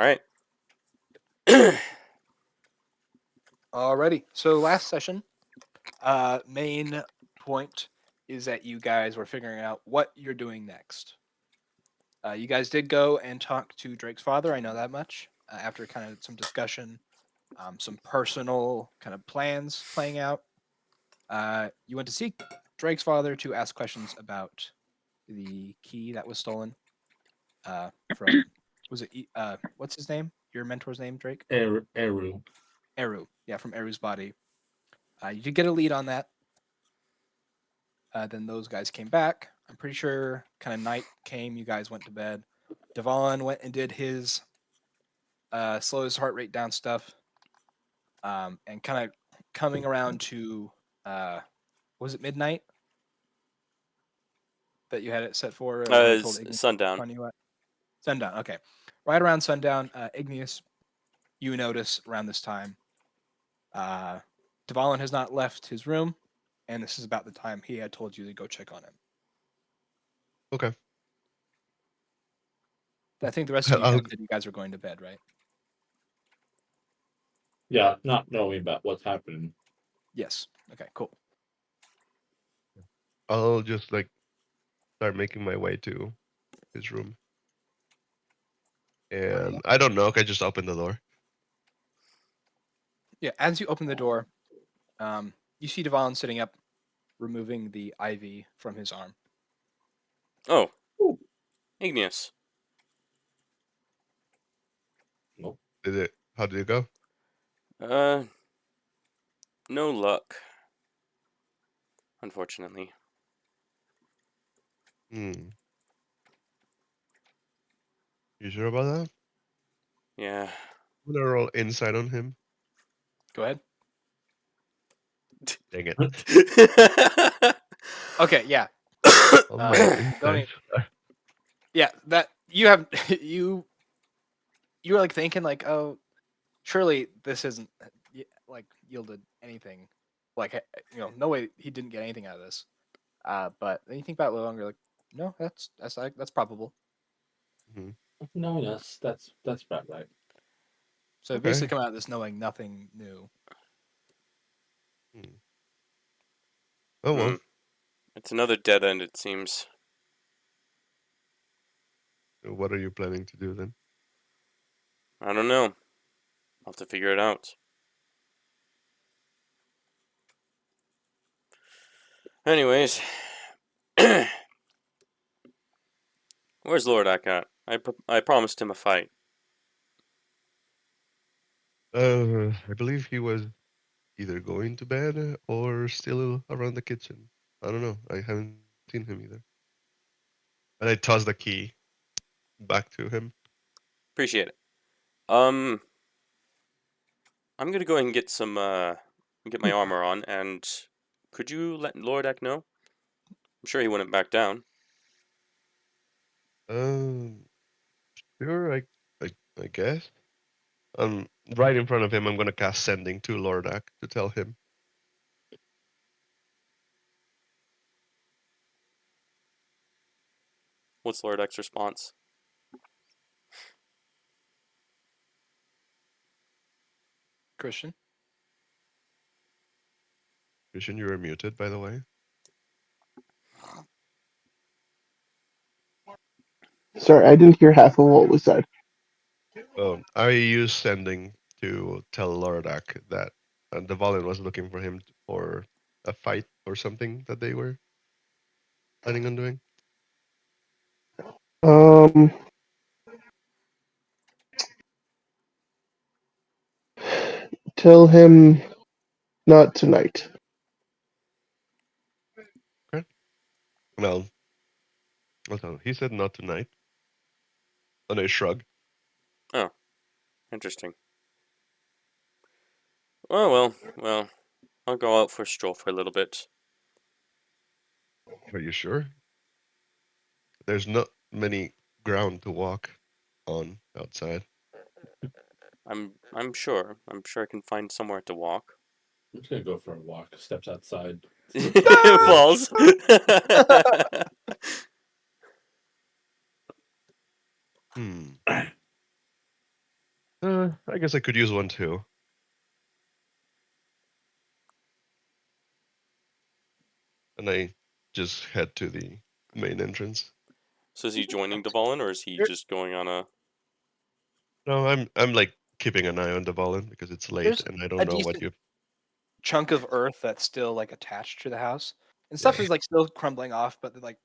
right. Alrighty. So last session, main point is that you guys were figuring out what you're doing next. You guys did go and talk to Drake's father. I know that much. After kind of some discussion, some personal kind of plans playing out, you went to see Drake's father to ask questions about the key that was stolen from. Was it? What's his name? Your mentor's name, Drake? Eru. Eru. Yeah, from Eru's body. You did get a lead on that. Then those guys came back. I'm pretty sure kind of night came. You guys went to bed. Devon went and did his slow his heart rate down stuff. And kind of coming around to was it midnight that you had it set for when I told Igneous Sundown. on you at sundown. Okay, right around sundown, Igneous, you notice around this time, Devon has not left his room, and this is about the time he had told you to go check on him. Okay. I think the rest of you guys said you guys were going to bed, right? Yeah, not knowing about what's happening. Yes. Okay, cool. I'll just start making my way to his room. And I don't know, I just open the door. Yeah, as you open the door, you see Devon sitting up, removing the IV from his arm. Oh. Igneous. Nope. How did it go? No luck. Unfortunately. You sure about that? Yeah. I'm gonna roll insight on him. Go ahead. Dang it. Okay, yeah. Oh my insight. Yeah, that you have you were like thinking like, oh, surely this isn't like yielded anything. Like, no way he didn't get anything out of this. But then you think about it a little longer, like, no, that's probable. Mm-hmm. No, yes, that's about right. So basically, come out of this knowing nothing new. Oh well. It's another dead end, it seems. What are you planning to do then? I don't know. I'll have to figure it out. Anyways. Where's Lordak at? I promised him a fight. I believe he was either going to bed or still around the kitchen. I don't know. I haven't seen him either. And I toss the key back to him. Appreciate it. I'm gonna go ahead and get some get my armor on, and could you let Lordak know? I'm sure he wouldn't back down. Sure, I guess. Right in front of him, I'm gonna cast Sending to Lordak to tell him. What's Lordak's response? Christian? Christian, you are muted, by the way. Sorry, I didn't hear half of what was said. I used Sending to tell Lordak that the Valiant was looking for him for a fight or something that they were planning on doing. Tell him not tonight. Okay. Well, he said not tonight. And I shrug. Oh, interesting. Oh, well, I'll go out for a stroll for a little bit. Are you sure? There's not many ground to walk on outside. I'm sure. I'm sure I can find somewhere to walk. I'm just gonna go for a walk. Steps outside. Falls. I guess I could use one too. And I just head to the main entrance. So is he joining Dvalin, or is he There- just going on a? No, I'm like keeping an eye on the Volin because it's late There's and I a don't know what decent you. chunk of earth that's still like attached to the house, and Yeah, stuff is like still crumbling off, but like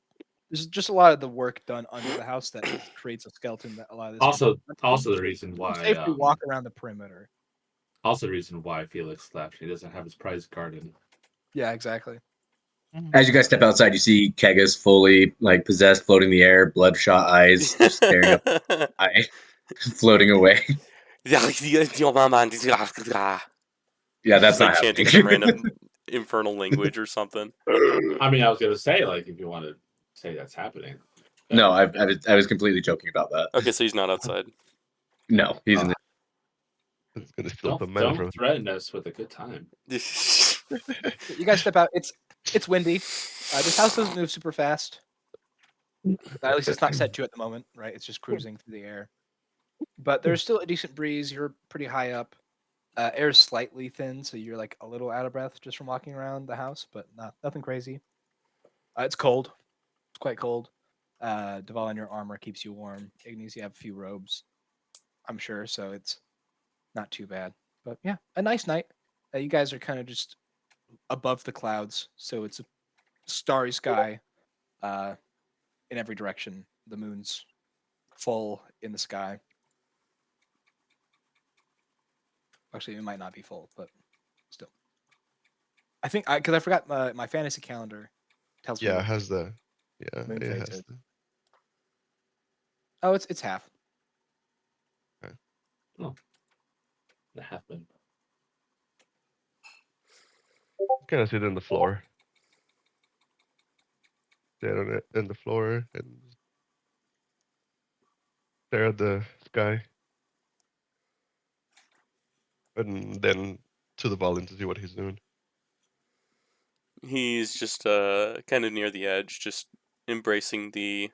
there's just a lot of the work done under the house that creates a skeleton that a lot of this can be Also, done. also the So reason you can why, safely walk around the perimeter. also the reason why Felix left. He doesn't have his prize garden. Yeah, exactly. As you guys step outside, you see Kegas fully like possessed, floating in the air, bloodshot eyes, just staring up high, floating away. Yeah, Yeah, he's that's like not chanting happening. some random infernal language or something. I mean, I was gonna say, like, if you want to say that's happening. No, I was completely joking about that. Okay, so he's not outside. No, he's in the it's gonna steal the Don't mana don't from. threaten us with a good time. You guys step out. It's windy. This house doesn't move super fast. At least it's not set to at the moment, right? It's just cruising through the air. But there's still a decent breeze. You're pretty high up. Air's slightly thin, so you're like a little out of breath just from walking around the house, but nothing crazy. It's cold. It's quite cold. Duvall, your armor keeps you warm. Ignis, you have a few robes, I'm sure, so it's not too bad. But yeah, a nice night. You guys are kind of just above the clouds, so it's a starry sky in every direction. The moon's full in the sky. Actually, it might not be full, but still. I think because I forgot my fantasy calendar tells me Yeah, it what has the. Yeah, moon it phase has is. the. Oh, it's half. The half moon. Kind of sit on the floor. Sit on it on the floor and stare at the sky, and then to the Volin to see what he's doing. He's just kind of near the edge, just embracing the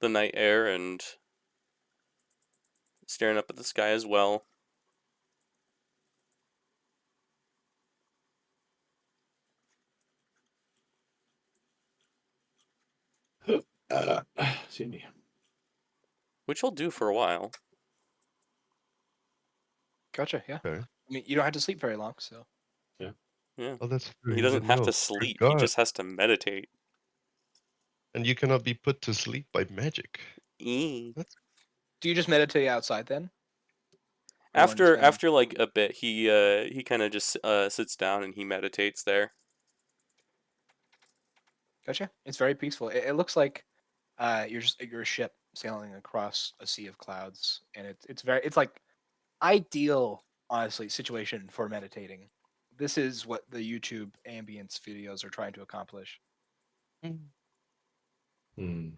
night air and staring up at the sky as well. Excuse me. Which he'll do for a while. Gotcha. Yeah. Okay. I mean, you don't have to sleep very long, so. Yeah. Oh, that's true. He He's doesn't in have to no. sleep, he God. just has to meditate. And you cannot be put to sleep by magic. Eee. That's Do you just meditate outside then? Or you wanna just After like a bit, he kind of just sits down and he meditates there. Gotcha. It's very peaceful. It looks like you're a ship sailing across a sea of clouds, and it's like ideal, honestly, situation for meditating. This is what the YouTube ambience videos are trying to accomplish. Hmm.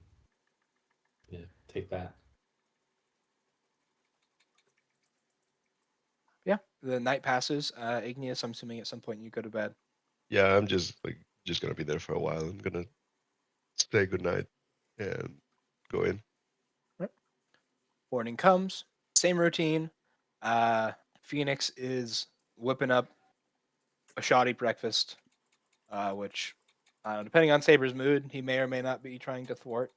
Yeah, take that. Yeah, the night passes. Igneous, I'm assuming at some point you go to bed. yeah. I'm just gonna be there for a while. I'm gonna say goodnight and go in. Right. Morning comes, same routine. Phoenix is whipping up a shoddy breakfast, which, depending on Saber's mood, he may or may not be trying to thwart.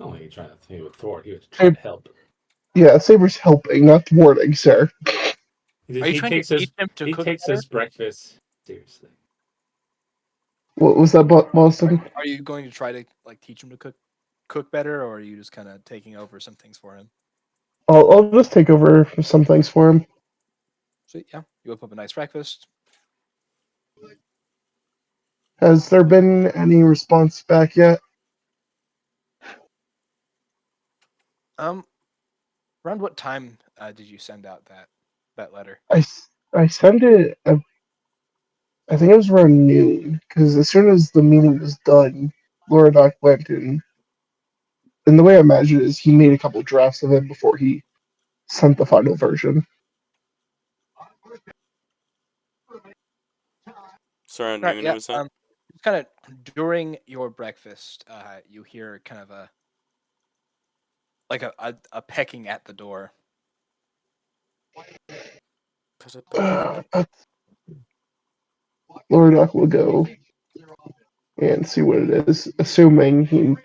Oh, he trying to think with Thor. He was trying to help. Yeah, Saber's helping, not thwarting, sir. Are you trying to teach him to he cook takes better? his breakfast seriously. What was that, Boston? Are you going to try to like teach him to cook better, or are you just kind of taking over some things for him? I'll just take over for some things for him. So yeah, you whip up a nice breakfast. Has there been any response back yet? Around what time did you send out that letter? I sent it. I think it was around noon because as soon as the meeting was done, Lorodoc went and the way I imagine it is he made a couple drafts of it before he sent the final version. So around Right. noon it Yeah. was sent. Kind of during your breakfast, you hear kind of a like a pecking at the door. Lord will go and see what it is, assuming You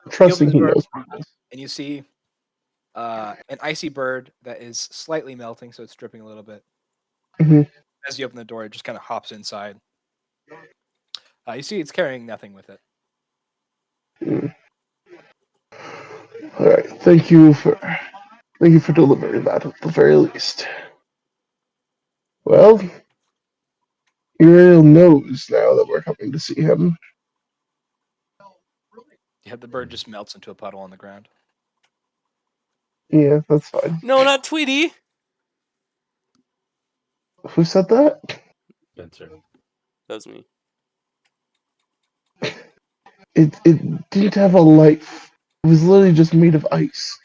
trusting open the he door knows what it is. and you see an icy bird that is slightly melting, so it's dripping a little bit. Mhm. As you open the door, it just kind of hops inside. You see it's carrying nothing with it. All right, thank you for delivering that at the very least. Well, Uriel knows now that we're coming to see him. Yeah, the bird just melts into a puddle on the ground. Yeah, that's fine. No, not Tweety. Who said that? Spencer. That was me. It didn't have a life. It was literally just made of ice.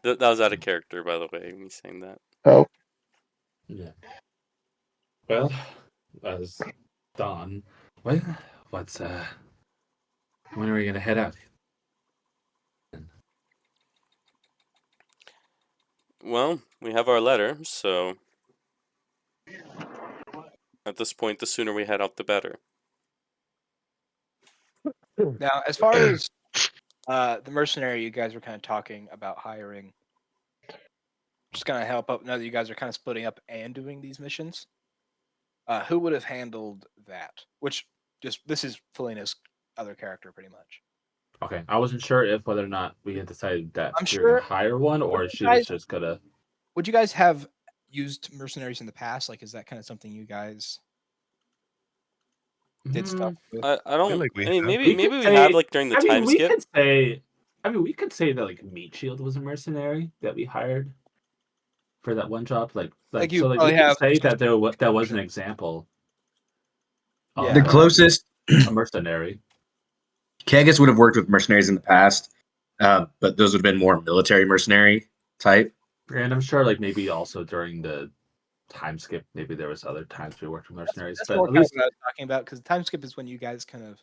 That was out of character, by the way. Me saying that. Oh, Yeah. Well, as Don. Well, what's when are we gonna head out? Well, we have our letter, so at this point, the sooner we head out, the better. Now, as far as the mercenary you guys were kind of talking about hiring, just kind of help up now that you guys are kind of splitting up and doing these missions. Who would have handled that? Which this is Felina's other character, pretty much. Okay, I wasn't sure if whether or not we had decided that I'm we were gonna sure- hire one or you she was guys- just gonna. Would you guys have used mercenaries in the past? Like, is that kind of something you guys did stuff with? I don't. like we I mean, have. maybe we have like during the time we skip. could say. I mean, we could say that like Meat Shield was a mercenary that we hired for that one job. Like you so like we probably could have say that that was an example of Yeah. The closest a mercenary. Kagus would have worked with mercenaries in the past, but those would have been more military mercenary type. And I'm sure like maybe also during the time skip, maybe there was other times we worked with mercenaries, That's but more at kind of least what I was talking about, because time skip is when you guys kind of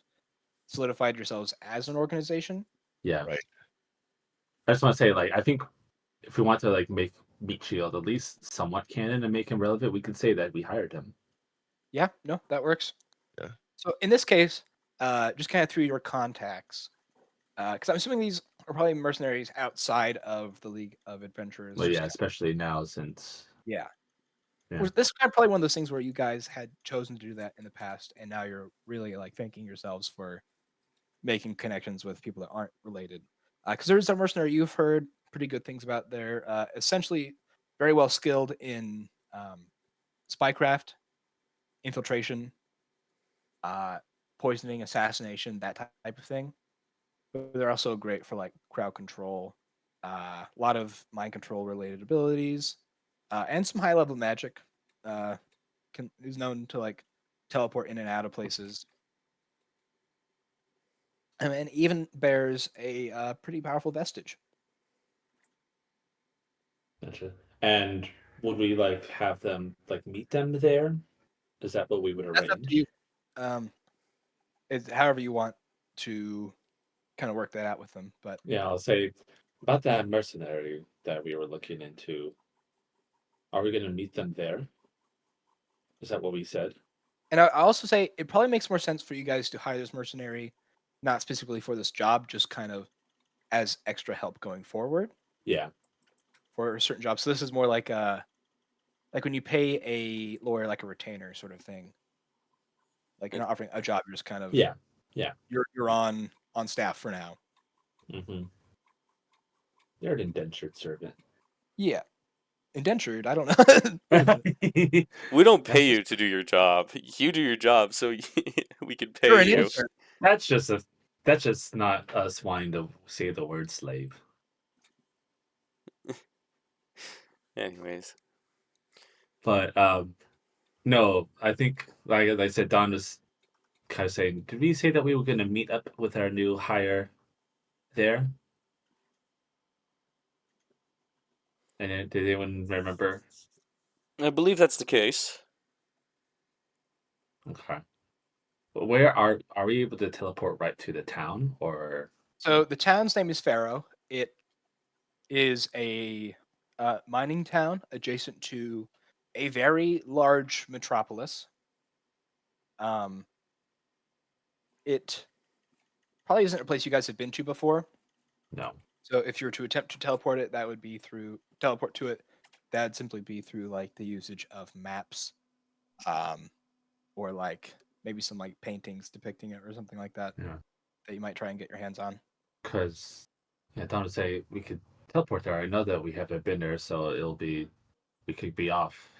solidified yourselves as an organization. yeah. Right. I just want to say like I think if we want to like make Meat Shield at least somewhat canon and make him relevant, we could say that we hired him. Yeah, no, that works. Yeah. So in this case, just kind of through your contacts, because I'm assuming these are probably mercenaries outside of the League of Adventurers. But just yeah, kinda- especially now since yeah. Yeah. This is kind of probably one of those things where you guys had chosen to do that in the past, and now you're really like thanking yourselves for making connections with people that aren't related. Because there's a mercenary you've heard pretty good things about. They're essentially very well skilled in spycraft, infiltration, poisoning, assassination, that type of thing. But they're also great for like crowd control, a lot of mind control related abilities, and some high level magic. Is known to like teleport in and out of places, and even bears a pretty powerful vestige. Gotcha. And would we like have them like meet them there? Is that what we would That's up to you. arrange? It's however you want to kind of work that out with them. But Yeah, I'll say about that mercenary that we were looking into. Are we going to meet them there? Is that what we said? and I also say it probably makes more sense for you guys to hire this mercenary, not specifically for this job, just kind of as extra help going forward Yeah. for certain jobs. So this is more like when you pay a lawyer like a retainer sort of thing. Like you're not offering a job, you're just kind of Yeah. you're on staff for now. Mm-hmm. They're an indentured servant. Yeah. Indentured, I don't know. We don't pay you to do your job. You do your job, so we can pay You're an you. intern. That's just not us wanting to say the word slave. Anyways, But no, I think like I said, Don was kind of saying, did we say that we were going to meet up with our new hire there? And did anyone remember? I believe that's the case. Okay. But where are we able to teleport right to the town or? So the town's name is Pharaoh. It is a mining town adjacent to a very large metropolis. It probably isn't a place you guys have been to before. No. So if you were to attempt to teleport it, teleport to it. That'd simply be through like the usage of maps, or like maybe some like paintings depicting it or something like that Yeah. that you might try and get your hands on. Because, yeah, Don would say we could teleport there. I know that we haven't been there, so we could be off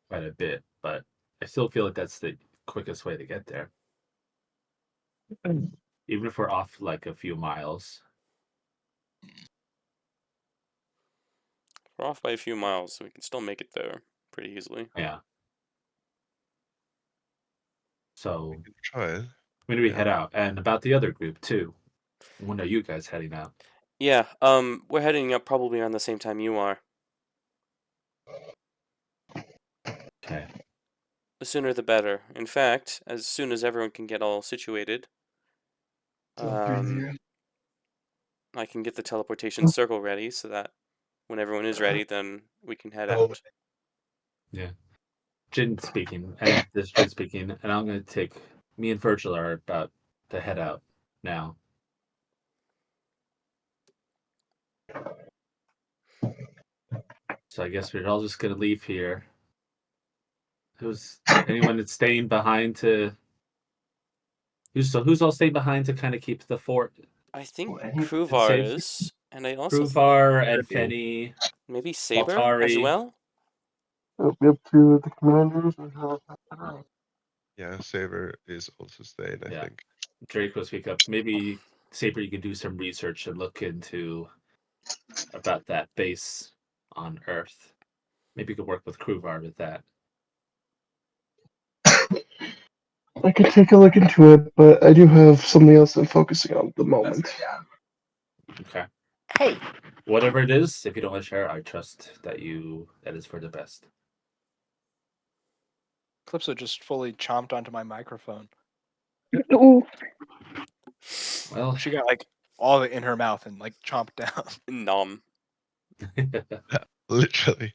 quite a bit, but I still feel like that's the quickest way to get there. Even if we're off like a few miles. We're off by a few miles, so we can still make it there pretty easily. Yeah. So Try it. when do we Yeah. head out? And about the other group too. When are you guys heading out? Yeah, we're heading up probably around the same time you are. Okay. The sooner the better. In fact, as soon as everyone can get all situated, I can get the teleportation circle ready so that when everyone is ready, then we can head out. Yeah. Jin speaking, and this Jin speaking, and I'm gonna take me and Virgil are about to head out now. So I guess we're all just gonna leave here. Who's anyone that's staying behind to who's all staying behind to kind of keep the fort? I think It's Kruvar safe. is, and I also Kruvar and Fenny, maybe Saber as Altari. well. It'll be up to the commanders and how Yeah, Saber is also staying, I Yeah. think. Drake will speak up. Maybe Saber, you can do some research and look into about that base on Earth. Maybe you could work with Kruvar with that. I could take a look into it, but I do have something else I'm focusing on at the moment. Okay. Hey, Whatever it is, if you don't want to share, I trust that that is for the best. Calypso just fully chomped onto my microphone. Ooh, Well, She got like all of it in her mouth and like chomped down. Nom. Literally.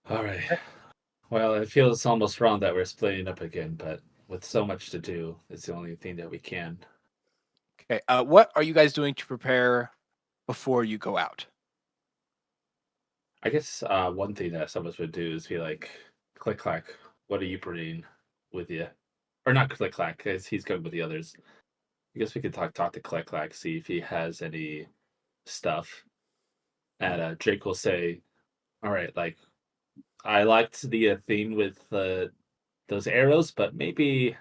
all right. Well, it feels almost wrong that we're splitting up again, but with so much to do, it's the only thing that we can. Okay, what are you guys doing to prepare before you go out? I guess one thing that some of us would do is be like, click clack, what are you bringing with you? Or not click clack, because he's going with the others. I guess we could talk to click clack, see if he has any stuff. And Drake will say, all right, like, I liked the theme with those arrows, but maybe,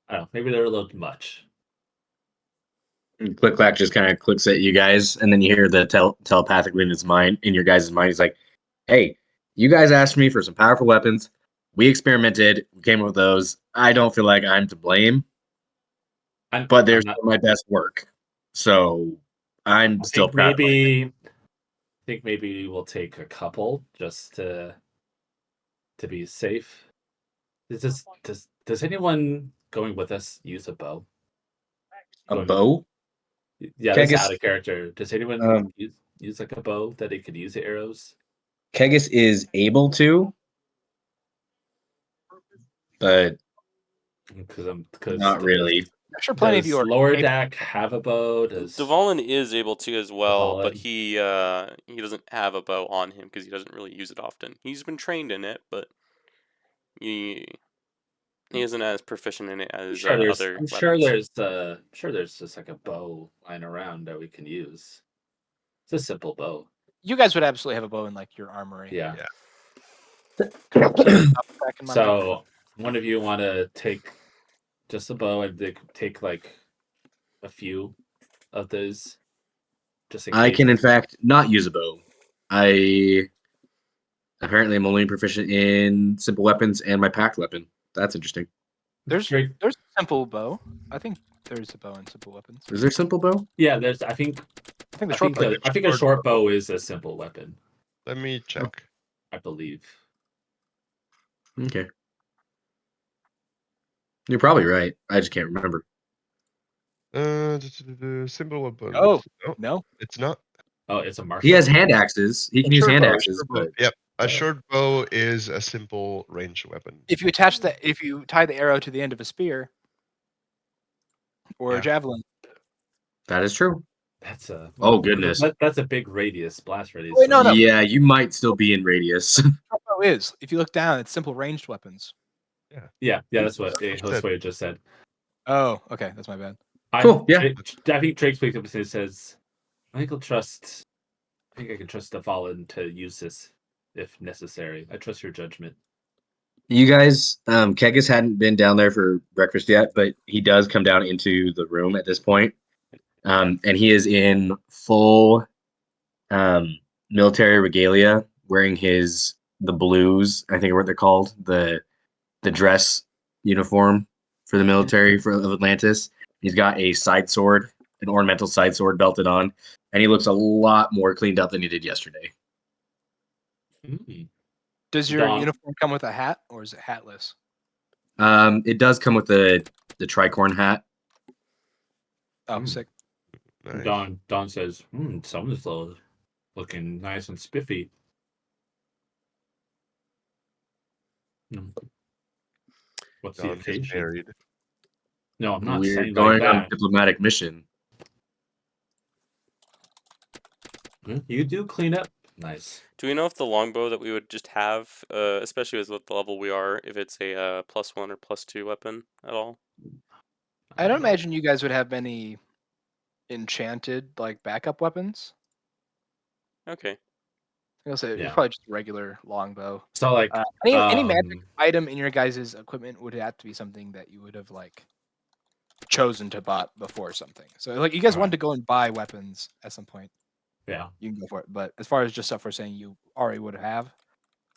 I don't know, maybe they're a little much. And Click Clack just kind of clicks at you guys, and then you hear the telepathically in his mind, in your guys' mind. He's like, "Hey, you guys asked me for some powerful weapons. We experimented. We came up with those. I don't feel like I'm to blame, but they're I'm not, still my best work. So I'm I still think proud of maybe, I think maybe we'll take a couple just to be safe. Does anyone going with us use a bow? a Going with, bow. yeah, this is Kegus, out of character. Does anyone um, use like a bow that they could use the arrows? Kegus is able to, but Because not really. I'm sure plenty of does you are. Lower capable. Deck have a bow? Does Dvalin is able to as well, but Dvalin? he doesn't have a bow on him because he doesn't really use it often. He's been trained in it, but he isn't as proficient in it as other weapons. I'm sure there's just like a bow lying around that we can use. It's a simple bow. You guys would absolutely have a bow in like your armory. Yeah. Calypso, I'll be back in my microphone. So one of you want to take just a bow and take like a few of those just in I case. can, in fact, not use a bow. I apparently am only proficient in simple weapons and my packed weapon. That's interesting. There's Drake- a simple bow. I think there's a bow in simple weapons. Is there simple bow? Yeah, there's. I think the short bow. I think a short bow is a simple weapon. Let me check. I believe. Okay. You're probably right. I just can't remember. simple weapon. Oh, No, no. it's not. Oh, it's a martial. He has hand axes. He A can use short hand bow, axes, short bow. but Yep, a Uh, short bow is a simple range weapon. If you attach that, if you tie the arrow to the end of a spear or Yeah. a javelin. that is true. That's a Oh, goodness. That's a big radius, blast radius. Wait, no, no. Yeah, you might still be in radius. Crossbow is. If you look down, it's simple ranged weapons. Yeah, that's what Said. Josue just said. Oh, okay, that's my bad. Cool, yeah. I think Drake's picked up and says, I think I can trust the Fallen to use this if necessary. I trust your judgment. You guys, Kegas hadn't been down there for breakfast yet, but he does come down into the room at this point. And he is in full military regalia, wearing the blues, I think are what they're called, the dress uniform for the military of Atlantis. He's got a side sword, an ornamental side sword belted on, and he looks a lot more cleaned up than he did yesterday. Does your Dom. uniform come with a hat, or is it hatless? It does come with the tricorn hat. Oh, sick. Nice. Don says, someone's looking nice and spiffy. What's the Don is occasion? married. No, I'm not We're saying going like on a that. diplomatic mission. You do clean up. Nice. Do we know if the longbow that we would just have, especially with the level we are, if it's a +1 or +2 weapon at all? I don't imagine you guys would have many enchanted like backup weapons. Okay. I'll say Yeah. it's probably just a regular longbow. So like Any magic item in your guys' equipment would have to be something that you would have like chosen to buy before something. So like you guys Alright. want to go and buy weapons at some point, yeah. you can go for it. But as far as just stuff we're saying you already would have,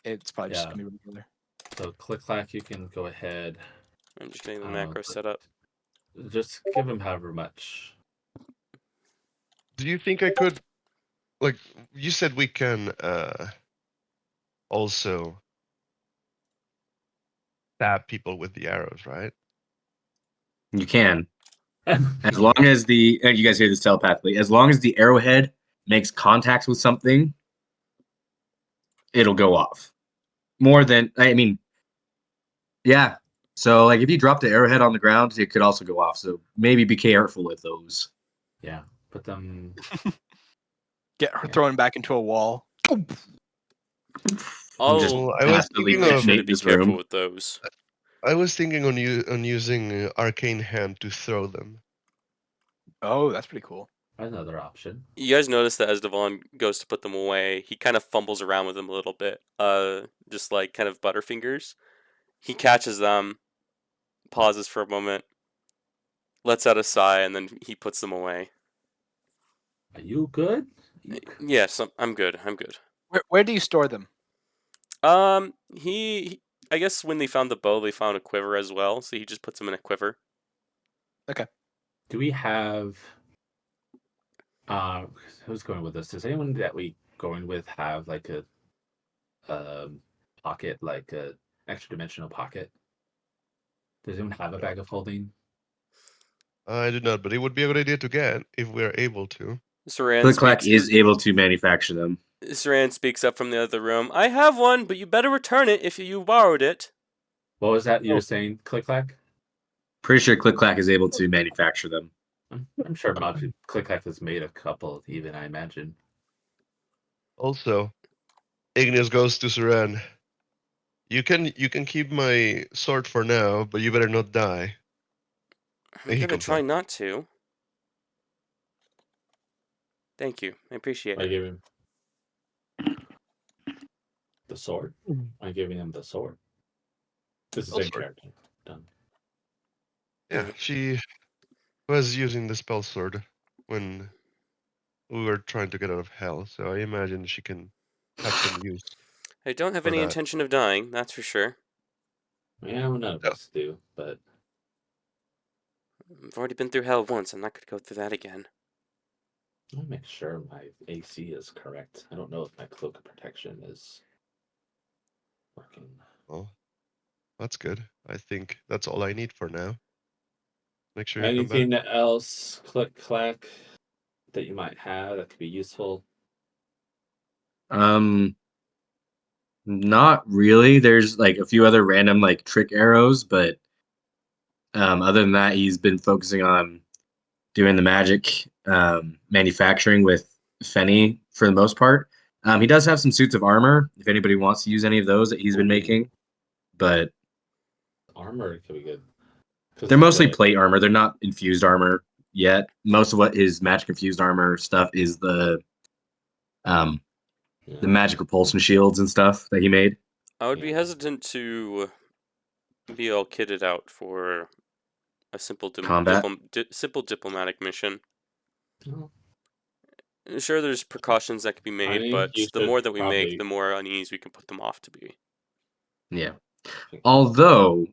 it's probably just Yeah. gonna be regular. So click clack, you can go ahead. I'm just getting the I don't know, macro set up. Just give him however much. Do you think I could, like, you said we can also stab people with the arrows, right? You can, as long as and you guys hear this telepathically, as long as the arrowhead makes contacts with something, it'll go off. More than, I mean, yeah. So like if you drop the arrowhead on the ground, it could also go off. So maybe be careful with those. Yeah. Put them. Get her thrown back into a wall. Just I'll I was absolutely thinking make of sure to detonate be this careful room. with those. I was thinking on using arcane hand to throw them. Oh, that's pretty cool. Another option. You guys notice that as Devon goes to put them away, he kind of fumbles around with them a little bit. Just like kind of butterfingers. He catches them, pauses for a moment, lets out a sigh, and then he puts them away. Are you good? Yes, I'm good. I'm good. Where do you store them? I guess when they found the bow, they found a quiver as well, so he just puts them in a quiver. Do we have who's going with us? Does anyone that we going with have like a pocket, like a extra dimensional pocket? Does anyone have a bag of holding? I do not, but it would be a good idea to get if we're able to. Click Clack is able to manufacture them. Saran speaks up from the other room. I have one, but you better return it if you borrowed it. What was that you were saying, Click Clack? Pretty sure Click Clack is able to manufacture them. I'm sure Click Clack has made a couple, even I imagine. Also, Igneous goes to Saran. You can keep my sword for now, but you better not die. I'm And he gonna comes try out. not to. Thank you. I appreciate I it. give him the sword. I'm giving him the sword. This is Oh, in sword. character. Done. Yeah, she was using the spell sword when we were trying to get out of hell, so I imagine she can have some use I don't have for any that. intention of dying, that's for sure. Yeah, well, none of No. us do, but I've already been through hell once. I'm not gonna go through that again. I'll make sure my AC is correct. I don't know if my cloak of protection is working. Well, that's good. I think that's all I need for now. Make sure you come back. Anything else, click clack, that you might have that could be useful? Not really. There's like a few other random like trick arrows, but other than that, he's been focusing on doing the magic manufacturing with Fenny for the most part. He does have some suits of armor if anybody wants to use any of those that he's been Ooh. making, but Armor could be good. 'Cause they're mostly the- plate armor. They're not infused armor yet. Most of what his magic infused armor stuff is the yeah. magic repulsion shields and stuff that he made. I would be Yeah. hesitant to be all kitted out for a simple Combat. simple diplomatic mission. Oh, Sure, there's precautions that can be I made, think but you the should more that we make, probably. the more unease we can put them off to be. Yeah. Although,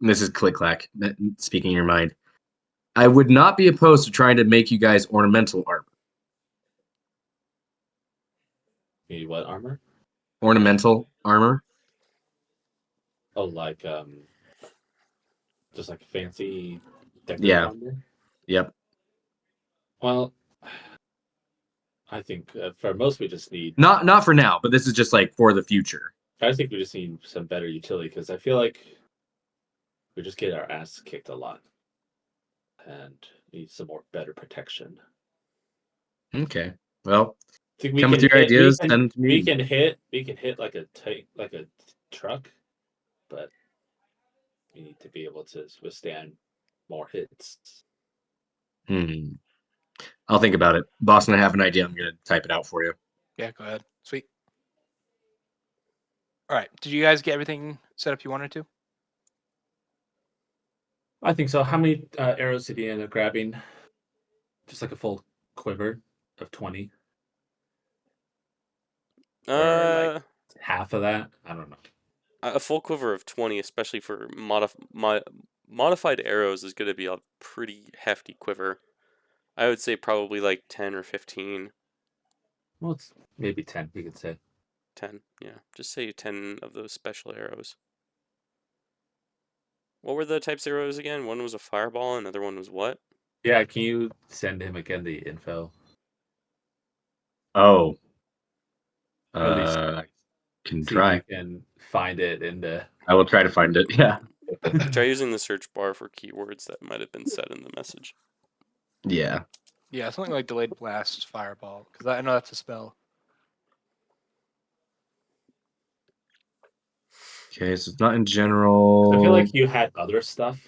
this is click clack, speaking your mind, I would not be opposed to trying to make you guys ornamental armor. Need what armor? Ornamental armor. Oh, like just like fancy decorative Yeah. armor. Yep. Well, I think for most we just need. Not for now, but this is just like for the future. I think we just need some better utility because I feel like we just get our ass kicked a lot, and need some more better protection. Okay. Well, I think we come with can your hit. ideas. Send them to We me. can hit. We can hit like a truck, but we need to be able to withstand more hits. I'll think about it. Boston, I have an idea. I'm going to type it out for you. Yeah, go ahead. Sweet. All right. Did you guys get everything set up you wanted to? I think so. How many arrows did he end up grabbing? Just like a full quiver of 20, or like half of that. I don't know. A full quiver of 20, especially for modified arrows, is going to be a pretty hefty quiver. I would say probably like 10 or 15. Well, it's maybe 10. We could say. 10, yeah. Just say 10 of those special arrows. What were the types of arrows again? One was a fireball, another one was what? Yeah, can you send him again the info? Oh. Or at least I can see if you try. can find it in the. I will try to find it. Yeah. Try using the search bar for keywords that might have been said in the message. Yeah. Yeah, something like delayed blast fireball, because I know that's a spell. Okay, so it's not in general. I feel like you had other stuff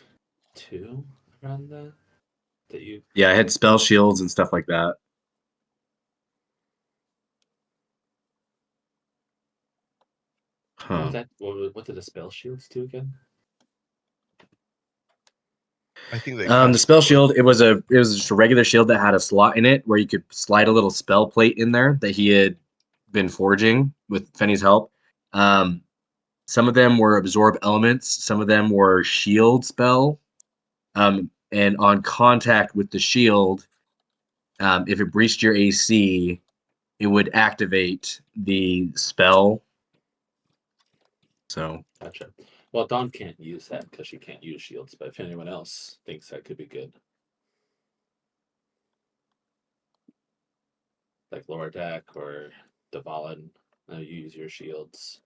too around that you. Yeah, I had spell shields and stuff like that. What was Huh. that? What did the spell shields do again? I think they The cast spell one. shield, it was just a regular shield that had a slot in it where you could slide a little spell plate in there that he had been forging with Fenny's help. Some of them were absorb elements, some of them were shield spell. And on contact with the shield, if it breached your AC, it would activate the spell. So Gotcha. Well, Dawn can't use that because she can't use shields. But if anyone else thinks that could be good, like Lower Deck or Devalin, you use your shields.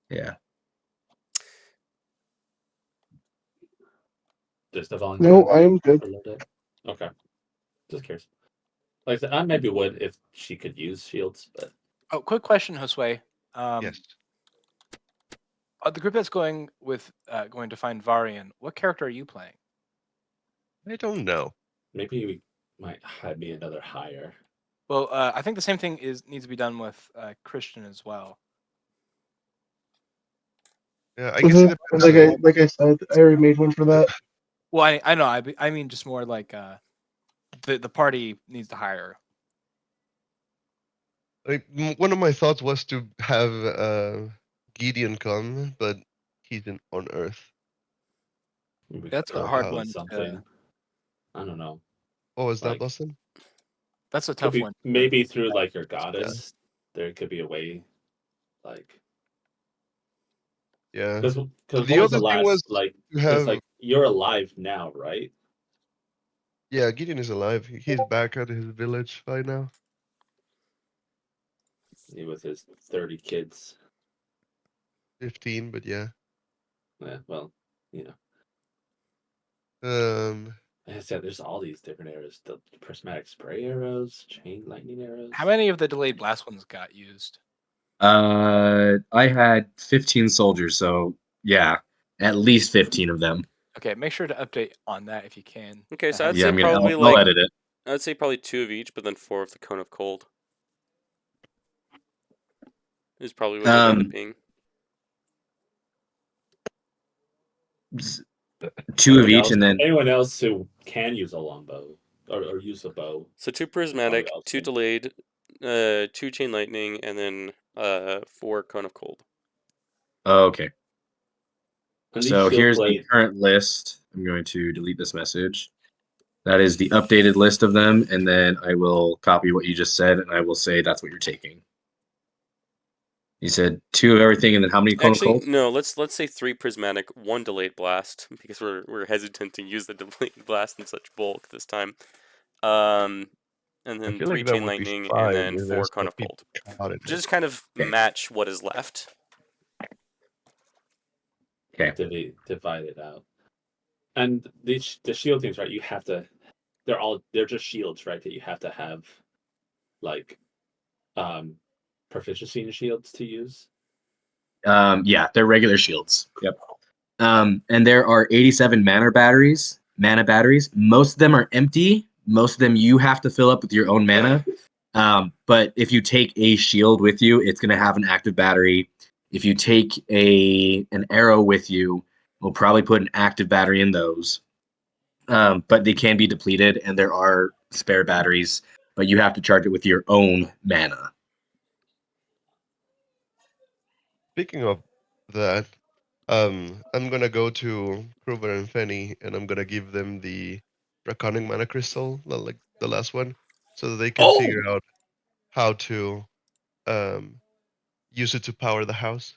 yeah. Just Devalin. No, I am good. Or Lower Deck? Okay. Just curious. Like I said, I maybe would if she could use shields, but Oh, quick question, Josue. Yes. The group that's going to find Varian, what character are you playing? I don't know. maybe we might have me another hire. Well, I think the same thing needs to be done with Christian as well. Yeah, I guess it depends on the, Like I said, I already made one for that. Well, I know. I mean, just more like the party needs to hire. like, one of my thoughts was to have Gideon come, but he's on Earth. We That's could a go hard with one. Something. I don't know. What was that, Like- Boston? That's a Could tough be, one. maybe through like your goddess, there could be a way. Like Yeah. Because The what was the other thing was last like? to Because have. like you're alive now, right? Yeah, Gideon is alive. He's back at his village right now. With his 30 kids. 15, but yeah. Yeah, well, you know, Um, like I said, there's all these different arrows: the prismatic spray arrows, chain lightning arrows. How many of the delayed blast ones got used? I had 15 soldiers, so yeah, at least 15 of them. Okay, make sure to update on that if you can. Okay, so ahead I'd of Yeah, say I'm time. gonna. probably I'll like edit it. I'd say probably 2 of each, but then 4 of the cone of cold. Is probably what it would end up being. Two of each, and then anyone else who can use a longbow or use a bow. So 2 probably prismatic, also. 2 delayed, 2 chain lightning, and then 4 cone of cold. oh, okay. And these So shield here's the blade. current list. I'm going to delete this message. That is the updated list of them, and then I will copy what you just said, and I will say that's what you're taking. You said 2 of everything, and then how many cone of Actually, cold? no. Let's say 3 prismatic, 1 delayed blast because we're hesitant to use the delayed blast in such bulk this time. And I then feel 3 like that chain would be lightning, and fine then if 4 there's cone no of cold. people caught in it. Just kind of Okay. match what is left. Okay. Divide it out. And the shield things, right? You have to. They're just shields, right? That you have to have, like, proficiency in shields to use. Yeah, they're regular shields. Yep. And there are 87 mana batteries. Most of them are empty. Most of them you have to fill up with your own mana. But if you take a shield with you, it's going to have an active battery. If you take an arrow with you, we'll probably put an active battery in those. But they can be depleted, and there are spare batteries, but you have to charge it with your own mana. Speaking of that, I'm gonna go to Kruber and Fenny, and I'm gonna give them the Draconic Mana Crystal, like the last one, so that they can figure out how to um use it to power the house.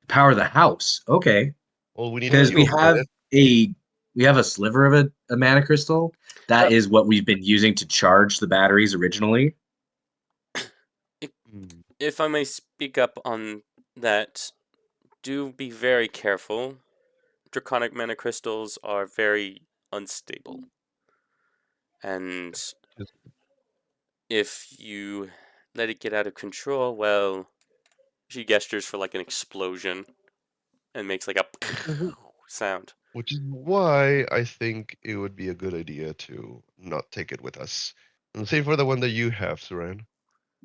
Power the house. Okay. All we need Because is we a have a sliver of a mana crystal. That is what we've been using to charge the batteries originally. Mm, If I may speak up on that, do be very careful. Draconic mana crystals are very unstable. And just- if you let it get out of control, well, she gestures for like an explosion and makes like a sound. Which is why I think it would be a good idea to not take it with us. And same for the one that you have, Saran.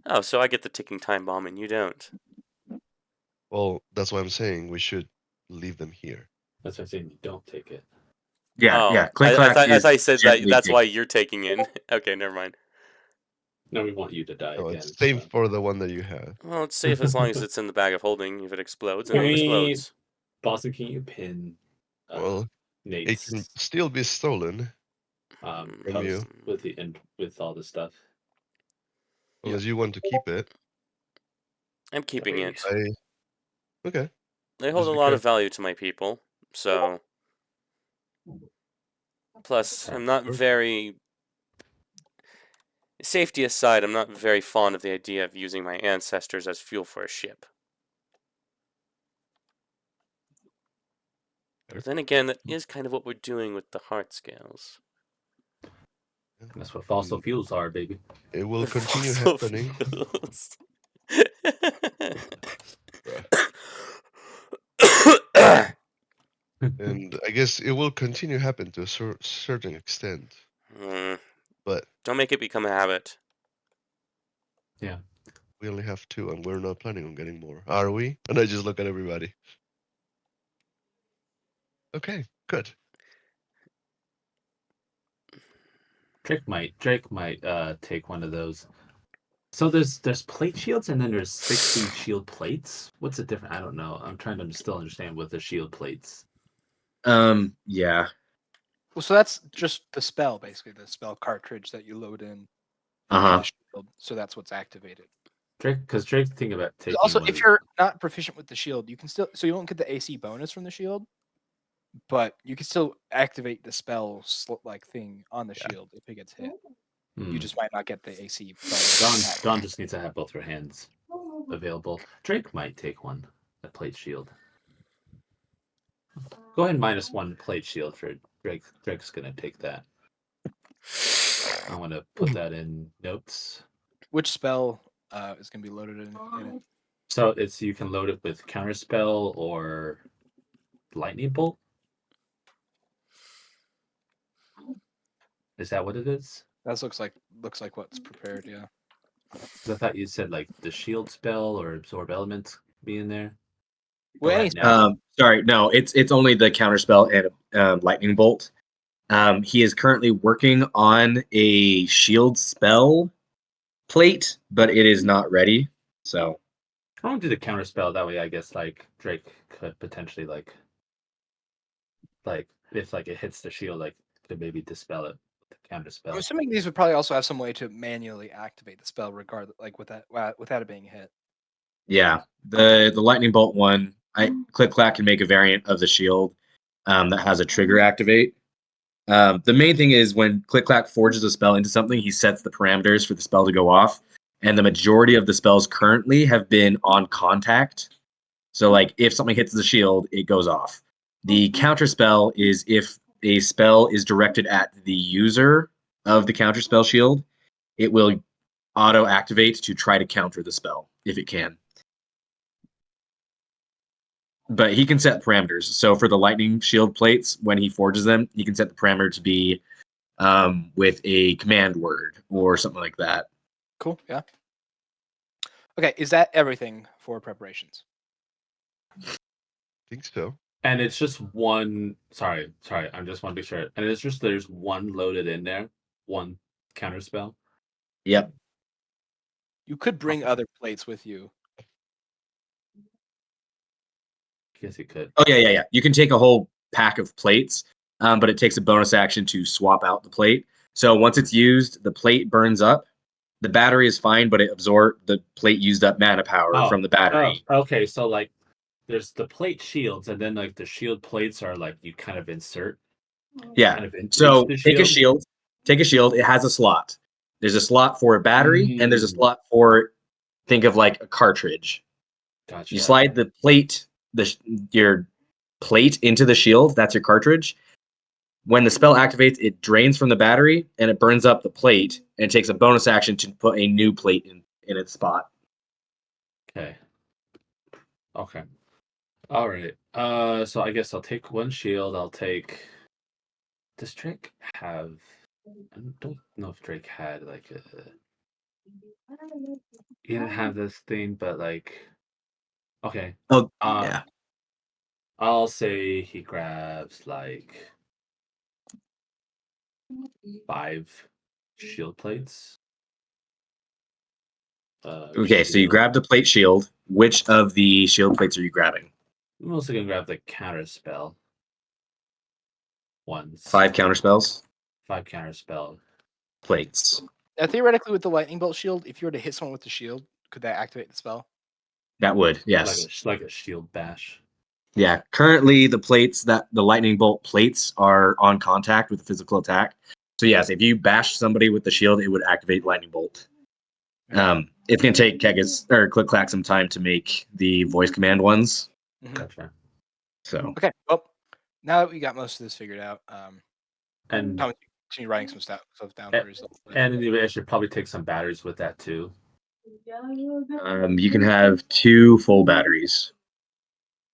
Oh, so I get the ticking time bomb and you don't. Well, that's what I'm saying. We should leave them here. That's why I'm saying you don't take it. Yeah, Oh, yeah. Click clack I is thought you said that generally that's why taken. you're taking in. Okay, never mind. No, we want you to die No, again. it's same So. for the one that you have. Well, it's safe as long as it's in the bag of holding. If it explodes, then Can it we, explodes. Boston? Can you pin Well, it Nate's can still be stolen Mm, from you house with all this stuff? unless you want to keep it. I'm keeping Sorry. it. Okay. They hold Just a be lot of careful. value to my people, so. Plus, I'm not Sure. very. Safety aside, I'm not very fond of the idea of using my ancestors as fuel for a ship. But then again, that is kind of what we're doing with the heart scales. That's what fossil Mm, fuels are, baby. It will continue Fossil happening. fuels. Bruh. And I guess it will continue happen to a certain extent. But Don't make it become a habit. Yeah. we only have 2 and we're not planning on getting more. Are we? And I just look at everybody. Okay, good. Drake might take one of those. So there's plate shields and then there's 16 shield plates. What's the difference? I don't know. I'm trying to still understand what the shield plates. Yeah. Well, so that's just the spell, basically, the spell cartridge that you load in Uh to huh. the shield. So that's what's activated. Drake, because Drake's thinking about taking Also, one if of you're not proficient with the shield, you can still, so you won't get the AC bonus from the shield, but you can still activate the spell like thing on the shield if it gets hit. You just might not get the AC bonus. Dawn just needs to have both her hands available. Drake might take one, a plate shield. Go ahead and -1 plate shield for Drake. Drake's gonna take that. I want to put that in notes. Which spell is going to be loaded in it? So you can load it with counterspell or lightning bolt. Is that what it is? That looks like what's prepared. Yeah. 'Cause I thought you said like the shield spell or absorb elements be in there. Well, Right any now. Sorry, no, it's only the counterspell and lightning bolt. He is currently working on a shield spell plate, but it is not ready. So I want to do the counterspell. That way, I guess like Drake could potentially like if like it hits the shield, like could maybe dispel it with the counterspell. I'm assuming these would probably also have some way to manually activate the spell, regardless, like without it being hit. yeah, the lightning bolt one, Click Clack can make a variant of the shield that has a trigger activate. The main thing is when Click Clack forges a spell into something, he sets the parameters for the spell to go off, and the majority of the spells currently have been on contact. So, like, if something hits the shield, it goes off. The counter spell is if a spell is directed at the user of the counter spell shield, it will auto activate to try to counter the spell if it can. But he can set parameters. So for the lightning shield plates, when he forges them, he can set the parameter to be with a command word or something like that. Cool. Yeah. Okay. Is that everything for preparations? I think so. And it's just one. Sorry. I just want to be sure. And it's just there's one loaded in there, one counterspell. Yep. You could bring other plates with you. Guess you could. Oh yeah. You can take a whole pack of plates, but it takes a bonus action to swap out the plate. So once it's used, the plate burns up. The battery is fine, but it absorbs the plate used up mana power from the battery. Okay. So like, there's the plate shields, and then like the shield plates are like you kind of insert. Yeah. Kind of into So the take a shield. Take a shield. It has a slot. There's a slot for a battery, and there's a slot for, think of like a cartridge. Gotcha. You slide the plate, your plate into the shield. That's your cartridge. When the spell activates, it drains from the battery and it burns up the plate, and it takes a bonus action to put a new plate in its spot. Okay. All right. So I guess I'll take one shield. I'll take. Does Drake have? I don't know if Drake had like a. He didn't have this thing, but like. Okay. Oh, Uh, yeah. I'll say he grabs like 5 shield plates. Okay, so you grab the plate shield. Which of the shield plates are you grabbing? I'm also gonna grab the counter spell. 5 counter spells? 5 counter spell. Plates. Theoretically, with the lightning bolt shield, if you were to hit someone with the shield, could that activate the spell? That would, yes. Like a shield bash. Yeah, currently the lightning bolt plates are on contact with the physical attack. So yes, if you bash somebody with the shield, it would activate lightning bolt. It's gonna take Kegas or Click Clack some time to make the voice command ones. Gotcha. So Okay. Well, now that we got most of this figured out, And Tom, continue writing some stuff down for yourself. and I should probably take some batteries with that too. you can have 2 full batteries.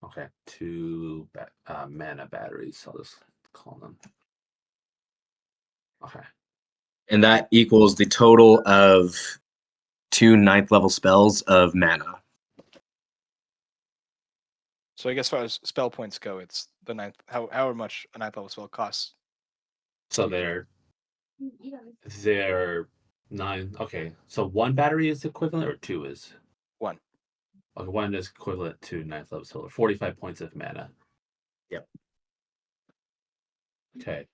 Okay, 2 mana batteries. I'll just call them. Okay. And that equals the total of 2 9th level spells of mana. So I guess as far as spell points go, it's the ninth. However much a 9th level spell costs. So they're 9. Okay, so 1 battery is equivalent, or 2 is 1. Okay, 1 is equivalent to 9th level spell, 45 points of mana. Yep. Okay.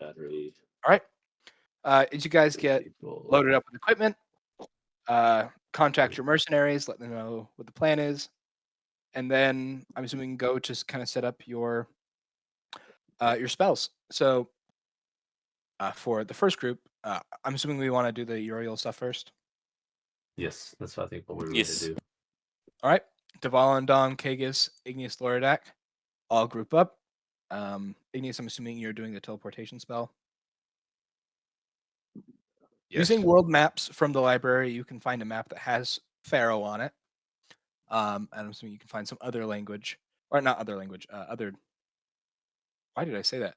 Battery. All right. As you guys get loaded up with equipment, contact your mercenaries, let them know what the plan is, and then I'm assuming go to kind of set up your spells. So for the first group, I'm assuming we want to do the Uriel stuff first. Yes, that's what I think what we were Yes. going to do. All right, Deval, Dom, Kagus, Igneous, Loridak, all group up. Igneous, I'm assuming you're doing the teleportation spell. Yes. Using world maps from the library, you can find a map that has Pharaoh on it. And I'm assuming you can find some other language, or not other language, other. Why did I say that?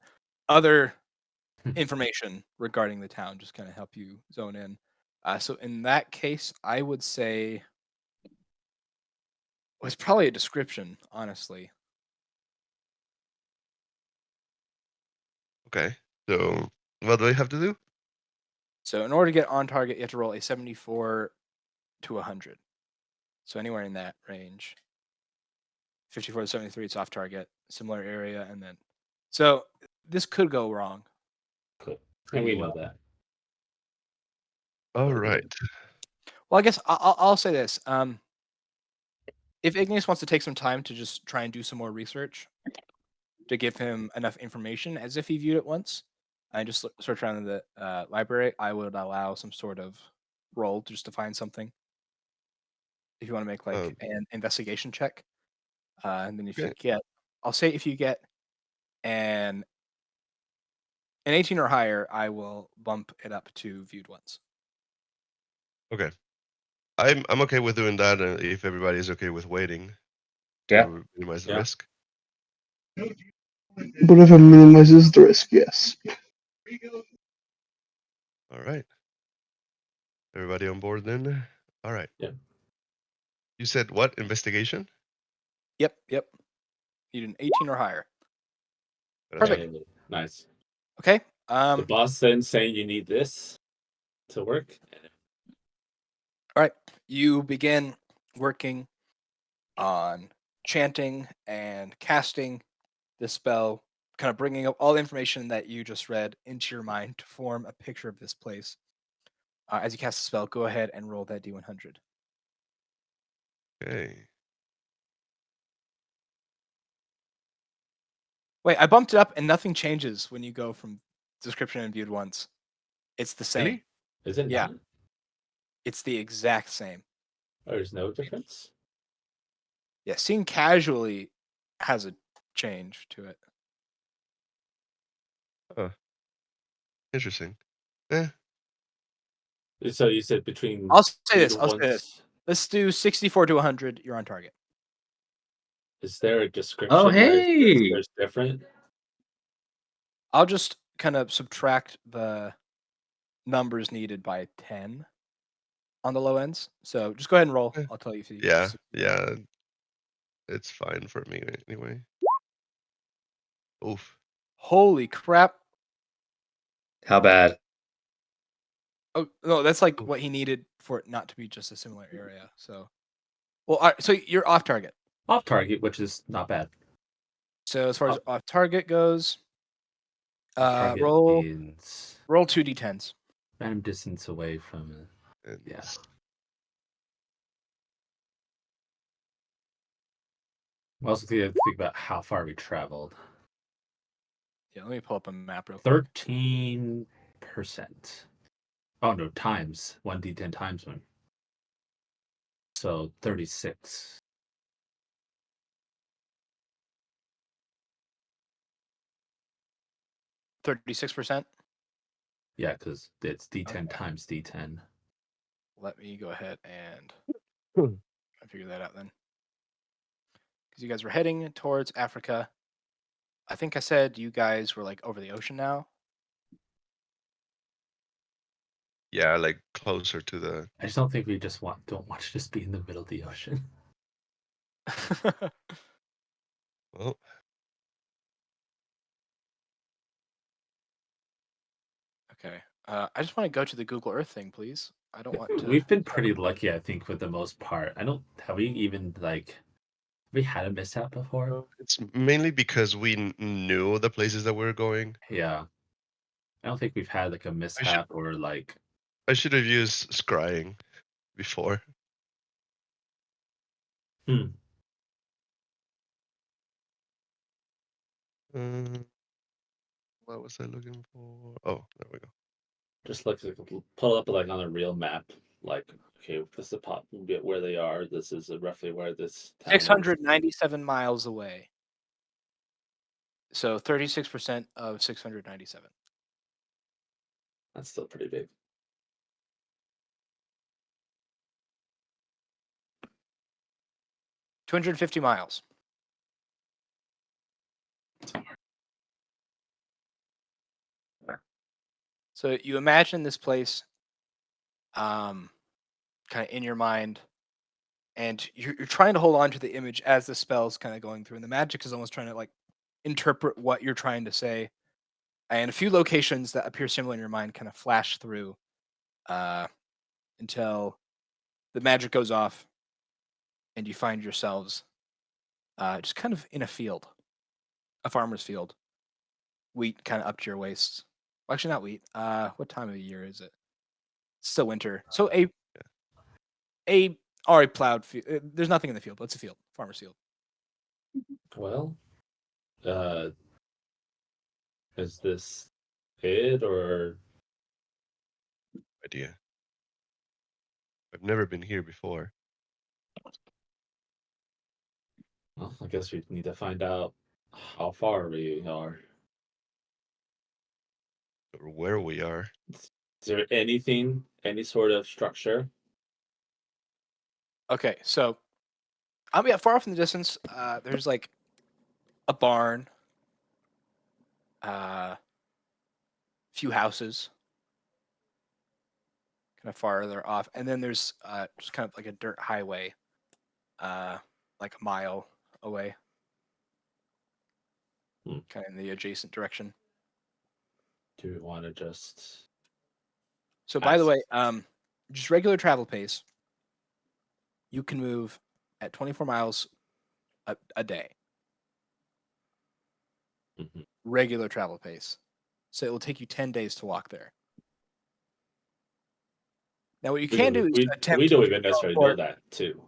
Other information regarding the town, just kind of help you zone in. So in that case, I would say it's probably a description, honestly. Okay. So what do I have to do? So in order to get on target, you have to roll a 74 to 100. So anywhere in that range. 54 to 73, it's off target, similar area, and then. So this could go wrong. Cool. Pretty And we well. know that. All Very right. good. Well, I guess I'll say this. If Igneous wants to take some time to just try and do some more research to give him enough information as if he viewed it once, and just search around in the library, I would allow some sort of roll just to find something. If you want to make like an investigation check, and then if you get, I'll say if you get an 18 or higher, I will bump it up to viewed once. Okay. I'm okay with doing that if everybody's okay with waiting Yeah. to minimize the Yeah. risk. But if it minimizes the risk, yes. All right. Everybody on board then? All right. Yeah. You said what? Investigation? Yep. Need an 18 or higher. Perfect. Hey, nice. Okay. The boss then saying you need this to work. All right. You begin working on chanting and casting this spell, kind of bringing up all the information that you just read into your mind to form a picture of this place. As you cast the spell, go ahead and roll that D100. Okay. Wait, I bumped it up and nothing changes when you go from description and viewed once. It's the same. Really? Is it Yeah. not? It's the exact same. Oh, there's no difference? Yeah, seeing casually has a change to it. Interesting. So you said between I'll say this. either I'll say this. ones- Let's do 64 to 100. You're on target. Is there a description? Oh, where it says hey! there's different. I'll just kind of subtract the numbers needed by 10 on the low ends. So just go ahead and roll. Yeah. I'll tell you if you. Yeah. It's fine for me anyway. Oof. Holy crap! How bad? Oh no, that's like Oof. what he needed for it not to be just a similar area. So, well, all right, so you're off target. Off target, which is not bad. So as far as off target goes, Target roll means 2d10s. random distance away from it. And Yeah. We also have to think about how far we traveled. Yeah, let me pull up a map real quick. 13%. Oh no, times 1d10 times 1. So 36. 36%. Yeah, because it's d10 times d10. Let me go ahead and figure that out then. Because you guys were heading towards Africa. I think I said you guys were like over the ocean now. yeah, like closer to the. I just don't think we don't want to just be in the middle of the ocean. Well, Okay. I just want to go to the Google Earth thing, please. I don't want to. We've been pretty lucky, I think, for the most part. Have we even we had a mishap before? it's mainly because we knew the places that we're going. Yeah. I don't think we've had like a mishap or like. I should have used scrying. before. Hmm. What was I looking for? Oh, there we go. Just like pull up like on a real map. Like, okay, this is the pop where they are. This is roughly where this town is. 697 miles away. So 36% of 697. That's still pretty big. 250 miles. So you imagine this place kind of in your mind, and you're trying to hold on to the image as the spell's kind of going through, and the magic is almost trying to like interpret what you're trying to say. And a few locations that appear similar in your mind kind of flash through until the magic goes off and you find yourselves just kind of in a field, a farmer's field. Wheat kind of up to your waists. Well, actually, not wheat. What time of the year is it? It's still winter. So a already plowed field. There's nothing in the field, but it's a field, farmer's field. Well, is this it or Idea. I've never been here before. well, I guess we need to find out how far we are. Or where we are. Is there anything, any sort of structure? Okay, so yeah, far off in the distance, there's like a barn, few houses, kind of farther off, and then there's just kind of like a dirt highway, like a mile away, kind of in the adjacent direction. Do we want to just? So, by the Ask. way, just regular travel pace, you can move at 24 miles a day. Mhm. Regular travel pace. So it will take you 10 days to walk there. Now, what you can do is we attempt don't to even necessarily know teleport that too.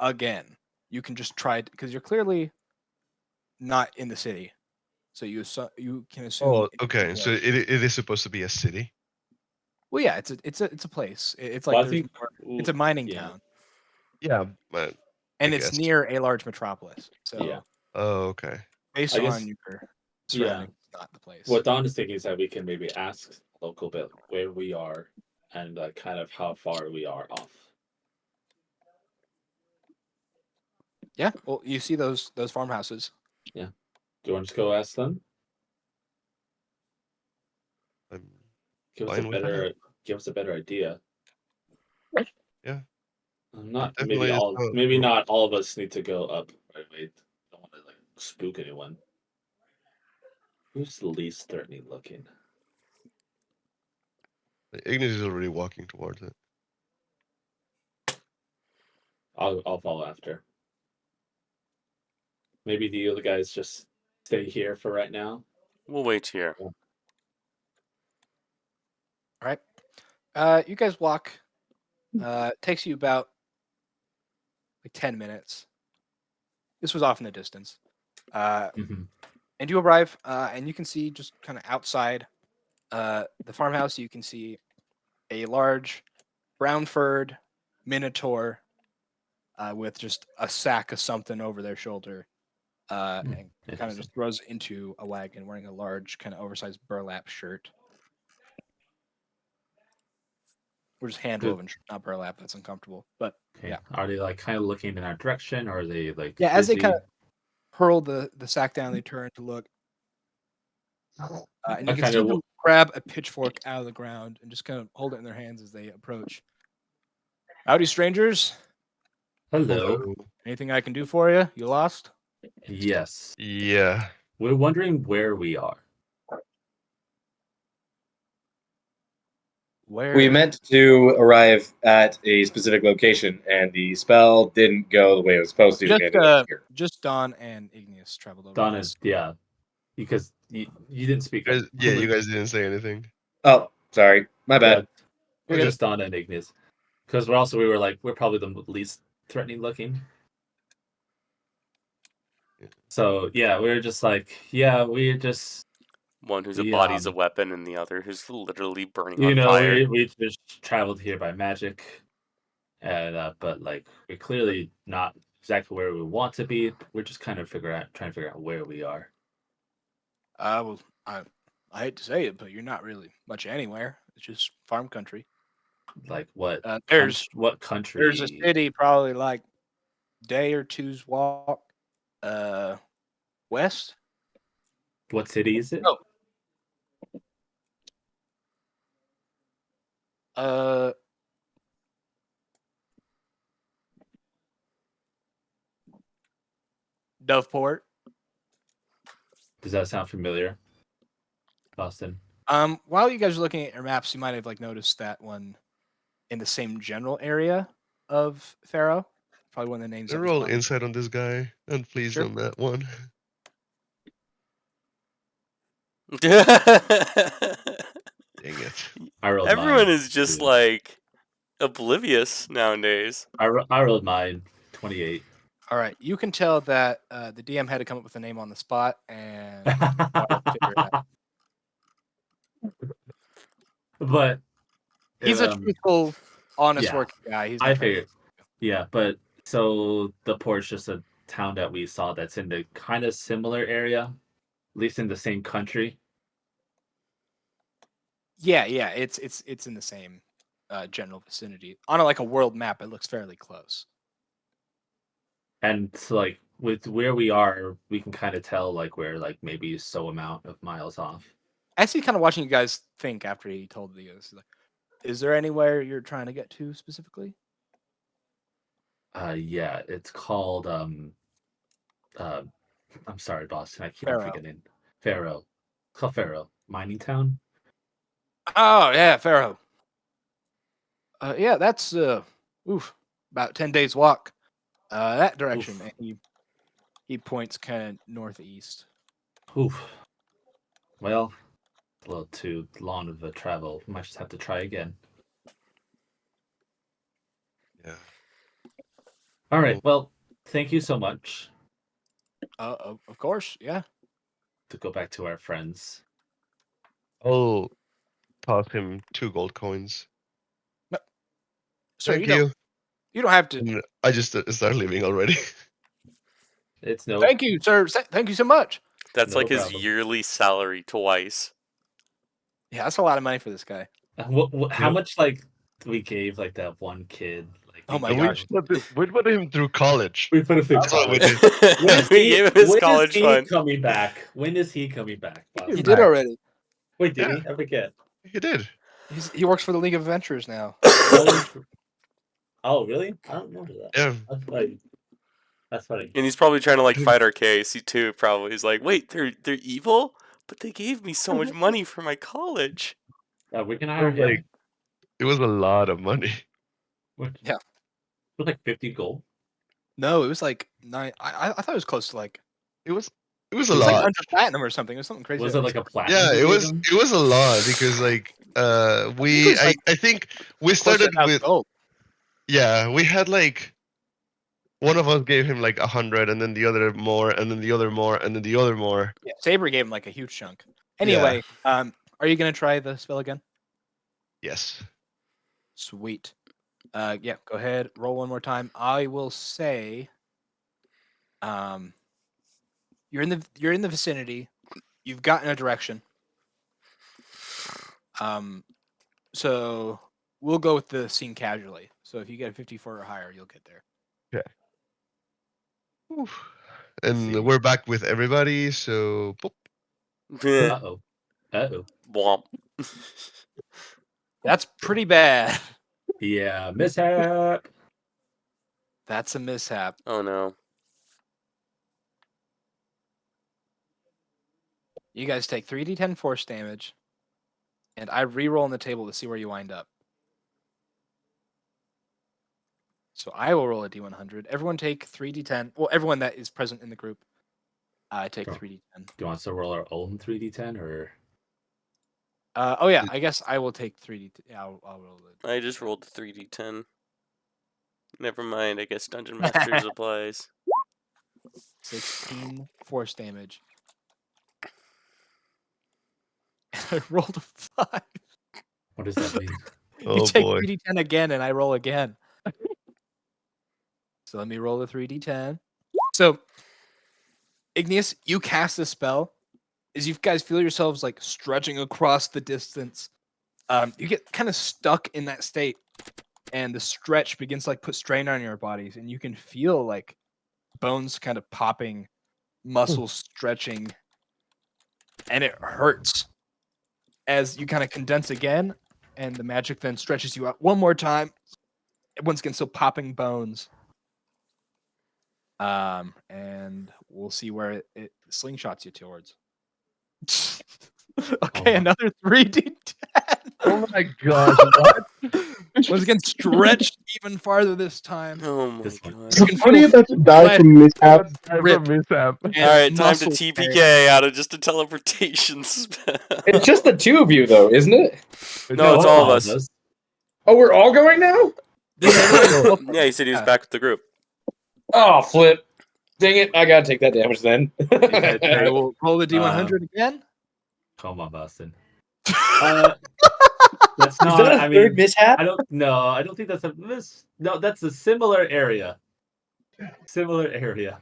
again. You can just try because you're clearly not in the city, so you can assume. Oh, it's okay. So village. it is supposed to be a city. Well, yeah, it's a place. It's Well, like I there's think it's a mining yeah. town, Yeah, but and I it's guess. near a large metropolis. So Yeah. Oh, okay. based I guess on your yeah. surroundings, it's not the place. What Don is thinking is that we can maybe ask local bit where we are and kind of how far we are off. Yeah, well, you see those farmhouses. Yeah. Do you want to go ask them? I'm Give us fine with that. give us a better idea. Yeah. Not Definitely is not maybe wrong. not all of us need to go up right away. Don't want to like spook anyone. Who's the least threatening looking? Ignis is already walking towards it. I'll follow after. Maybe the other guys just stay here for right now. We'll wait here. All right. You guys walk. It takes you about like 10 minutes. This was off in the distance. Mhm. And you arrive, and you can see just kind of outside the farmhouse, you can see a large brown furred minotaur with just a sack of something over their shoulder, and kind of Interesting. just throws into a wagon wearing a large, kind of oversized burlap shirt. Or just hand woven, not burlap. That's uncomfortable. But Okay. yeah. Are they like kind of looking in our direction, or are they like Yeah, as they busy? kind of hurl the sack down, they turn to look. And you I can kind see of them grab a pitchfork out of the ground and just kind of hold it in their hands as they approach. Howdy, strangers. hello. Hello. Anything I can do for you? You lost? Yes. Yeah. We're wondering where we are. Where? We meant to arrive at a specific location, and the spell didn't go the way it was supposed to. We ended up here. Just Don and Igneous traveled over. Donna, This. yeah, because you didn't speak up. Yeah, you guys didn't say anything. Oh, sorry, my Yeah, bad. You're or good. just Donna and Ignis. Because we were like, we're probably the least threatening looking. Yeah. So yeah, we were just like, yeah, we just One whose we body's a weapon, and the other who's literally burning you on know fire. we just traveled here by magic, and but like we're clearly not exactly where we want to be. We're just kind of trying to figure out where we are. Well, I hate to say it, but you're not really much anywhere. It's just farm country. Like what? There's What a country? city probably like day or two's walk west. What city is it? Oh. Doveport. Does that sound familiar, Boston? While you guys are looking at your maps, you might have like noticed that one in the same general area of Pharaoh. Probably one of the names. I That was roll on. insight on this guy, and please Sure. on that one. Everyone Dang it. I rolled mine. is just too. like oblivious nowadays. I rolled mine 28. All right, you can tell that the DM had to come up with a name on the spot and figure it out. But He's a truthful, honest yeah, working guy. He's I not trying to- figured. Yeah, but so the port's just a town that we saw that's in the kind of similar area, at least in the same country. Yeah, it's in the same general vicinity. On like a world map, it looks fairly close. And so like with where we are, we can kind of tell like we're like maybe so amount of miles off. As he kind of watching you guys think after he told you this, he's like, is there anywhere you're trying to get to specifically? Yeah, it's called I'm sorry, Boston. I keep on Pharaoh. forgetting. Pharaoh. It's called Pharaoh. Mining town. Oh yeah, Pharaoh. Yeah, that's about 10 days walk. That direction. Oof. And he points kind of northeast. Oof. Well, a little too long of a travel. Might just have to try again. Yeah. All right. Well, thank you so much. Of course, yeah. To go back to our friends. I'll toss him 2 gold coins. Sir, Thank you don't have to. And I just start leaving already. It's no. Thank you, sir. Thank you so much. That's No like his problem. yearly salary twice. Yeah, that's a lot of money for this guy. How Yep. much like we gave like that one kid? Like Oh my And gosh. we put him through college. We put him through That's what we college. did. We gave him his When college is he fund. coming back? When is he coming back? He Boston? did already. Wait, did Yeah. he? I forget. He did. He works for the League of Adventurers now. Oh, really? I don't remember that. Yeah. That's funny. That's funny. And he's probably trying to like fight our case. He too probably. He's like, wait, they're evil, but they gave me so much money for my college. We can It hire was him. like it was a lot of money. Yeah. It was like 50 gold. No, it was like 9. I thought it was close to like It was a it was lot. like under platinum or something. It was something crazy. Was it like a platinum? Yeah, you it gave was him? a lot because like it was, like, I think we close to started 1,000 with gold. yeah, we had like one of us gave him like 100 and then the other more and then the other more and then the other more. Yeah, Saber gave him like a huge chunk. Anyway, are you gonna try the spell again? Yes. Sweet. Yeah, go ahead, roll one more time. I will say, you're in the vicinity. You've gotten a direction. So we'll go with the scene casually. So if you get a 54 or higher, you'll get there. Oof. And See. we're back with everybody, so boop. Uh-oh. Womp. That's pretty bad. Yeah, mishap. That's a mishap. Oh no. You guys take 3d10 force damage, and I re-roll on the table to see where you wind up. So I will roll a d100. Everyone take 3d10. Well, everyone that is present in the group, take Sure. 3d10. Do you want us to roll our own 3d10 or? Oh yeah, I guess I will take 3d10. Yeah, I'll roll it. I just rolled 3d10. Never mind. I guess Dungeon Masters applies. 16 force damage. I rolled a 5. What does that mean? You Oh take boy. 3d10 again, and I roll again. So let me roll the 3d10. So, Igneous, you cast this spell. As you guys feel yourselves like stretching across the distance, you get kind of stuck in that state, and the stretch begins to like put strain on your bodies, and you can feel like bones kind of popping, muscles stretching, and it hurts as you kind of condense again, and the magic then stretches you out one more time. Once again, still popping bones. And we'll see where it slingshots you towards. Okay, my- another 3d10. Oh my gosh! What? Once again, stretched even farther this time. Oh my This one. god. So can somebody feel about to die flesh from mishap. rip mishap. and Alright, time to muscle tear. TPK out of just a teleportation spell. It's just the two of you, though, isn't it? No, it's all of us. Oh, we're all going now? This is Yeah, he said he was Yeah. back with the group. Oh, flip. Dang it. I gotta take that damage then. I will roll the D100 again. Come on, Boston. That's Is not. that a I third mean, mishap? I don't. No, I don't think that's a. No, that's a similar area. Similar area.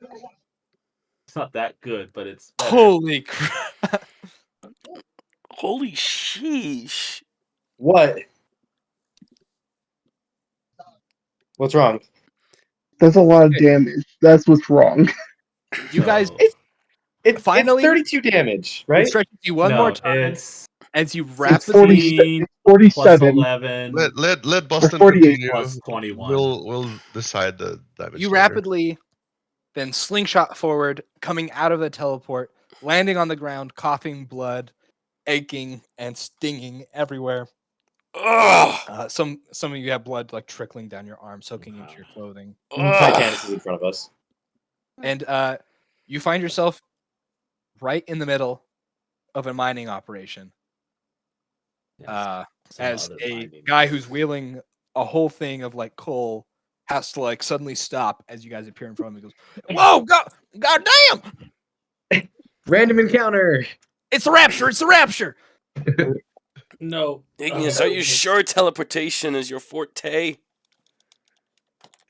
It's not that good, but it's better. Holy crap. Holy sheesh. What? What's wrong? That's a lot of damage. That's what's wrong. You guys So- It's Finally- 32 damage, it right? stretches you one no, more time It's as you It's rapidly 40, plus 47. 11 Let Boston 48 continue. plus 21. We'll decide the damage. you later. rapidly then slingshot forward, coming out of the teleport, landing on the ground, coughing blood, aching and stinging everywhere. Ugh. Some of you have blood like trickling down your arm, soaking into your clothing, Titanus is in front of us. and you find yourself right in the middle of a mining operation. Yes, some As other a mining. guy who's wheeling a whole thing of like coal has to like suddenly stop as you guys appear in front of him. He goes, "Whoa, god damn! Random encounter. It's the rapture! It's the rapture!" No. Igneous, are you sure teleportation is your forte?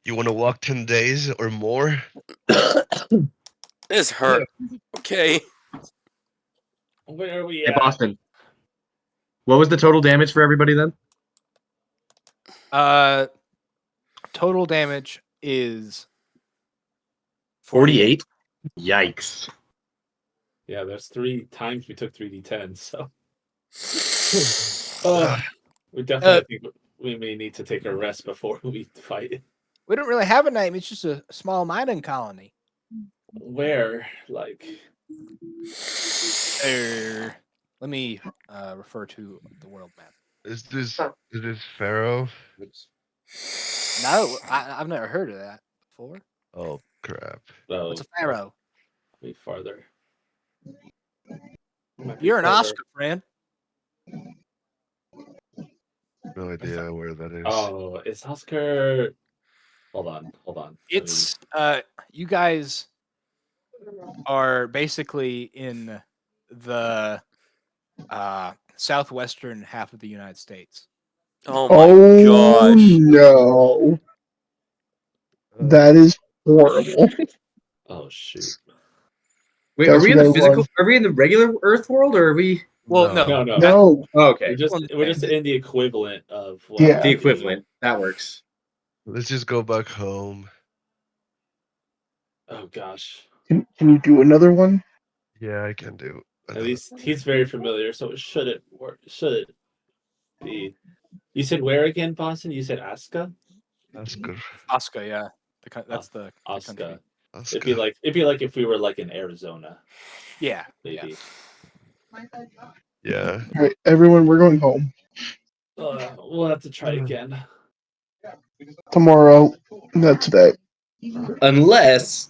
You want to walk 10 days or more? This hurt. Okay. Where are we Hey, at? Boston. What was the total damage for everybody then? Total damage is 48. Yikes. Yeah, there's 3 times we took 3d10, so we definitely think we may need to take a rest before we fight. We don't really have a name. It's just a small mining colony. Where? Like, Let me refer to the world map. Is this Pharaoh? No, I've never heard of that before. Oh crap! well, What's a pharaoh? be farther. Might be You're an farther. Oscar, friend. No idea where that is. Oh, it's Oscar. Hold on. Let It's you guys are basically in the southwestern half of the United States. Oh my Oh gosh. no. That is horrible. oh shoot. Wait, That's are we in the what I physical? want. Are we in the regular Earth world, or are we Well, no. No. No. oh, okay? We're just in the equivalent of what Yeah. The equivalent. That works. Let's just go back home. Oh gosh. Can you do another one? Yeah, I can do. At another. least he's very familiar, so it shouldn't work. Should it be? You said where again, Boston? You said Aska? Oscar. Oscar, yeah. That's the Aska. country. Oscar. It'd be like if we were like in Arizona, Yeah. maybe. Yeah. All right, everyone, we're going home We'll have to try again. tomorrow. Not today. Unless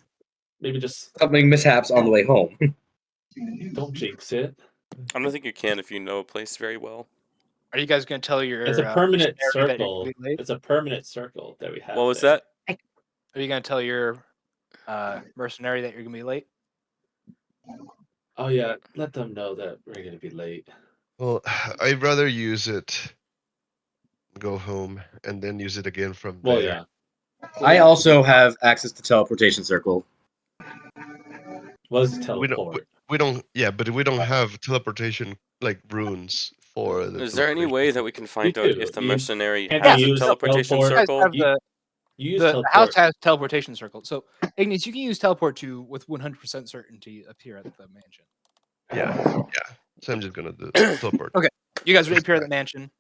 Maybe just something mishaps on the way home. don't jinx it. I don't think you can if you know a place very well. Are you guys going to tell your It's a permanent mercenary that you're circle. gonna be late? It's a permanent circle that we have. What was there. that? Are you going to tell your mercenary that you're going to be late? Oh yeah, let them know that we're gonna be late. Well, I'd rather use it, go home, and then use it again from Well, there. yeah. I also have access to teleportation circle. What is We teleport? don't. Yeah, but we don't have teleportation like runes for the. Is there any teleportation. way that we can find You out do. if the You- mercenary can't has you a use teleportation teleport? You guys circle? have You use the teleport. house has teleportation circle. So, Ignis, you can use teleport to with 100% certainty appear at the mansion. Yeah. So I'm just gonna do teleport. Okay. You guys appear at the mansion.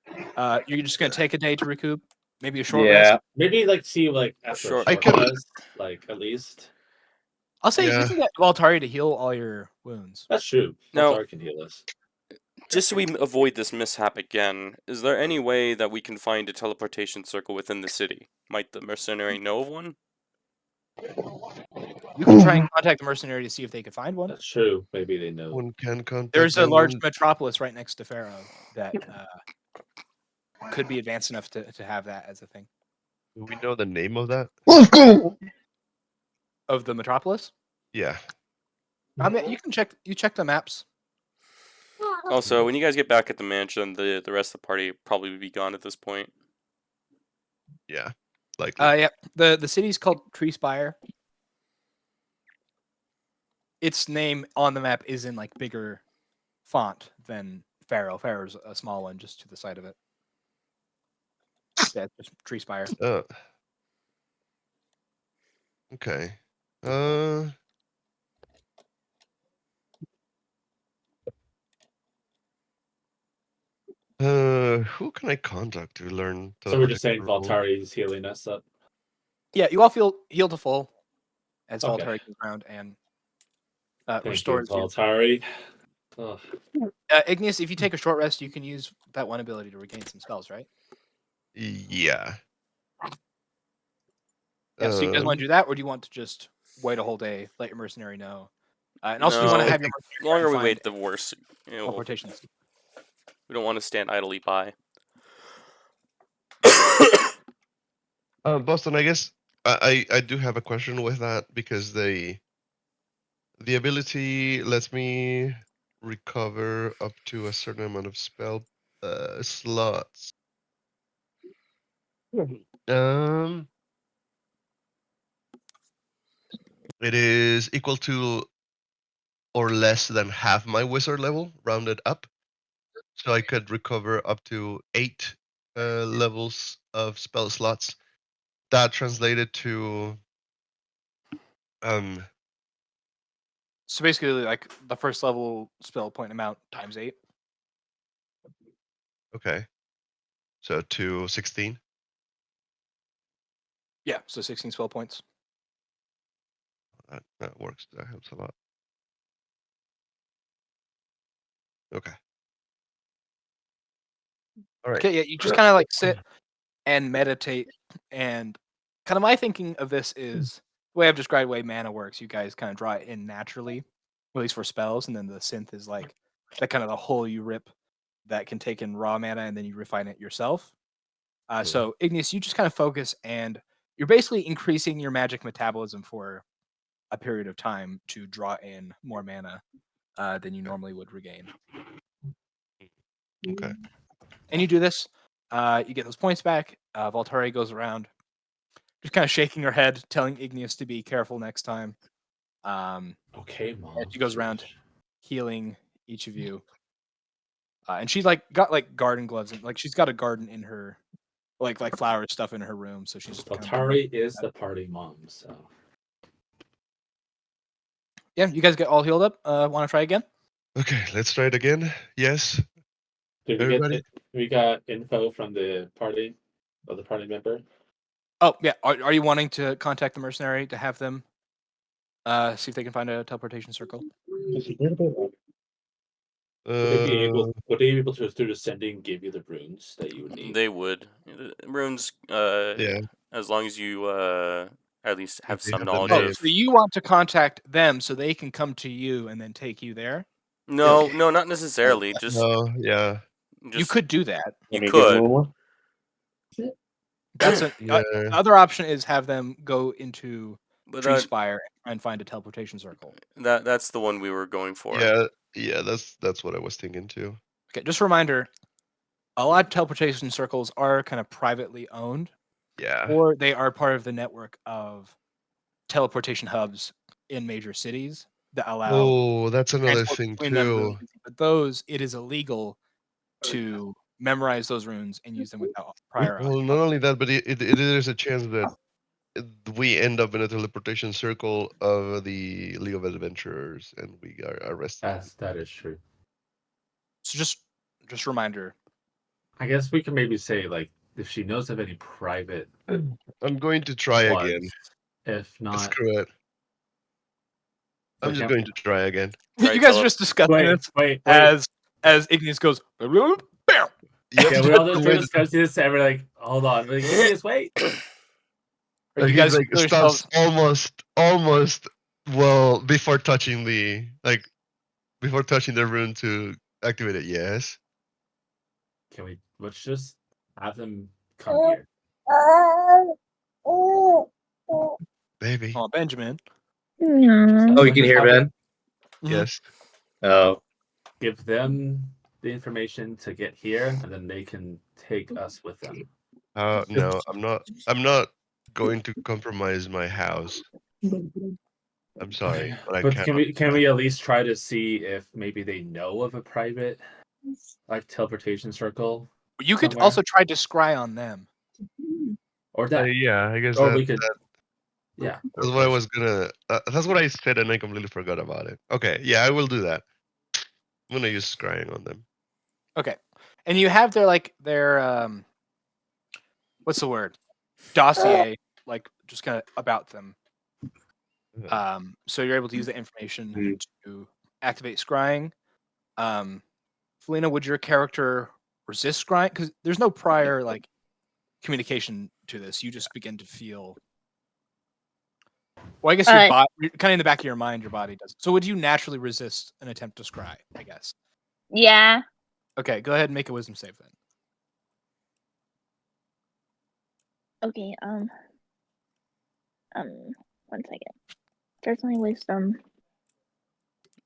You're just going to take a day to recoup, maybe a short Yeah. rest. Maybe like see like after Sure. a I short can- rest, like at least. I'll say Yeah. you can get Valtari to heal all your wounds. That's true. No. Altar can heal us. Just so we avoid this mishap again, is there any way that we can find a teleportation circle within the city? Might the mercenary know of one? You can try and contact the mercenary to see if they can find one. That's true. Maybe they know. One can contact. There's a them large and- metropolis right next to Pharaoh that could be advanced enough to have that as a thing. Do we know the name of that? Let's go. Of the metropolis? Yeah. I mean, you can check the maps. Also, when you guys get back at the mansion, the rest of the party probably would be gone at this point. Yeah. Likely. Yeah, the city's called Tree Spire. Its name on the map is in like bigger font than Pharaoh. Pharaoh's a small one just to the side of it. Yeah, it's just Tree Spire. Okay. Who can I contact to learn? So we're just saying teleportation rule? Valtari is healing us up. Yeah, you all feel healed to full as Okay. Valtari goes around and Thank restores you, you. Valtari. Oh, Ignis, if you take a short rest, you can use that one ability to regain some spells, right? Yeah. Yeah, so you guys want to do that, or do you want to just wait a whole day, let your mercenary know? And also, do you want No, to have your The longer we find wait, the worse. teleportations? We don't want to stand idly by. Boston, I guess I do have a question with that because the ability lets me recover up to a certain amount of spell slots. It is equal to or less than half my wizard level, rounded up. So I could recover up to 8 levels of spell slots. That translated to So basically, like the first level spell point amount times 8. okay. So to 16. Yeah, so 16 spell points. That works. That helps a lot. Okay. All right. Okay, yeah, you just kind of like sit and meditate. And kind of my thinking of this is the way I've described the way mana works. You guys kind of draw it in naturally, at least for spells, and then the synth is like that kind of the hole you rip that can take in raw mana, and then you refine it yourself. So Ignis, you just kind of focus, and you're basically increasing your magic metabolism for a period of time to draw in more mana than you normally would regain. Okay. And you do this, you get those points back. Valtari goes around, just kind of shaking her head, telling Igneous to be careful next time. okay, Mom. And she goes around healing each of you. And she like got like garden gloves and like she's got a garden in her, like flower stuff in her room. So she's kind of Valtari is the party mom, so yeah. You guys get all healed up. Want to try again? Okay, let's try it again. Yes. did we Everybody? get we got info from the party of the party member? Oh yeah. Are you wanting to contact the mercenary to have them see if they can find a teleportation circle? Would they be able to through the sending give you the runes that you would need? They would. Runes, Yeah. as long as you at least have they some have the knowledge name. of. So you want to contact them so they can come to you and then take you there? No, not necessarily. Just No, yeah. You could do that. You Let me give him could. one more. That's Yeah. other option is have them go into But Tree Spire and find a teleportation circle. that's the one we were going for. Yeah, that's what I was thinking too. Okay, just a reminder, a lot of teleportation circles are kind of privately owned, Yeah. or they are part of the network of teleportation hubs in major cities that allow Oh, that's another transport thing between them really too. easy. But those, it is illegal to memorize those runes and use them without prior Well, not only that, but it is a chance that we end up in a teleportation circle of the League of Adventurers and we are arrested. That is true. So just a reminder. I guess we can maybe say like if she knows of any private I'm going to try again. ones. If not, Screw it. I'm just going to try again. Try You guys tele- are just discussing this wait. as Ignis goes. Bam! Yep. Yeah, we're all just Wait, discussing this, and we're like, hold on, like, just wait. Or you he, guys like feel stops yourselves. almost well before touching the rune to activate it. Yes. Let's just have them come here. Baby. Oh, Benjamin. Oh, you can hear Ben? Mhm. Yes. Oh. Give them the information to get here, and then they can take us with them. No, I'm not going to compromise my house. I'm sorry, but I But can't. can we at least try to see if maybe they know of a private like teleportation circle? You could somewhere? also try to scry on them. Or that Yeah, I guess or that, we could yeah. that's what I was gonna. That's what I said, and I completely forgot about it. Okay, yeah, I will do that. I'm gonna use scrying on them. Okay, and you have their what's the word? Dossier, like just kind of about them. So you're able to use the information to activate scrying. Felina, would your character resist scrying? Because there's no prior like communication to this. You just begin to feel. Well, I guess your body, kind of in the back of your mind, your body does. So would you naturally resist an attempt to scry? I guess. Yeah. Okay, go ahead and make a wisdom save then. Okay. 1 second. Personally, wisdom.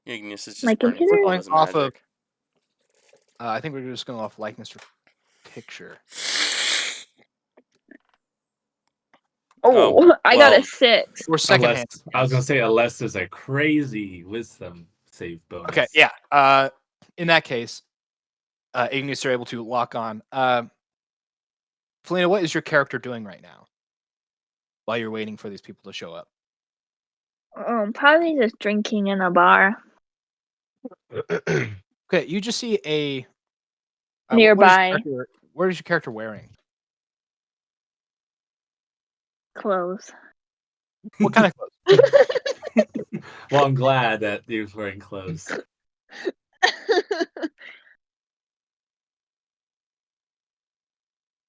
Ignis is just My burning computer- through all his Off of- magic. I think we're just going off likeness or picture. Oh, I got well. a 6. Or secondhand. I was gonna say unless there's a crazy wisdom save bonus. Okay, yeah. In that case, Ignis are able to lock on. Felina, what is your character doing right now? While you're waiting for these people to show up. Probably just drinking in a bar Okay, you just see a nearby. What is your character wearing? Clothes. What kind of clothes? Well, I'm glad that he was wearing clothes.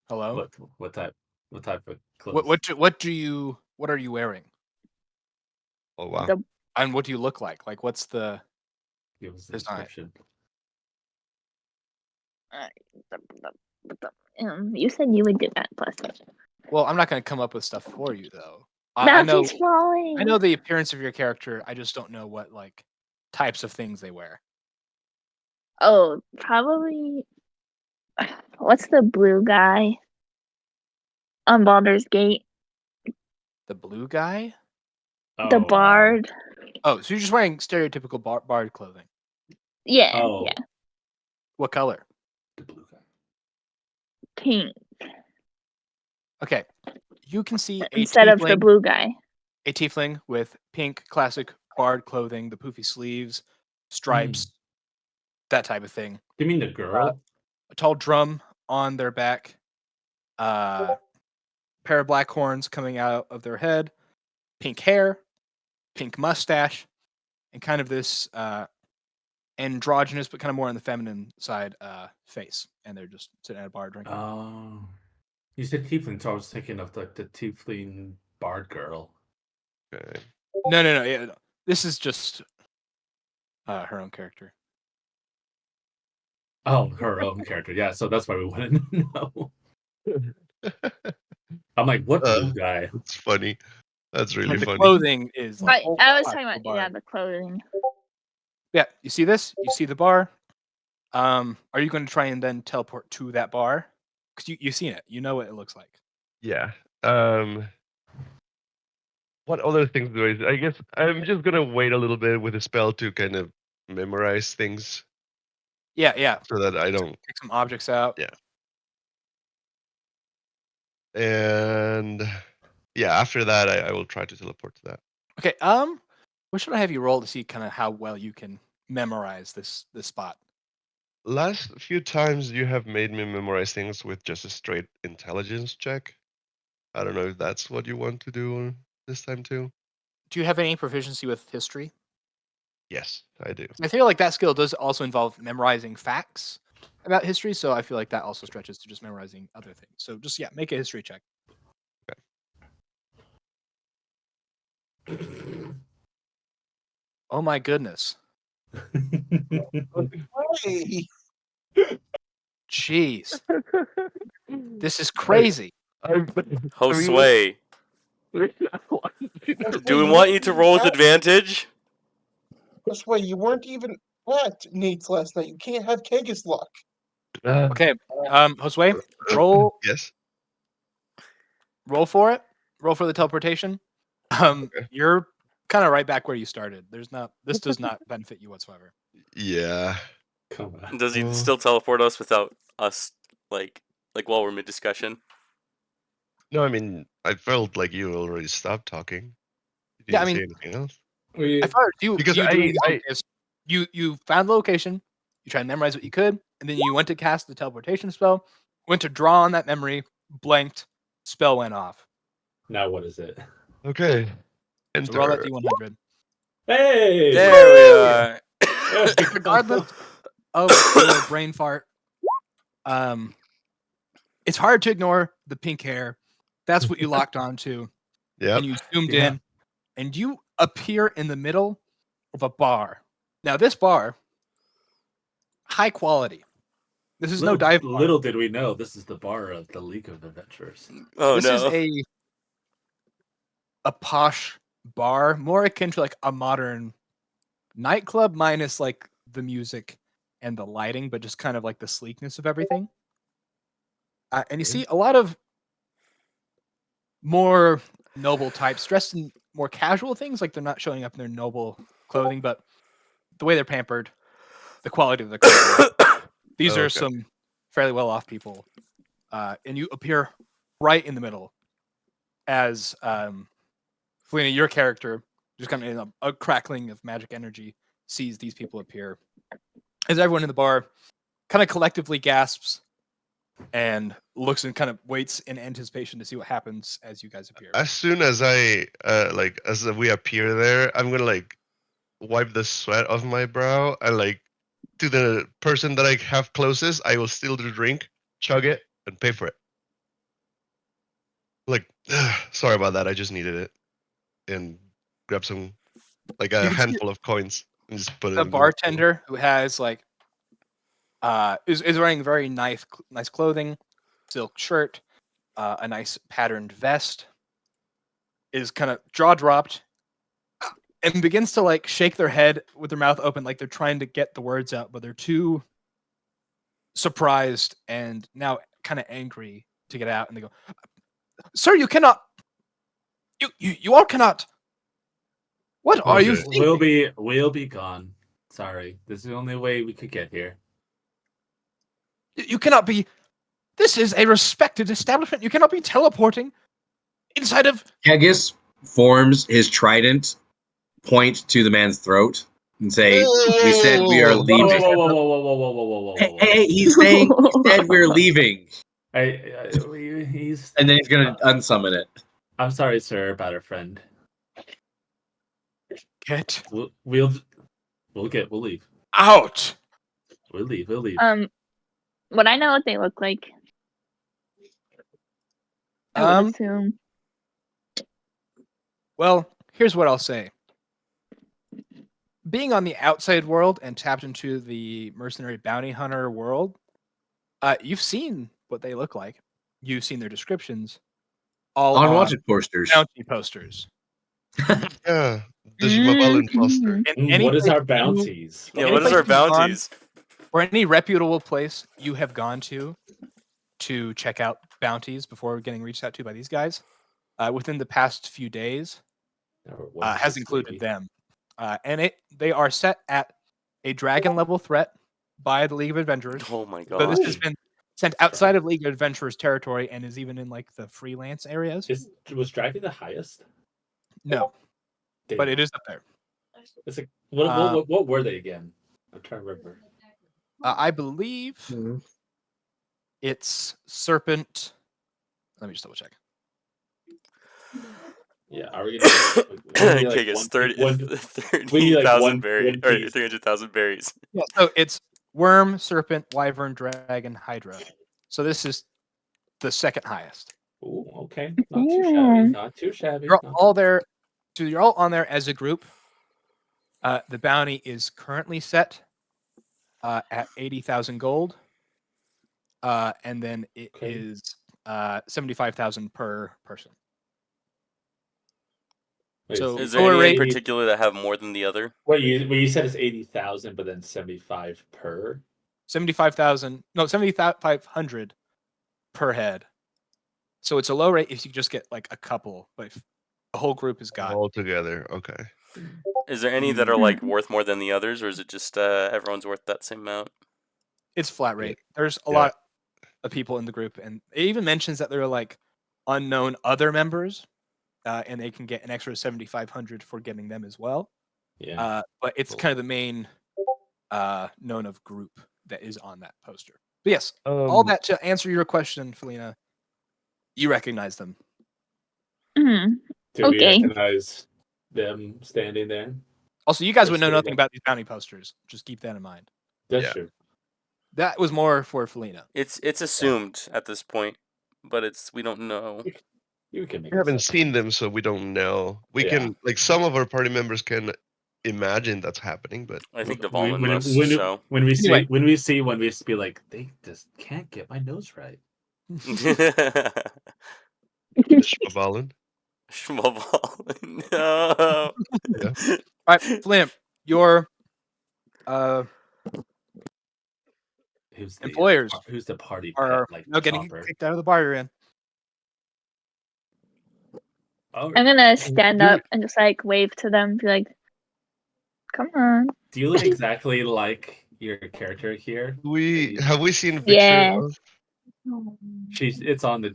Hello. What type of clothes? What are you wearing? Oh wow. And what do you look like? Like, what's the Give us the design? description. You said you would do that plus. Well, I'm not going to come up with stuff for you though. I know. Mountain's falling. I know the appearance of your character. I just don't know what like types of things they wear. Oh, probably. What's the blue guy on Baldur's Gate? The blue guy? The bard. Oh, so you're just wearing stereotypical bard clothing. Yeah. Oh. Yeah. What color? The blue guy. Pink. Okay. You can see Instead of the blue guy. A tiefling with pink classic bard clothing, the poofy sleeves, stripes, that type of thing. You mean the girl? A tall drum on their back, pair of black horns coming out of their head, pink hair, pink mustache, and kind of this androgynous, but kind of more on the feminine side face. And they're just sitting at a bar drinking. Oh. You said tiefling, so I was thinking of like the tiefling bard girl. Okay. No. Yeah, no. This is just her own character. Oh, her own character. Yeah, so that's why we wouldn't know. I'm like, what blue guy? It's funny. That's really The funny. clothing is like. I was hot talking to about the bar. the clothing. Yeah, you see this? You see the bar. Are you going to try and then teleport to that bar? Because you've seen it. You know what it looks like. Yeah. What other things do I do? I guess I'm just gonna wait a little bit with the spell to kind of memorize things Yeah. so that I don't. Pick some objects out. Yeah. And yeah, after that, I will try to teleport to that. Okay. What should I have you roll to see kind of how well you can memorize this spot? Last few times you have made me memorize things with just a straight intelligence check. I don't know if that's what you want to do this time too. Do you have any proficiency with history? Yes, I do. I feel like that skill does also involve memorizing facts about history, so I feel like that also stretches to just memorizing other things. So just make a history check. Oh my goodness. Hey. Jeez. This is crazy. Josue, do we you want you weren't to even roll with at- advantage? That's why you weren't even at Nate's last night. You can't have Kangas luck. Okay. Josue, roll Yes. for it. Roll for the teleportation. You're kind of right back where you started. This does not benefit you whatsoever. Yeah. Come on. Does he still teleport us without us, like while we're mid discussion? No, I mean, I felt like you already stopped talking. You Yeah, I didn't mean, say anything else. I thought you Because doing I this is you found the location, you tried to memorize what you could, and then you went to cast the teleportation spell, went to draw on that memory, blanked, spell went off. Now what is it? okay. So roll that Enter. D100. Hey! There we are. Regardless of your brain fart, it's hard to ignore the pink hair. That's what you locked onto, Yep. and you zoomed Yeah. in, and you appear in the middle of a bar. Now, this bar, high quality. This is no dive bar. Little did we know, this is the bar of the League of Adventurers. Oh This is no. a posh bar, more akin to like a modern nightclub, minus like the music and the lighting, but just kind of like the sleekness of everything. And you see a lot of more noble types dressed in more casual things, like they're not showing up in their noble clothing, but the way they're pampered, the quality of the clothing. These are Okay. some fairly well-off people, and you appear right in the middle as Felina, your character, just kind of in a crackling of magic energy, sees these people appear. As everyone in the bar kind of collectively gasps and looks and kind of waits in anticipation to see what happens as you guys appear. As soon as as we appear there, I'm gonna like wipe the sweat off my brow and like to the person that I have closest, I will steal the drink, chug it, and pay for it. Like, sorry about that. I just needed it, and grab some like a You can see handful of coins and just put it the in. bartender who has like is wearing very nice clothing, silk shirt, a nice patterned vest, is kind of jaw dropped and begins to like shake their head with their mouth open like they're trying to get the words out, but they're too surprised and now kind of angry to get out, and they go, "Sir, you cannot, you all cannot. What are you thinking? We'll be gone. Sorry. This is the only way we could get here. You cannot be. This is a respected establishment. You cannot be teleporting inside of." Haggis forms his trident, point to the man's throat, and say, "We said we are Whoa, leaving." whoa, whoa, whoa, whoa, whoa, whoa, whoa, whoa, whoa, Hey, whoa. hey, he's saying he said we're leaving, He's. and then he's gonna unsummon it. I'm sorry, sir, about our friend. Get We'll leave. out. We'll leave. Would I know what they look like? I would assume. Well, here's what I'll say. being on the outside world and tapped into the mercenary bounty hunter world, you've seen what they look like. You've seen their descriptions, all on Unwanted posters. bounty posters. Yeah, the Jumabalan poster. In any What is place our you- bounties? Yeah, Any what is place our you've gone- bounties? or any reputable place you have gone to check out bounties before getting reached out to by these guys, within the past few days, has included them. And they are set at a dragon level threat by the League of Adventurers. Oh my So this gosh. has been sent outside of League of Adventurers territory and is even in like the freelance areas. Was Dragon the highest? No, Damn. but it is up there. It's like what were they again? I'm trying to remember. I believe Mhm. it's Serpent. Let me just double check. Yeah, are we gonna Cake is 30,000 one berries, or piece. 300,000 berries. Yeah, so it's Worm, Serpent, Wyvern, Dragon, Hydra. So this is the second highest. Ooh, okay. Not too shabby. Not too shabby. You're not all there. So you're all on there as a group. The bounty is currently set at 80,000 gold, and then it Okay. is 75,000 per person. Wait, So Is there lower any in rate- particular that have more than the other? Wait, you said it's 80,000, but then 75 per. 75,000. No, 7,500 per head. So it's a low rate if you just get like a couple, but if the whole group has got. All together. Okay. Is there any that are like worth more than the others, or is it just everyone's worth that same amount? It's flat rate. There's a Yeah. lot of people in the group, and it even mentions that there are like unknown other members, and they can get an extra 7,500 for getting them as well. Yeah. But it's Cool. kind of the main known of group that is on that poster. But yes, all that to answer your question, Felina, you recognize them. Mhm. Do we Okay. recognize them standing there? Also, you guys would know Let's do nothing that. about these bounty posters. Just keep that in mind. That's Yeah. true. That was more for Felina. It's assumed at this point, but we don't know. You can make We haven't this up. seen them, so we don't know. We Yeah. can, like, some of our party members can imagine that's happening, but I think When- Devalin when, must when, show. when we see Anyway. when we see one, we just be like, they just can't get my nose right. Jumabalan. Schmobal. No. Yeah. All right, Flim, your Who's the Employers who's the party are pet, like now getting Chopper? kicked out of the bar you're in. Oh, I'm gonna stand Do up and just like wave to them, be like, "Come on." do you look exactly like your character here? Have we seen a picture Yeah. of It's on the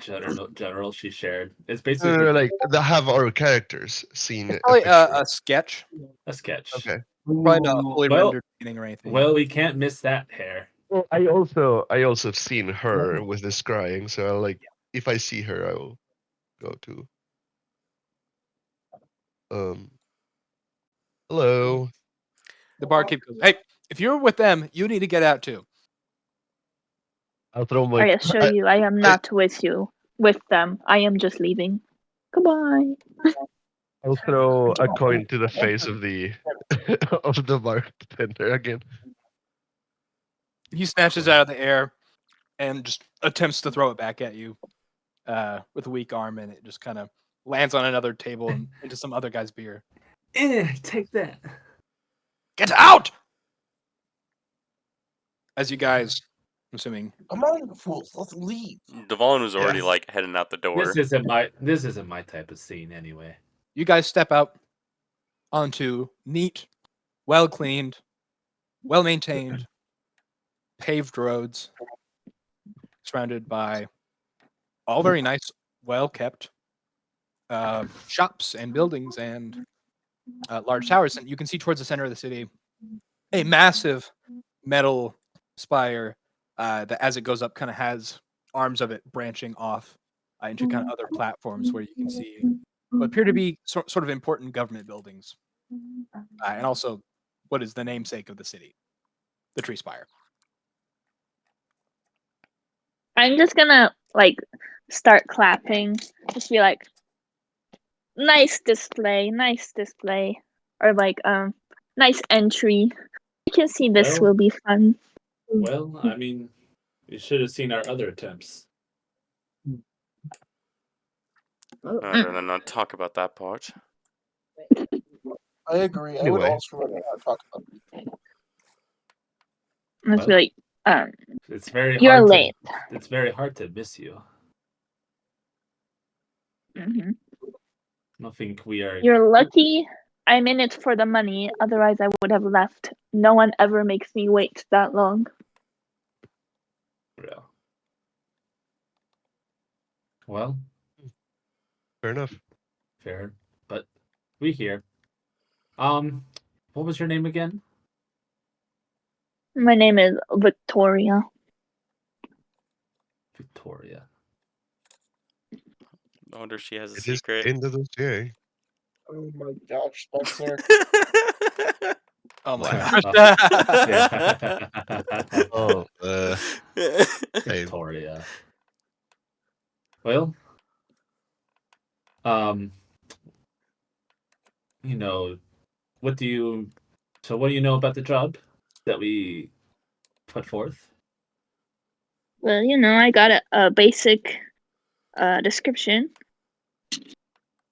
general she shared. It's basically like that have our characters seen a Probably picture? a sketch. a sketch. Okay. Probably not fully Well- rendered painting or anything. Well, we can't miss that hair. Well, I also have seen her with this scrying, so I'll, like, if I see her, I will go to. Hello. the barkeep goes, "Hey, if you're with them, you need to get out too." I'll throw I my. assure you, I am not with you. With them, I am just leaving. Goodbye. I'll throw a coin to the face of the of the bartender again. He snatches it out of the air and just attempts to throw it back at you with a weak arm, and it just kind of lands on another table and into some other guy's beer. Take that. Get out! As you guys, I'm assuming, Come on, you fools. Let's leave. Devalin was already Yeah. like heading out the door. This isn't my type of scene anyway. you guys step out onto neat, well cleaned, well maintained, paved roads, surrounded by all very nice, well kept shops and buildings and large towers. And you can see towards the center of the city a massive metal spire that, as it goes up, kind of has arms of it branching off into kind of other platforms where you can see what appear to be sort of important government buildings, and also what is the namesake of the city, the Tree Spire. I'm just gonna like start clapping. Just be like, nice display, or like Nice entry. You can see this Well- will be fun. Well, I mean, you should have seen our other attempts. I'd rather not talk about that part. I agree. I would Anyway. also rather not talk about it. Let's be Well, like, It's very you're hard late. It's very hard to miss you. Hmm. I don't think we are. You're lucky I'm in it for the money. Otherwise, I would have left. No one ever makes me wait that long. Real. Well, Fair enough. fair, but we here. What was your name again? My name is Victoria. Victoria. I wonder if she has a It is secret. in the dossier. Oh my gosh, Spencer. Oh my Wow. gosh. Yeah. Oh, hey, Victoria. Well, um, you know, what do you know about the job that we put forth? Well, I got a basic description.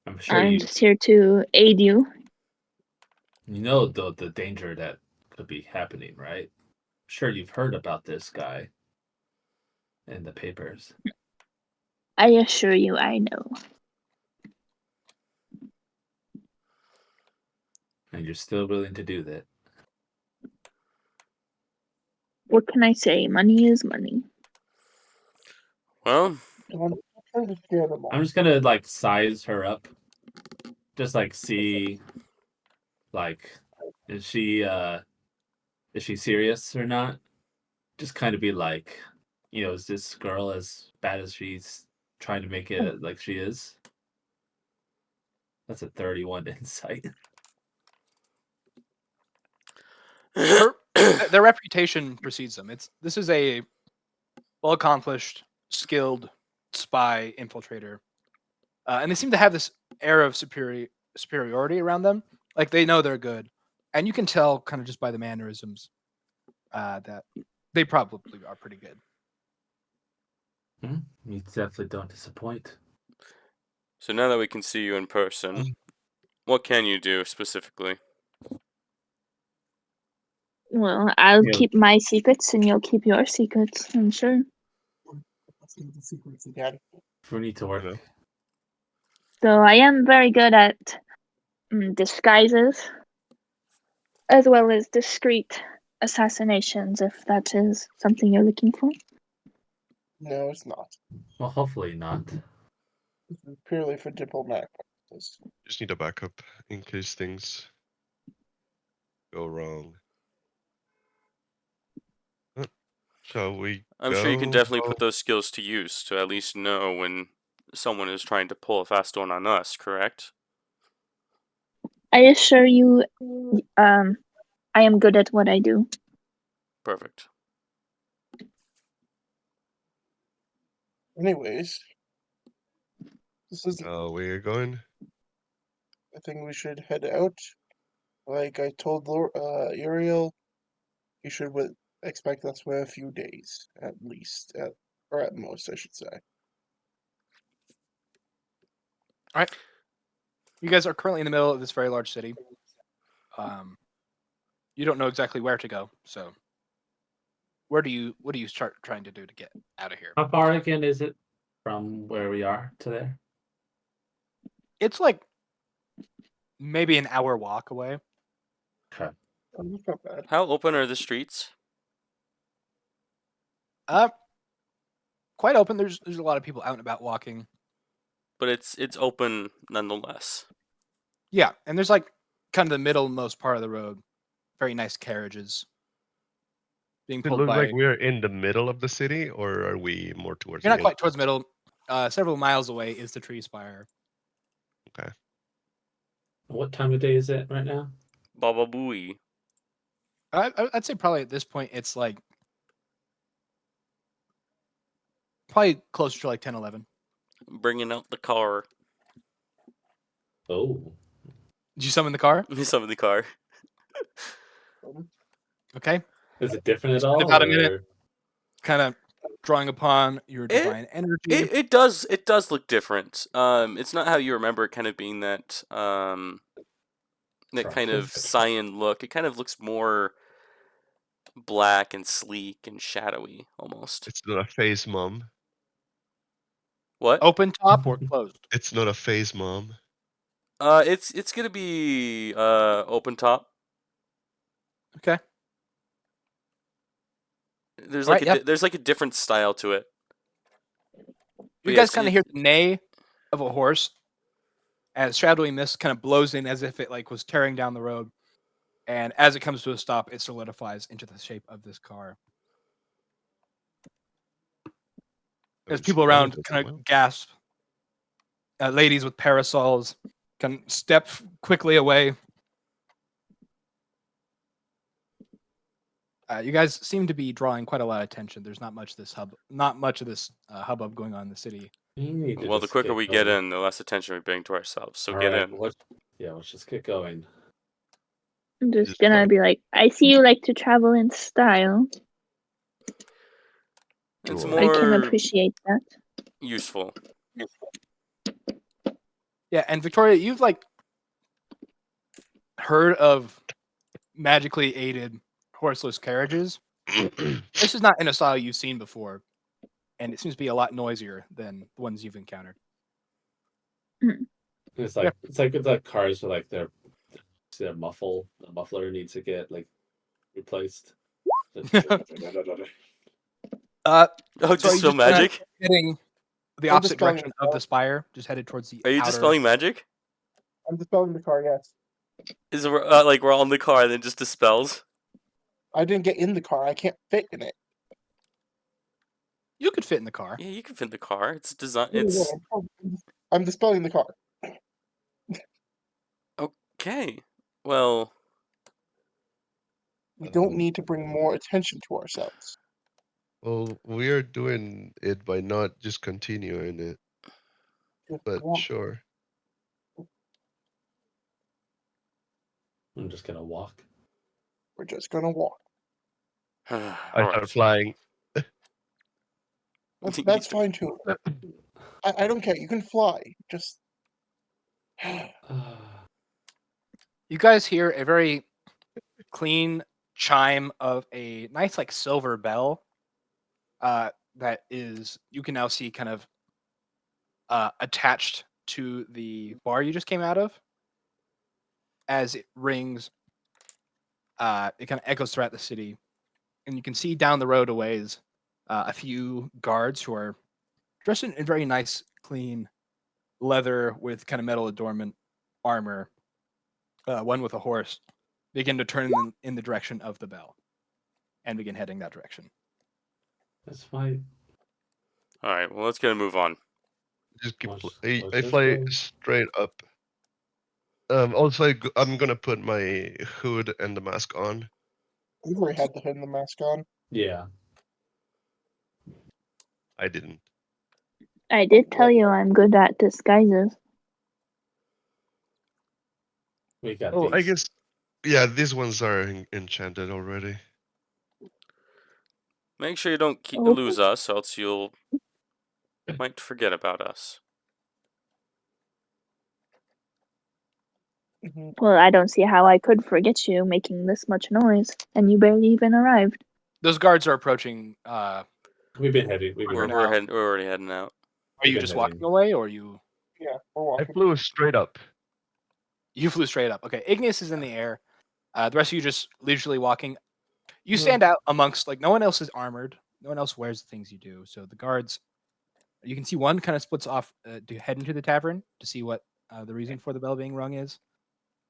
I'm sure I'm you just here to aid you. know the danger that could be happening, right? I'm sure you've heard about this guy in the papers. I assure you, I know. And you're still willing to do that. What can I say? Money is money. Well, I'm trying to scare them I'm off. just gonna like size her up. Just like see like is she serious or not? Just kind of be like, is this girl as bad as she's trying to make it like she is? That's a 31 insight. Their reputation precedes them. This is a well accomplished, skilled spy infiltrator, and they seem to have this air of superiority around them. Like they know they're good, and you can tell kind of just by the mannerisms that they probably are pretty good. You definitely don't disappoint. so now that we can see you in person, what can you do specifically? Well, I'll Yeah. keep my secrets and you'll keep your secrets, I'm sure. Let's get the secrets again. We need to work. know. So I am very good at disguises, as well as discreet assassinations, if that is something you're looking for. No, it's not. Well, hopefully not. This is purely for diplomatic purposes. Just need a backup in case things go wrong. Shall we I'm sure you can go? definitely Oh, put those skills to use to at least know when someone is trying to pull a fast one on us, correct? I assure you, I am good at what I do. Perfect. Anyways, this is. we're going. I think we should head out. Like I told Uriel, you should expect us for a few days at least, or at most, I should say. You guys are currently in the middle of this very large city. You don't know exactly where to go, so what do you start trying to do to get out of here? How far again is it from where we are to there? It's like maybe an hour walk away. Okay. Oh, that's not bad. How open are the streets? Quite open. There's a lot of people out and about walking. But it's open nonetheless. Yeah, and there's like kind of the middlemost part of the road. Very nice carriages being It pulled looks by. like we're in the middle of the city, or are we more towards You're the not quite edge? towards the middle. Several miles away is the tree spire. What time of day is it right now? Baba Booey. I'd say probably at this point it's like probably closer to like 10, 11. Bringing out the car. Oh. Did you summon the car? Some of the car. Okay. Is it different at Spend all? about a minute. or- Kind of drawing upon your divine energy. It does look different. It's not how you remember it kind of being that that kind of Truncated. cyan look. It kind of looks more black and sleek and shadowy almost. It's not a phase, Mom. What? Open top or closed? It's not a phase, Mom. It's gonna be open top. Okay. There's All like right, yep. there's like a different style to it. You But guys yes, kind of hear the neigh of a horse as shadowy mist kind of blows in as if it like was tearing down the road. And as it comes to a stop, it solidifies into the shape of this car. There's people around kind of gasp. Ladies with parasols can step quickly away. You guys seem to be drawing quite a lot of attention. There's not much of this hubbub going on in the city. We need to well, the just quicker get we get going. in, the less attention we bring to ourselves. So All get right, in. let's just get going. I'm just Just gonna fine. be like, I see you like to travel in style. It's Sure. I can more appreciate that. useful. Yeah, and Victoria, you've like heard of magically aided horseless carriages. This is not in a style you've seen before, and it seems to be a lot noisier than the ones you've encountered. It's like it's like cars with like their muffler needs to get like replaced. Oh, Oh, so are you dispel just magic? heading the I'm opposite dispelling direction the of car. the spire, just headed towards the Are you outer... dispelling magic? I'm dispelling the car, yes. Is it like we're on the car and then just dispels? I didn't get in the car. I can't fit in it. You could fit in the car. Yeah, you can fit in the car. It's design. No, no, It's no, I'm dispelling the car. okay. Well, We don't need to bring more attention to ourselves. Well, we are doing it by not just continuing it, Just but walk. sure. I'm just gonna walk. We're just gonna walk. all I start right. flying. That's fine too. I don't care. You can fly. Just You guys hear a very clean chime of a nice like silver bell that is, you can now see kind of attached to the bar you just came out of. As it rings, it kind of echoes throughout the city, and you can see down the road a ways a few guards who are dressed in very nice, clean leather with kind of metal adornment armor. One with a horse, begin to turn in the direction of the bell, and begin heading that direction. That's fine. All right. Well, let's get a move on. Just keep. Let's I just fly go. straight up. Also, I'm gonna put my hood and the mask on. we've already had the hood and the mask on. Yeah. I didn't. I did tell you I'm good at disguises. We got Oh, these. I guess. Yeah, these ones are enchanted already. Make sure you don't Oh. lose us, or else you'll might forget about us. Mhm. Well, I don't see how I could forget you making this much noise, and you barely even arrived. Those guards are approaching. We've been heading. We're We're already heading out. Are you been just heading. walking away, or you Yeah, we're I walking. flew straight up. flew straight up? Okay, Igneous is in the air. The rest of you just leisurely walking. You Mhm. stand out amongst like no one else is armored. No one else wears the things you do. So the guards, you can see one kind of splits off to head into the tavern to see what the reason for the bell being rung is.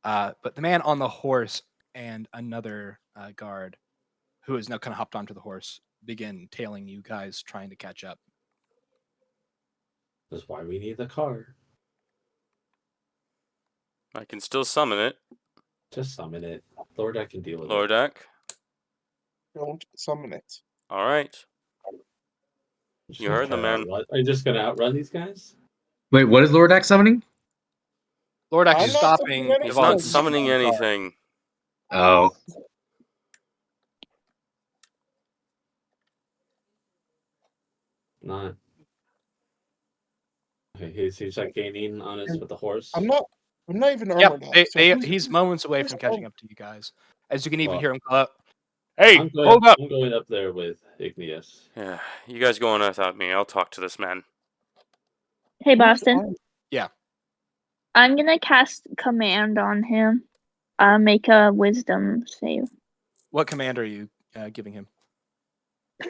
But the man on the horse and another guard, who has now kind of hopped onto the horse, begin tailing you guys, trying to catch up. That's why we need the car. I can still summon it, Just summon it. Lord, I can deal with it. Lordak. Don't summon it. All right. I'm just You gonna heard the try to man. outrun- Are you just gonna outrun these guys? Wait, what is Lordak summoning? Lordak I'm is not stopping summoning the He's anything. not summoning volunteer guard. anything. Oh, Not. Okay, he's like gaining on us with the horse. I'm not even Yep, armored up. So who's, he's moments away who's from catching armed? up to you guys. As you can even Well, hear him call out, "Hey, I'm going. hold up!" I'm going up there with Igneous. Yeah, you guys go on without me. I'll talk to this man. Hey, Who's Boston. armed? I'm gonna cast command on him. Make a wisdom save. What command are you giving him?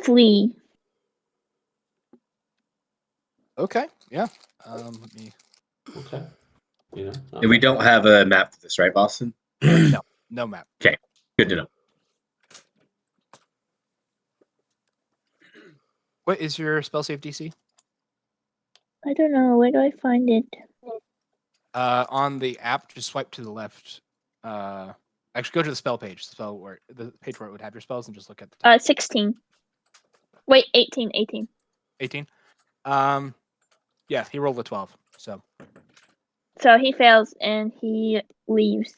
Flee. Okay, yeah. Let me. Okay. You know. and we Okay. don't have a map for this, right, Boston? No map. Good to know. What is your spell save DC? I don't know. Where do I find it? On the app, just swipe to the left. Actually, go to the spell page. The page where it would have your spells, and just look at the top. 16. Wait, 18. 18. Yeah, he rolled a 12. So So he fails and he leaves.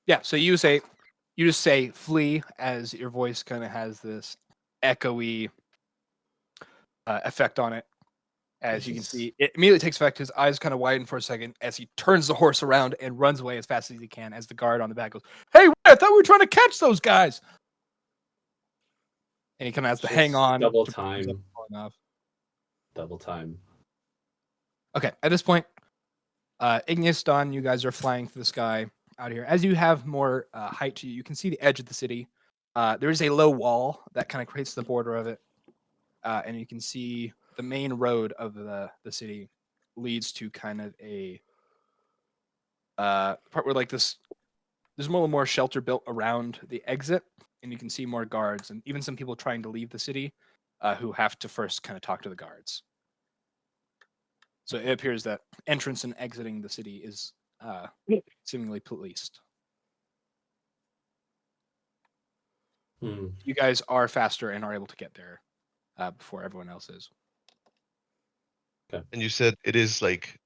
yeah, so you just say flee as your voice kind of has this echoey effect on it. As you can see, it immediately takes effect. His eyes kind of widen for a second as he turns the horse around and runs away as fast as he can. As the guard on the back goes, "Hey, wait, I thought we were trying to catch those guys!" And he kind of has to hang Just on. double to bring himself time. falling off. Double time. Okay, at this point, Igneous, Dawn, you guys are flying through the sky out here. As you have more height to you, you can see the edge of the city. There is a low wall that kind of creates the border of it, and you can see the main road of the city leads to kind of a part where like this. There's a little more shelter built around the exit, and you can see more guards and even some people trying to leave the city, who have to first kind of talk to the guards. So it appears that entrance and exiting the city is seemingly policed. Hmm. You guys are faster and are able to get there before everyone else is. And you said it is like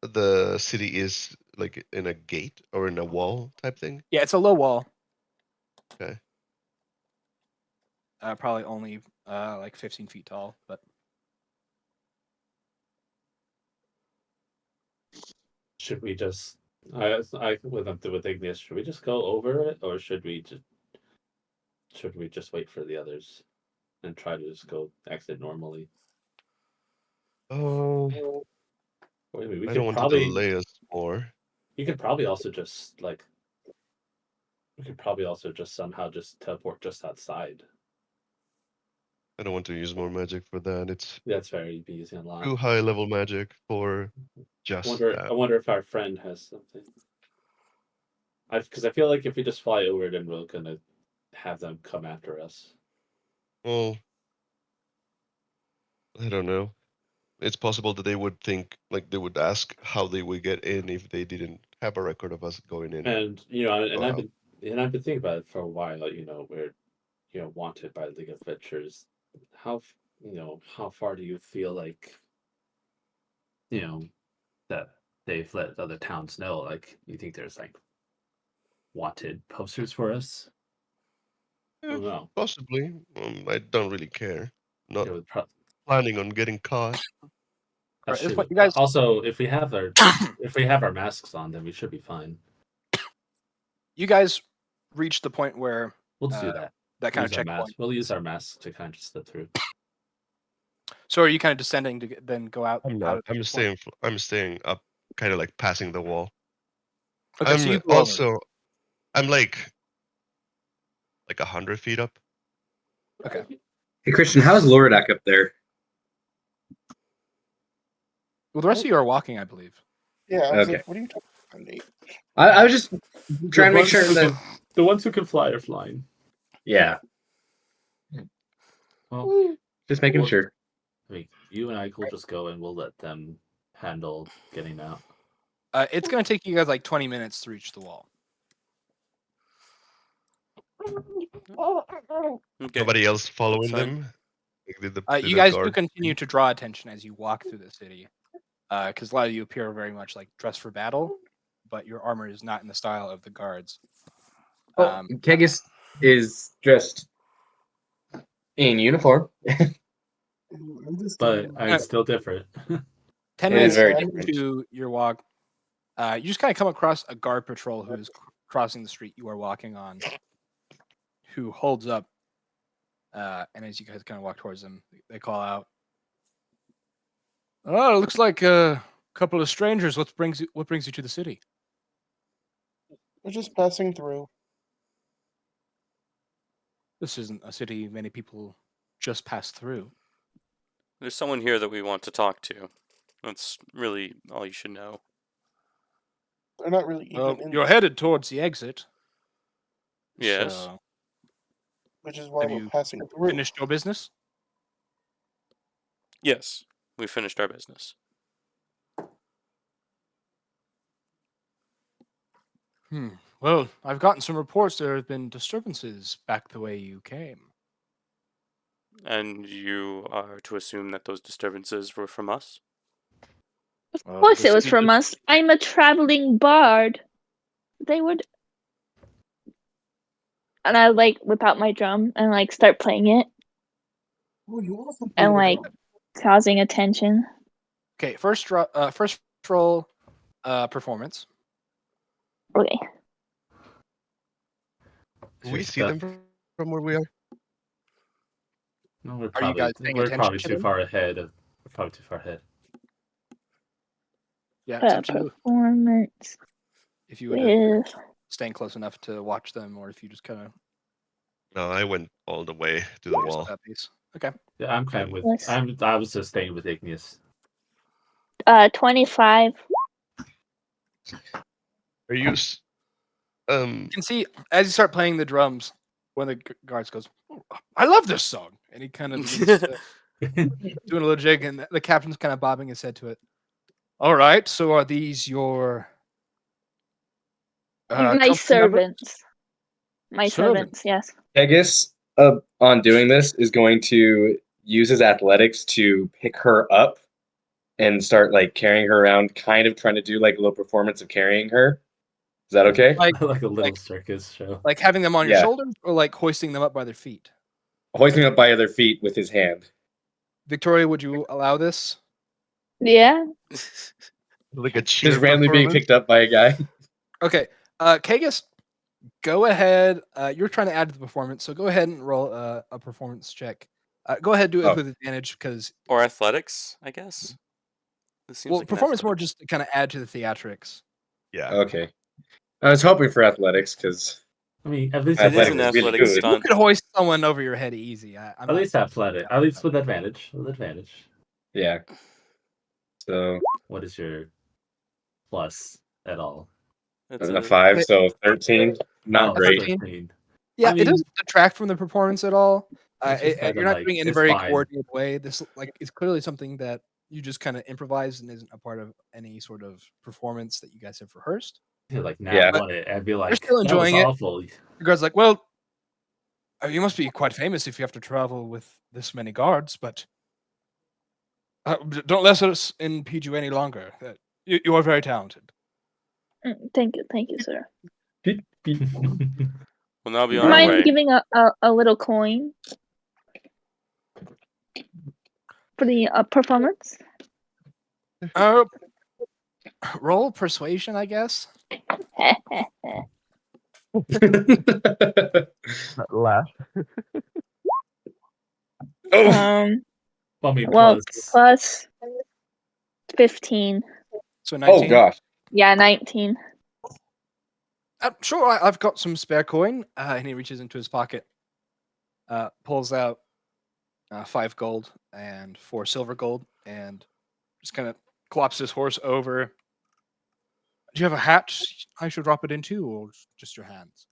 the city is like in a gate or in a wall type thing? Yeah, it's a low wall. Okay. Probably only like 15 feet tall, but Should we just? I with Igneous. Should we just go over it, or should we just wait for the others and try to just go exit normally? Oh, Wait a minute, we I could don't want to probably. delay us more. You could probably also just like. We could probably also just somehow just teleport just outside. I don't want to use more magic for that. It's That's very easy and lot. too high level magic for just I that. wonder if our friend has something. Because I feel like if we just fly over, then we're gonna have them come after us. Well, I don't know. It's possible that they would think, like, they would ask how they would get in if they didn't have a record of us going in. And you know, and Go I've out. been thinking about it for a while. You know, we're wanted by League of Adventures. How far do you feel like that they've let other towns know? Like, you think there's like wanted posters for us? I Yeah, don't know. possibly. I don't really care. Not It would planning on getting caught. that's at this true. point, you guys Also, if we have our masks on, then we should be fine. you guys reach the point where We'll just do that. that kind of Use our mask. checkpoint. We'll use our masks to kind of just slip through. So are you kind of descending to then go out? I'm out not. of the I'm checkpoint? staying. I'm staying up, kind of like passing the wall. Okay, so I'm you go over. also. I'm like 100 feet up. Okay. Hey, Christian, how's Loridak up there? Well, the rest of you are walking, I believe. Yeah, I was Okay. like, what are you talking about, Nate? I was just trying to make sure that. The ones who can fly are flying. Yeah, Well, just making Well- sure. I mean, you and I will just go and we'll let them handle getting out. It's going to take you guys like 20 minutes to reach the wall. Okay. Nobody else following fine. them. Like, did You the guys do guard- continue to draw attention as you walk through the city, because a lot of you appear very much like dressed for battle, but your armor is not in the style of the guards. Well, Kegis is just in uniform. I'm just But it's still different. 10 It is minutes very Yeah, different. into your walk, you just kind of come across a guard patrol who is crossing the street you are walking on, who holds up. And as you guys kind of walk towards them, they call out, "Oh, it looks like a couple of strangers. What brings you to the city?" we're just passing through. This isn't a city many people just pass through. There's someone here that we want to talk to. That's really all you should know. They're not really Well, even in, you're headed towards the exit. Yes. So, which is why have we're you passing through. finished your business? Yes. We finished our business. Well, I've gotten some reports there have been disturbances back the way you came. And you are to assume that those disturbances were from us? Of Well, course, the it was city from us. I'm a traveling bard. They would, and I like whip out my drum and like start playing it Oh, you also play and the like drum. causing attention. Okay, first roll performance. Okay. Do we see them from where we are? No, we're Are you probably guys paying we're attention probably to too them? far ahead. We're probably too far ahead. Yeah, it's up to you Performance if you would have with staying close enough to watch them, or if you just kind of No, I went all the way to the wall. that piece. Okay. Yeah, I'm kind of with. Yes. I was just staying with Igneous. 25. Are you? You can see as you start playing the drums, one of the guards goes, "Oh, I love this song," and he kind of begins to doing a little jig, and the captain's kind of bobbing his head to it. All right, so are these your My company members? servants. My Servants. servants, yes. Kegis, on doing this, is going to use his athletics to pick her up and start like carrying her around, kind of trying to do like a little performance of carrying her. Is that okay? Like, Like a little like- circus show. like having them on your Yeah. shoulders, or like hoisting them up by their feet. Hoisting up by other feet with his hand. Victoria, would you allow this? Yeah. Like a cheer Just randomly being performance? picked up by a guy. Okay, Kagus, go ahead. You're trying to add to the performance, so go ahead and roll a performance check. Go ahead, do it Oh. with advantage because Or athletics, I guess. This seems like an performance more athletics. just to kind of add to the theatrics. Yeah. Okay. I was hoping for athletics because I mean, at least It is It is an an athletics is really athletic good. You stunt. could hoist someone over your head easy. I'm at not- least athletic. At least with advantage. With advantage. yeah. So What is your plus at all? It's a 5, Okay. so 13. Not Oh, great. 13. Yeah, I it mean- doesn't detract from the performance at all. It's just kinda You're not like, doing it in a it's very fine. coordinated way. This it's clearly something that you just kind of improvised and isn't a part of any sort of performance that you guys have rehearsed. Like now Yeah. want it and be like, still that was enjoying it. awful. The guard's like, "Well, you must be quite famous if you have to travel with this many guards, but don't let us impede you any longer. You are very talented." Thank you, sir. We'll now be Do on you our mind way. giving a little coin for the performance? Roll persuasion, I guess. Laugh. Oh, I mean, Well, plus plus 15. So 19. oh gosh. Yeah, 19. Sure, I've got some spare coin. And he reaches into his pocket, pulls out 5 gold and 4 silver gold, and just kind of clops his horse over. Do you have a hat I should drop it into, or just your hands?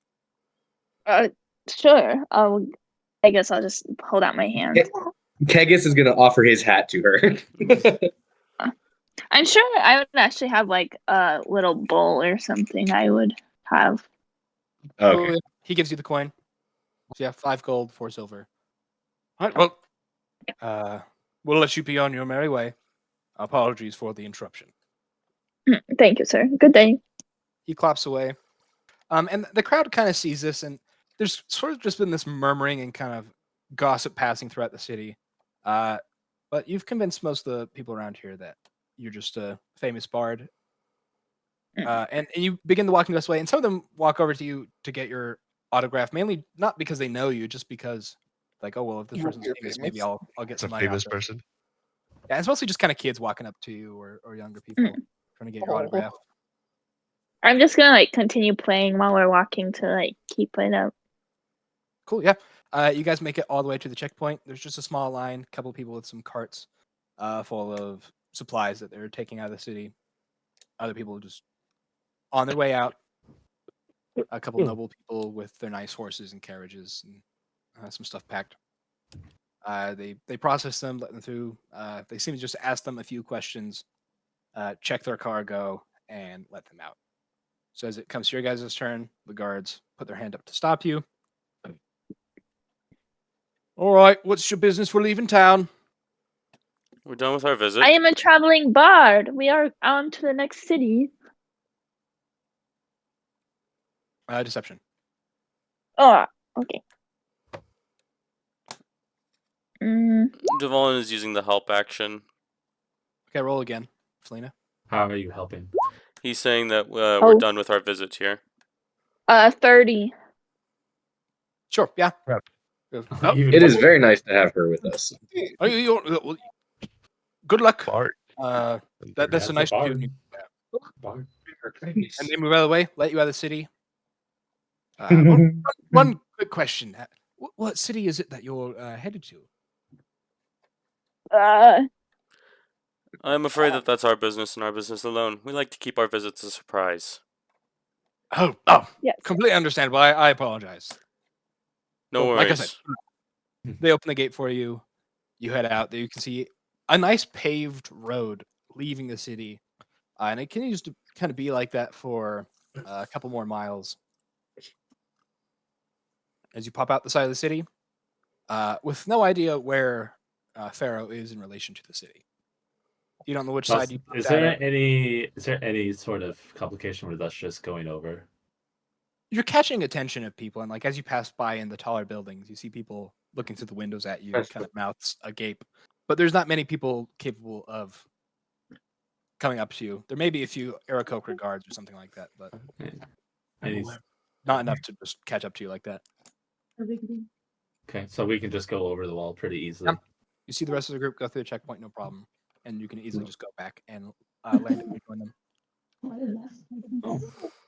Sure. I guess I'll just hold out my hand. Kegis is gonna offer his hat to her. I'm sure I would actually have like a little bowl or something I would have. Oh, Okay. yeah. He gives you the coin. So yeah, 5 gold, 4 silver. All right, well, we'll let you be on your merry way. Apologies for the interruption. Thank you, sir. Good day. He claps away. And the crowd kind of sees this, and there's sort of just been this murmuring and kind of gossip passing throughout the city. But you've convinced most of the people around here that you're just a famous bard. And you begin to walk in this way, and some of them walk over to you to get your autograph, mainly not because they know you, just because, like, oh well, if this You're person's famous, maybe famous. I'll get It's a some famous autograph. person. Yeah, it's mostly just kind of kids walking up to you or younger people trying to get your Oh. autograph. I'm just gonna like continue playing while we're walking to like keep it up. Cool, yeah. You guys make it all the way to the checkpoint. There's just a small line, a couple people with some carts full of supplies that they're taking out of the city. Other people just on their way out. A couple noble people with their nice horses and carriages and some stuff packed. They process them, let them through. They seem to just ask them a few questions, check their cargo, and let them out. So as it comes to your guys' turn, the guards put their hand up to stop you. All right, what's your business for leaving town? We're done with our visit. I am a traveling bard. We are on to the next city. Deception. Oh, okay. Devon is using the help action. Okay, roll again, Felina. How are you helping? He's saying that we're Oh. done with our visit here. 30. Sure, yeah. Crap. Oh, It is very nice to have her with us. good luck. Bart. That's a nice bard. tune. Bard. And they move out of the way, let you out of the city. One quick question: what city is it that you're headed to? I'm afraid that that's our business and our business alone. We like to keep our visits a surprise. Oh, Yes. completely understandable. I apologize. No So, worries. like I said, they open the gate for you. You head out. There you can see a nice paved road leaving the city, and it continues to kind of be like that for a couple more miles. As you pop out the side of the city, with no idea where Pharaoh is in relation to the city. You don't know which side you. Is there any sort of complication with us just going over? You're catching attention of people, and like as you pass by in the taller buildings, you see people looking through the windows at you, kind of mouths agape. But there's not many people capable of coming up to you. There may be a few Aarakocra guards or something like that, but not enough to just catch up to you like that. Okay, so we can just go over the wall pretty easily. You see the rest of the group go through the checkpoint, no problem, and you can easily just go back and land and rejoin them. Oh,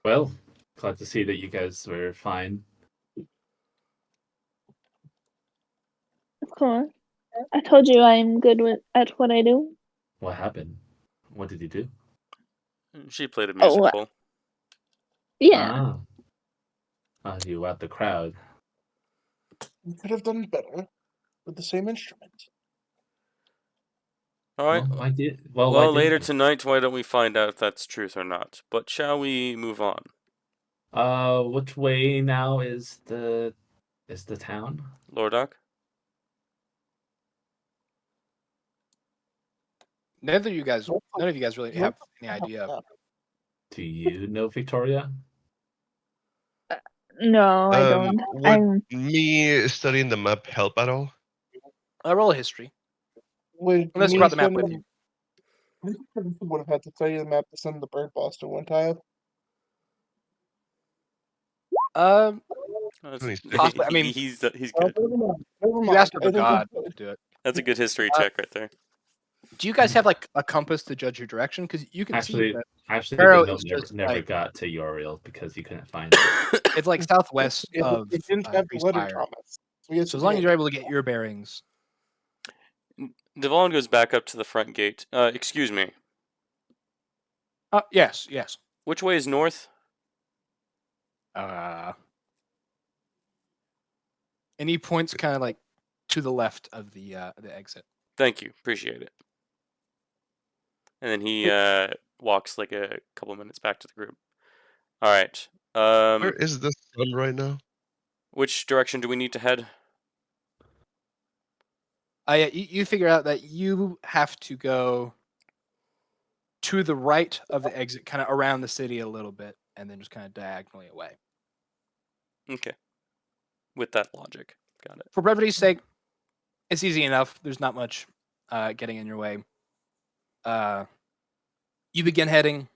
well, glad to see that you guys were fine. Of course. I told you I'm good at what I do. What happened? What did you do? She played a Oh, musical. Yeah. You out the crowd. We could have done better with the same instrument. All right. Well, why didn't later you? tonight, why don't we find out if that's truth or not? But shall we move on? Which way now is the town? Lordock? None of you guys really have any idea. Do you know Victoria? No, I don't. Would me studying the map help at all? Roll a history. Unless you brought the map with you. Would have had to tell you the map to send the bird boss to one tile. Possibly. I mean, he's good. You asked for God to do it. That's a good history check right there. Do you guys have like a compass to judge your direction? Because you can see that Pharaoh Pharaoh is just never like, got to Uriel because you couldn't find it. it's like southwest of It didn't have the letter Greasefire. Thomas. So as long as you're able to get your bearings. Devon goes back up to the front gate. Excuse me. Yes. Which way is north? And he points kind of like to the left of the exit. Thank you. Appreciate it. And then he walks like a couple minutes back to the group. All right. Where is the sun right now? Which direction do we need to head? Yeah, you figure out that you have to go to the right of the exit, kind of around the city a little bit, and then just kind of diagonally away. Okay. With that logic. Got it. For brevity's sake, it's easy enough. There's not much getting in your way. You begin heading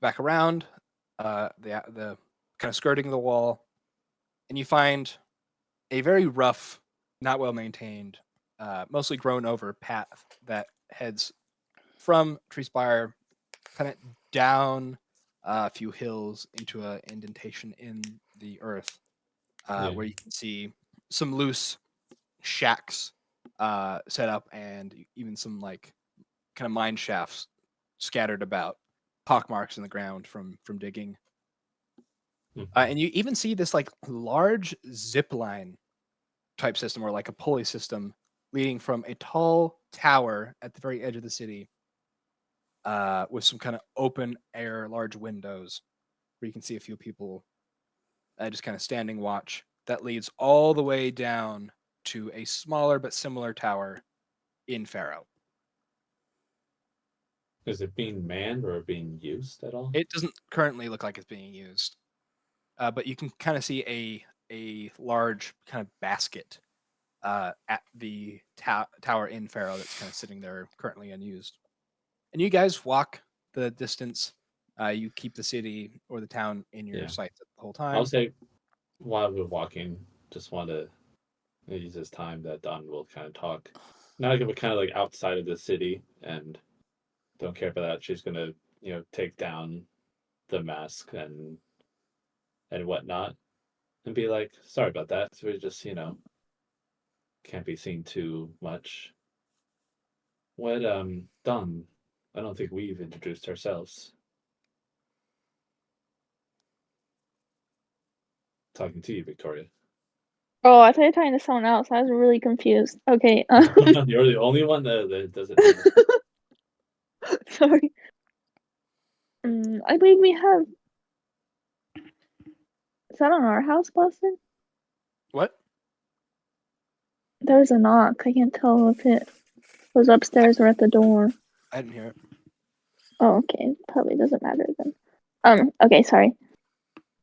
back around, the kind of skirting the wall, and you find a very rough, not well maintained, mostly grown over path that heads from Treespire kind of down a few hills into an indentation in the earth, where you can see some loose shacks set up and even some like kind of mine shafts scattered about, pock marks in the ground from digging. And you even see this like large zip line type system or like a pulley system leading from a tall tower at the very edge of the city, with some kind of open air large windows where you can see a few people just kind of standing watch, that leads all the way down to a smaller but similar tower in Pharaoh. Is it being manned or being used at all? It doesn't currently look like it's being used, but you can kind of see a large kind of basket at the tower in Pharaoh that's kind of sitting there currently unused. And you guys walk the distance. You keep the city or the town in your sights the whole time. I'll say, while we're walking, just want to use this time that Don will kind of talk. Now we're kind of like outside of the city and don't care about that. She's gonna, take down the mask and whatnot, and be like, sorry about that. So we just, can't be seen too much. What, Don? I don't think we've introduced ourselves. Talking to you, Victoria. Oh, I thought you were talking to someone else. I was really confused. Okay. You're the only one that doesn't know. Sorry. I believe we have. Is that on our house, Boston? What? There was a knock. I can't tell if it was upstairs or at the door. I didn't hear it. Oh, okay. Probably doesn't matter then. Okay, sorry.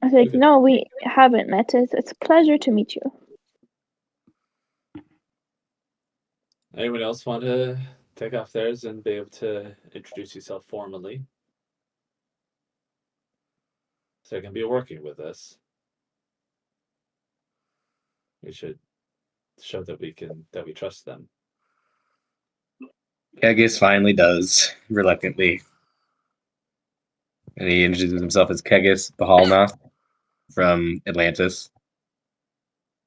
I was like, Okay. no, we haven't met. It's a pleasure to meet you. Anyone else want to take off theirs and be able to introduce yourself formally? So you can be working with us. We should show that we trust them. Kegis finally does, reluctantly. And he introduces himself as Kegis Bahalnath from Atlantis.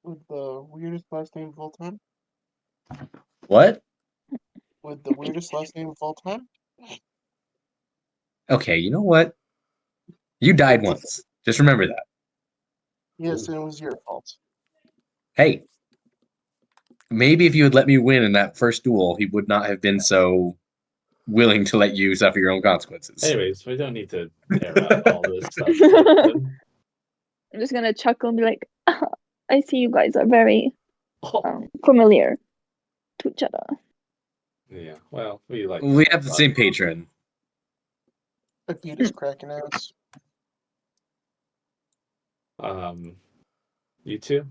With the weirdest last name of all time? What? With the weirdest last name of all time? Okay, you know what? You died once. Just remember that. Yes, and it was your fault. Hey, maybe if you had let me win in that first duel, he would not have been so willing to let you suffer your own consequences. Anyways, we don't need to air out all this stuff. I'm just gonna chuckle and be like, I see you guys are very familiar to each other. Yeah, well, we like. We have the same patron. I beat his cracking ass. You two?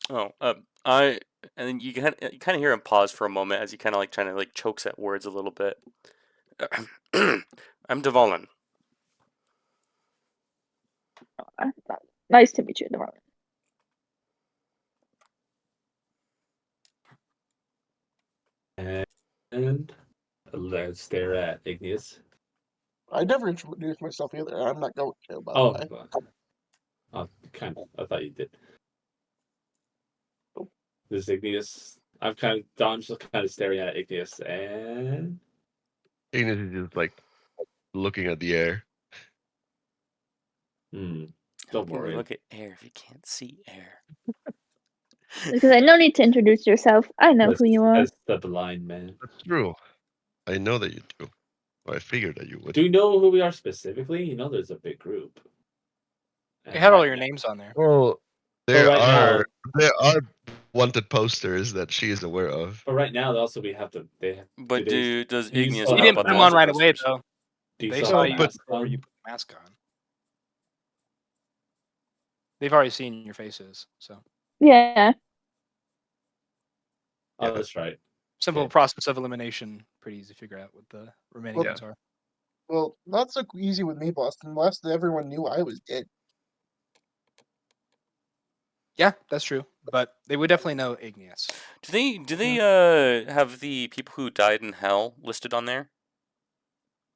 Oh, and then you kind of hear him pause for a moment as he kind of like trying to like chokes at words a little bit. I'm Devalin. Nice to meet you, Devalin. And let's stare at Igneous. I never introduced myself either. I'm not going to, by the way. Kind of. I thought you did. This is Igneous. Don's just kind of staring at Igneous, and Igneous is just like looking at the air. don't How can worry. you look at air if you can't see air? Because no need to introduce yourself. I know who you are. As the blind man. That's true. I know that you do. Well, I figured that you would. Do you know who we are specifically? You know there's a big group. They had all your names on there. Well, there right are wanted posters that she is aware of. But right now, also we have to. But does do you Igneous still know You have didn't about put the them on wanted right away, posters? though. Do you They still saw have you a mask before on? you put the mask on. They've already seen your faces, so Yeah. Oh, Yeah. that's right. simple Okay. process of elimination. Pretty easy to figure out what the remaining Well, ones are. Well, not so easy with me, Boston. Last everyone knew I was dead. Yeah, that's true. But they would definitely know Igneous. Do they have the people who died in hell listed on there?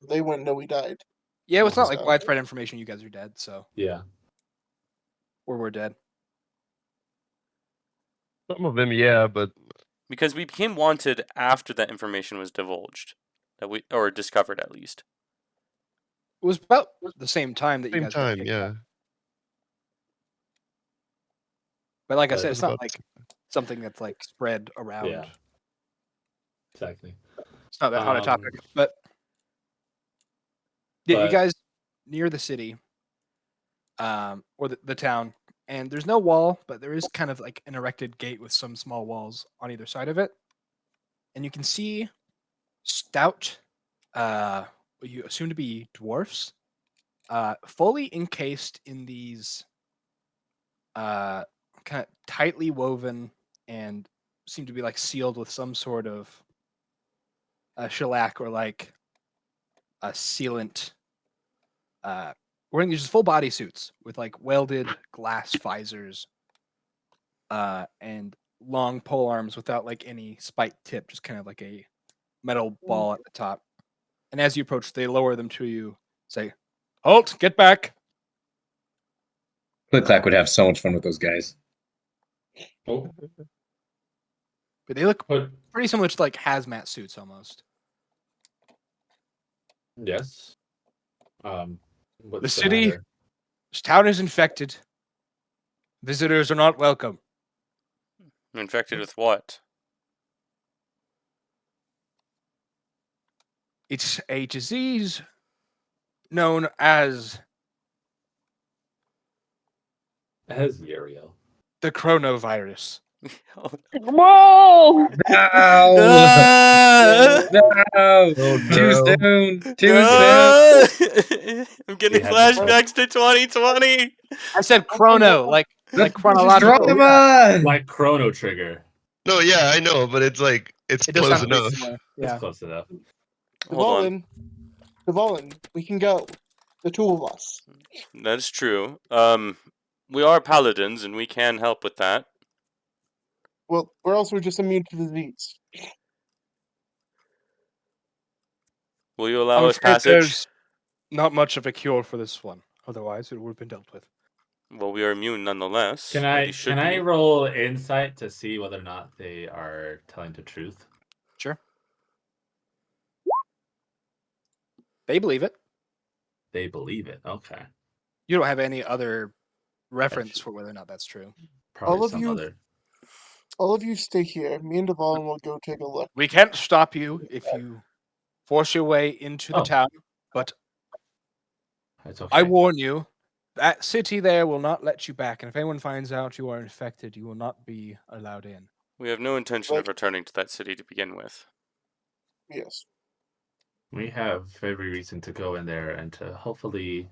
They wouldn't know we died. Yeah, it's not like So- widespread information. You guys are dead, so Yeah. or we're dead. Some of them, yeah, but Because we became wanted after that information was divulged, or discovered at least. It was about the same time that you same guys got time, kicked yeah. out. But like I But- said, It it's was not about like something that's like spread around. Yeah. Exactly. It's not that hot a topic. Um, But yeah, you but- guys near the city, or the town, and there's no wall, but there is kind of like an erected gate with some small walls on either side of it, and you can see stout, what you assume to be dwarfs, fully encased in these, kind of tightly woven and seem to be like sealed with some sort of shellac or like a sealant. Wearing these full body suits with like welded glass visors, and long pole arms without like any spiked tip, just kind of like a metal ball at the top. And as you approach, they lower them to you, say, "Halt! Get back!" Click Clack would have so much fun with those guys. Oh, But they look but pretty similar to like hazmat suits almost. yes. What's The city- matter? This town is infected. Visitors are not welcome. Infected with what? It's a disease known as As Uriel. the coronavirus. Whoa! No! No! Oh, Too no. soon! Too soon! No! I'm getting We had to flashbacks to 2020. I said chrono, like chronological. Drama! Like Chrono Trigger. No, yeah, I know, but it's like it's It does close sound pretty enough. similar. It's Yeah. close enough. Hold on. Devolin, we can go. The two of us. That's true. We are paladins, and we can help with that. Well, we're also just immune to disease. Will you allow I'm us afraid passage? there's not much of a cure for this one. Otherwise, it would have been dealt with. Well, we are immune nonetheless. Can or I we should can I be. roll insight to see whether or not they are telling the truth? Sure. They believe it. They believe it. Okay. You don't have any other reference Gotcha. for whether or not that's true. Probably All of some you- other. All of you stay here. Me and Devolin will go take a look. We can't stop you if you force your way into the Oh. town, but It's okay. I warn you, that city there will not let you back, and if anyone finds out you are infected, you will not be allowed in. We have no intention of Like- returning to that city to begin with. Yes. We have every reason to go in there and to hopefully.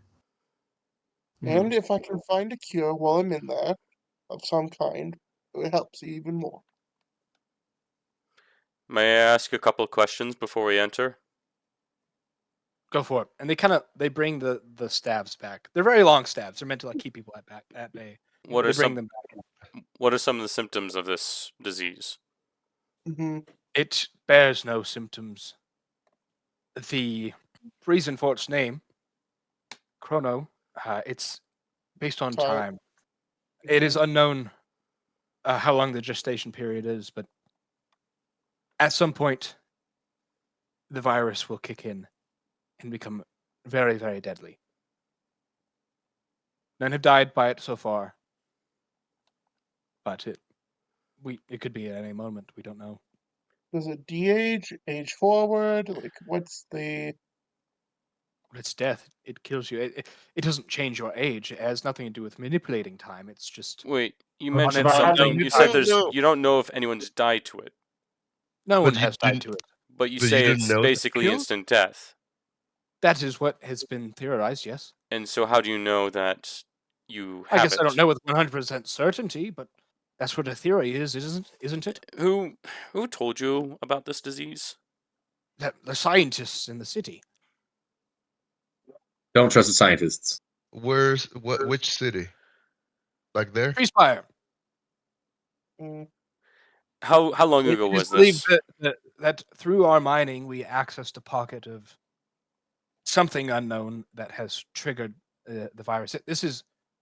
you know, And if I can find a cure while I'm in there, of some kind, it helps even more. May I ask a couple questions before we enter? Go for it. And they bring the staves back. They're very long staves. They're meant to like keep people at bay. What They are bring some them back. What are some of the symptoms of this disease? Hmm. It bears no symptoms. The reason for its name, Chrono, it's based on Time. time. It is unknown how long the gestation period is, but at some point, the virus will kick in and become very, very deadly. None have died by it so far, but it could be at any moment. We don't know. Does it de-age, age forward? Like, what's the... But it's death. It kills you. It doesn't change your age. It has nothing to do with manipulating time. It's just Wait, you Well, mentioned but how do something. you You said don't know. you don't know if anyone's died to it, no one you has died didn't- to it. but you But you say didn't it's know the basically cure? instant death. That is what has been theorized. Yes. And so, how do you know that you I have guess it. I don't know with 100% certainty, but that's what a theory is, isn't it? Who told you about this disease? The scientists in the city. Don't trust the scientists. Which city? Back there? Freespire. Mm, How long We ago was just believe this? that through our mining, we accessed a pocket of something unknown that has triggered the virus.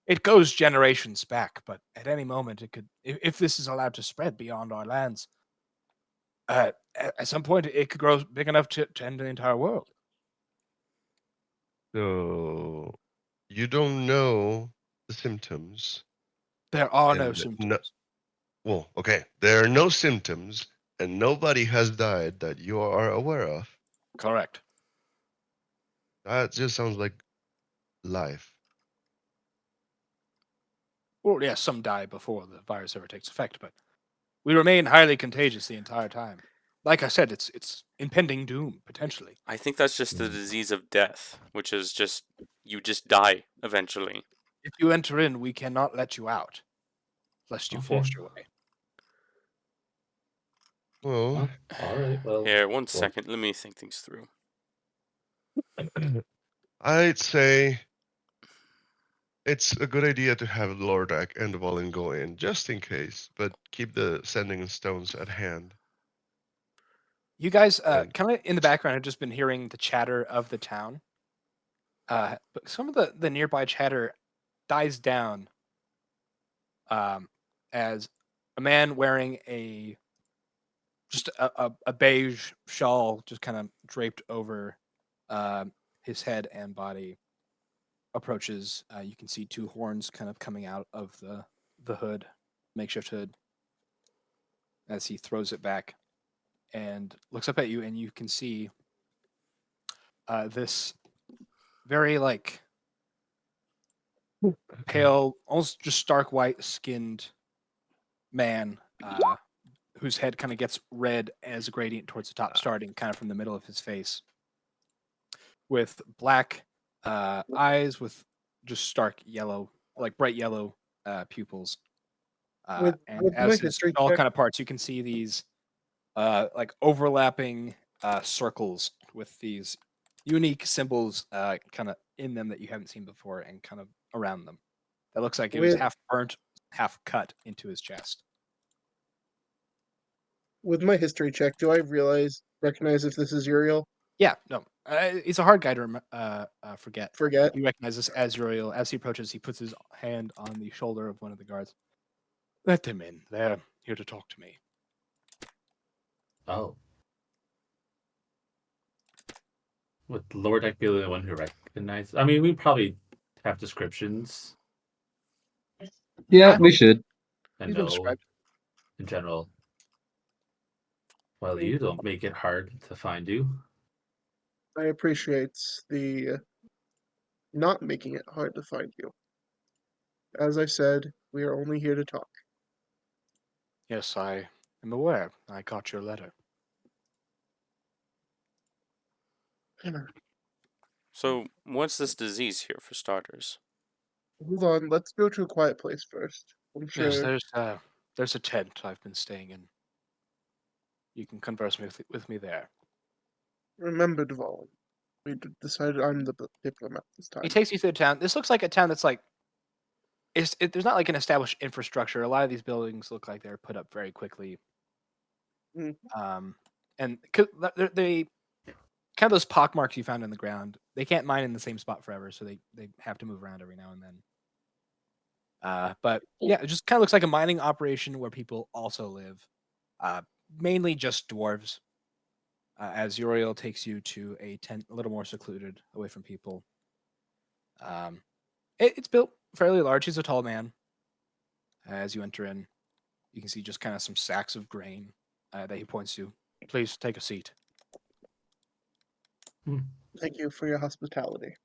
It goes generations back, but at any moment it could, if this is allowed to spread beyond our lands, at some point it could grow big enough to end the entire world. So you don't know the symptoms. There are no And symptoms. Well, okay. There are no symptoms, and nobody has died that you are aware of. Correct. That just sounds like life. Well, yes, some die before the virus ever takes effect, but we remain highly contagious the entire time. Like I said, it's impending doom potentially. I think that's just the disease of death, which is just you just die eventually. If you enter in, we cannot let you out, lest you Okay. force your way. Well, All right. Well, Here, one well, second. Let me think things through. I'd say it's a good idea to have Lordak and Volin go in, just in case, but keep the sending stones at hand. You guys, And kind of in the background, have just been hearing the chatter of the town. But some of the nearby chatter dies down as a man wearing a beige shawl just kind of draped over his head and body approaches. You can see two horns kind of coming out of the hood, makeshift hood, as he throws it back and looks up at you, and you can see this very like pale, almost just stark white skinned man whose head kind of gets red as a gradient towards the top, starting kind of from the middle of his face, with black eyes with just stark yellow, like bright yellow pupils. And with my as his history all check, kind of parts, you can see these like overlapping circles with these unique symbols kind of in them that you haven't seen before and kind of around them. That looks like it was with half burnt, half cut into his chest. with my history check, do I recognize if this is Uriel? Yeah, no, he's a hard guy to forget. Forget. You recognize this as Uriel. As he approaches, he puts his hand on the shoulder of one of the guards. Let them in. They're here to talk to me. oh. Would Lordak be the one who recognized? I mean, we probably have descriptions Yeah, Yeah. we should. and He's been know described. in general. Well, you don't make it hard to find you. I appreciate the not making it hard to find you. As I said, we are only here to talk. Yes, I am aware. I got your letter. So, what's this disease here for starters? Hold on, let's go to a quiet place first. I'm Yes, sure. there's a tent I've been staying in. You can converse with me there. Remember, Duvall. Decided I'm the diplomat this time. He takes you through the town. This looks like a town that's like there's not like an established infrastructure. A lot of these buildings look like they're put up very quickly. Mm. And they kind of those pockmarks you found in the ground. They can't mine in the same spot forever, so they have to move around every now and then. But yeah, it just kind of looks like a mining operation where people also live. Mainly just dwarves. As Uriel takes you to a tent a little more secluded, away from people. It's built fairly large. He's a tall man. As you enter in, you can see just kind of some sacks of grain that he points to. Please take a seat. Thank you for your hospitality.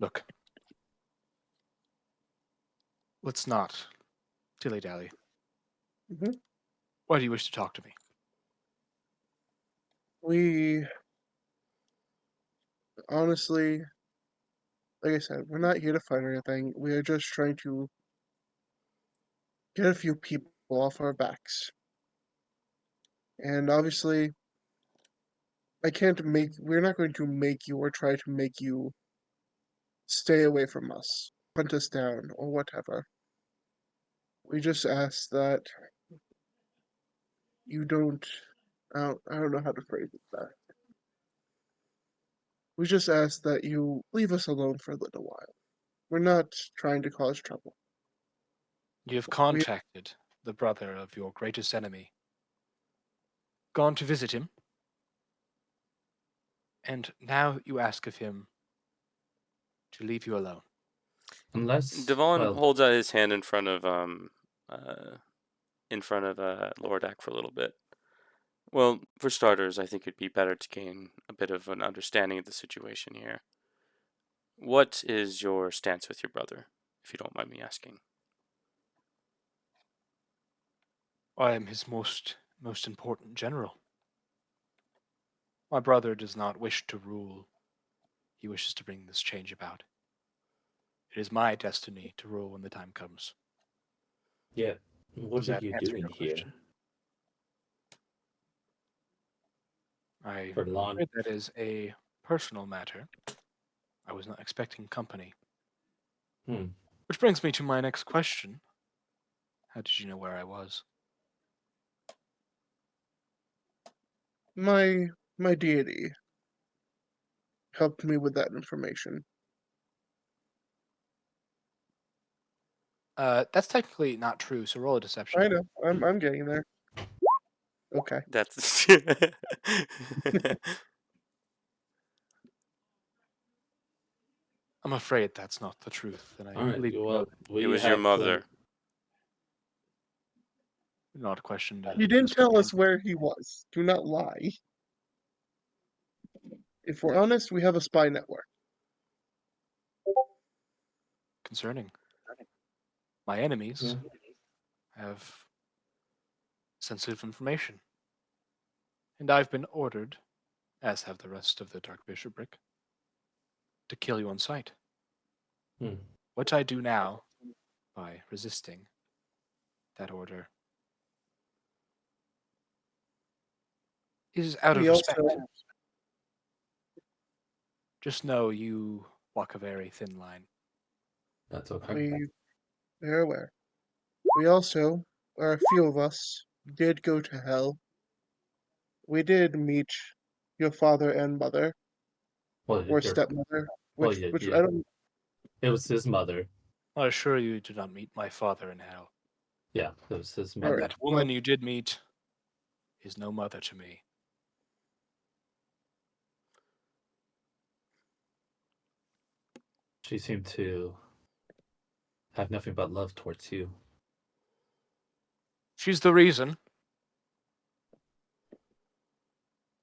Look, let's not dilly-dally. Mhm. Why do you wish to talk to me? We honestly, like I said, we're not here to fight or anything. We are just trying to get a few people off our backs. And obviously, we're not going to make you or try to make you stay away from us, hunt us down, or whatever. We just ask that you don't. I don't know how to phrase it best. We just ask that you leave us alone for a little while. We're not trying to cause trouble. You have We contacted the brother of your greatest enemy, gone to visit him, and now you ask of him to leave you alone. Unless, Devon well, holds out his hand in front of Lordak for a little bit. Well, for starters, I think it'd be better to gain a bit of an understanding of the situation here. What is your stance with your brother, if you don't mind me asking? I am his most important general. My brother does not wish to rule. He wishes to bring this change about. It is my destiny to rule when the time comes. yeah, what Does are that you answer doing your here? question? I'm For long. afraid that is a personal matter. I was not expecting company. Hmm. Which brings me to my next question. How did you know where I was? my deity helped me with that information. That's technically not true, so roll a deception. I know. I'm getting there. Okay. That's I'm afraid that's not the truth, and I All right. believe you know Well, that. it we was your have mother. Not a question to You didn't tell us misunderstand. where he was. Do not lie. If we're honest, we have a spy network. Concerning. My enemies Yeah. have sensitive information. And I've been ordered, as have the rest of the Dark Bishopric, to kill you on sight. Hmm. What I do now, by resisting that order, is out of We respect. also Just know you walk a very thin line. That's okay. we're aware. We also, or a few of us, did go to hell. We did meet your father and mother, Well, or your stepmother, well, which yeah, which yeah. I don't. It was his mother. I assure you did not meet my father in hell. Yeah, it was his All And mother. right. that woman you did meet is no mother to me. She seemed to have nothing but love towards you. She's the reason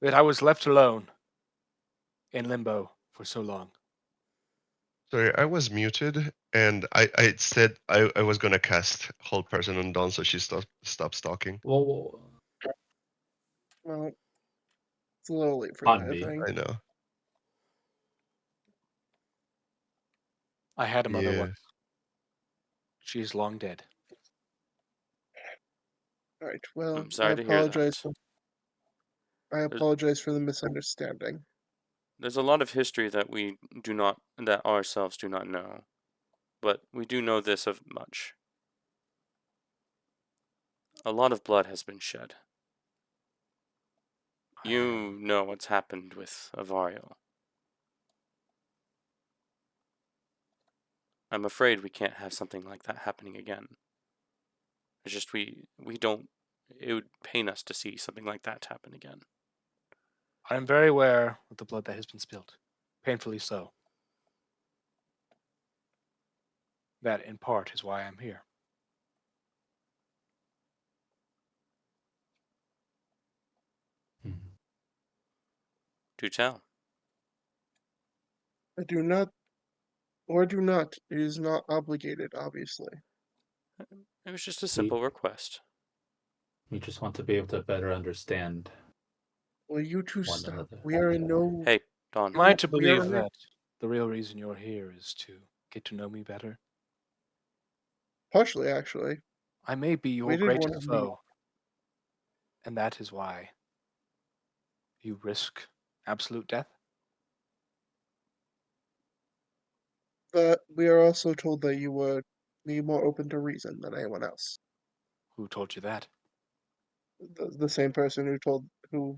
that I was left alone in limbo for so long. Sorry, I was muted, and I said I was gonna cast Hold Person on Dawn, so she stops talking. Well, Well, it's a little late for on that, I me. think. I know. I had a mother Yeah. once. She is long dead. All right. Well, I'm sorry to hear that. I There's, apologize for the misunderstanding. there's a lot of history that ourselves do not know, but we do know this of much. A lot of blood has been shed. You know what's happened with Avario. I'm afraid we can't have something like that happening again. It's just we don't. It would pain us to see something like that happen again. I am very aware of the blood that has been spilled, painfully so. That, in part, is why I'm here. Mhm. Do tell. I do not, or do not. It is not obligated, obviously. It was just a We simple request. we just want to be able to better understand Will you two one stop? another. We are in no. Hey, Don. Am I to We are believe here- that the real reason you're here is to get to know me better? Partially, actually. I may be your We did want greatest to meet. foe, and that is why you risk absolute death. But we are also told that you would be more open to reason than anyone else. Who told you that? The same person who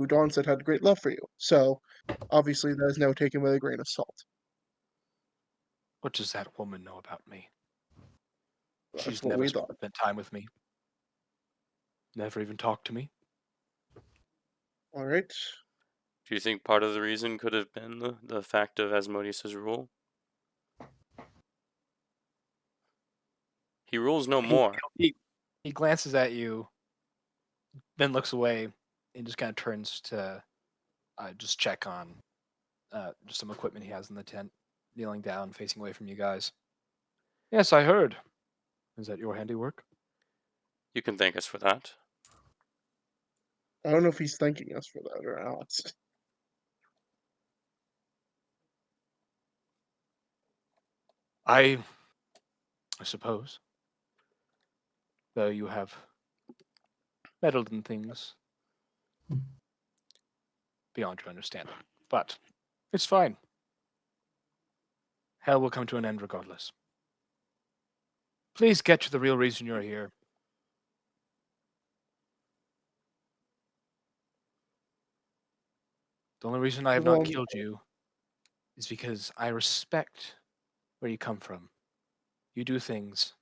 Dawn said had great love for you. So obviously that is now taken with a grain of salt. What does that woman know about me? That's She's what never we thought. spent time with me. Never even talked to me. All right. Do you think part of the reason could have been the fact of Asmodeus' rule? He rules no more. He glances at you, then looks away, and just kind of turns to just check on just some equipment he has in the tent, kneeling down, facing away from you guys. Yes, I heard. Is that your handiwork? You can thank us for that. I don't know if he's thanking us for that or not. I suppose. Though you have meddled in things beyond your understanding. But it's fine. Hell will come to an end regardless. Please get to the real reason you're here. The only reason I have not Well, killed you is because I respect where you come from. You do things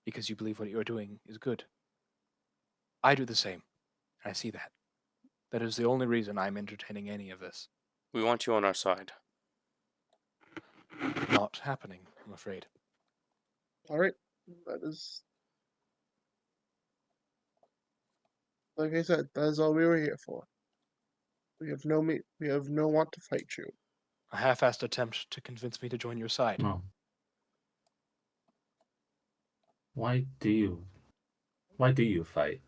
because you believe what you're doing is good. I do the same, and I see that. That is the only reason I'm entertaining any of this. We want you on our side. Not happening, I'm afraid. all right. That is, like I said, that is all we were here for. We have no want to fight you. A half-assed attempt to convince me to join your side. No. Why do you fight?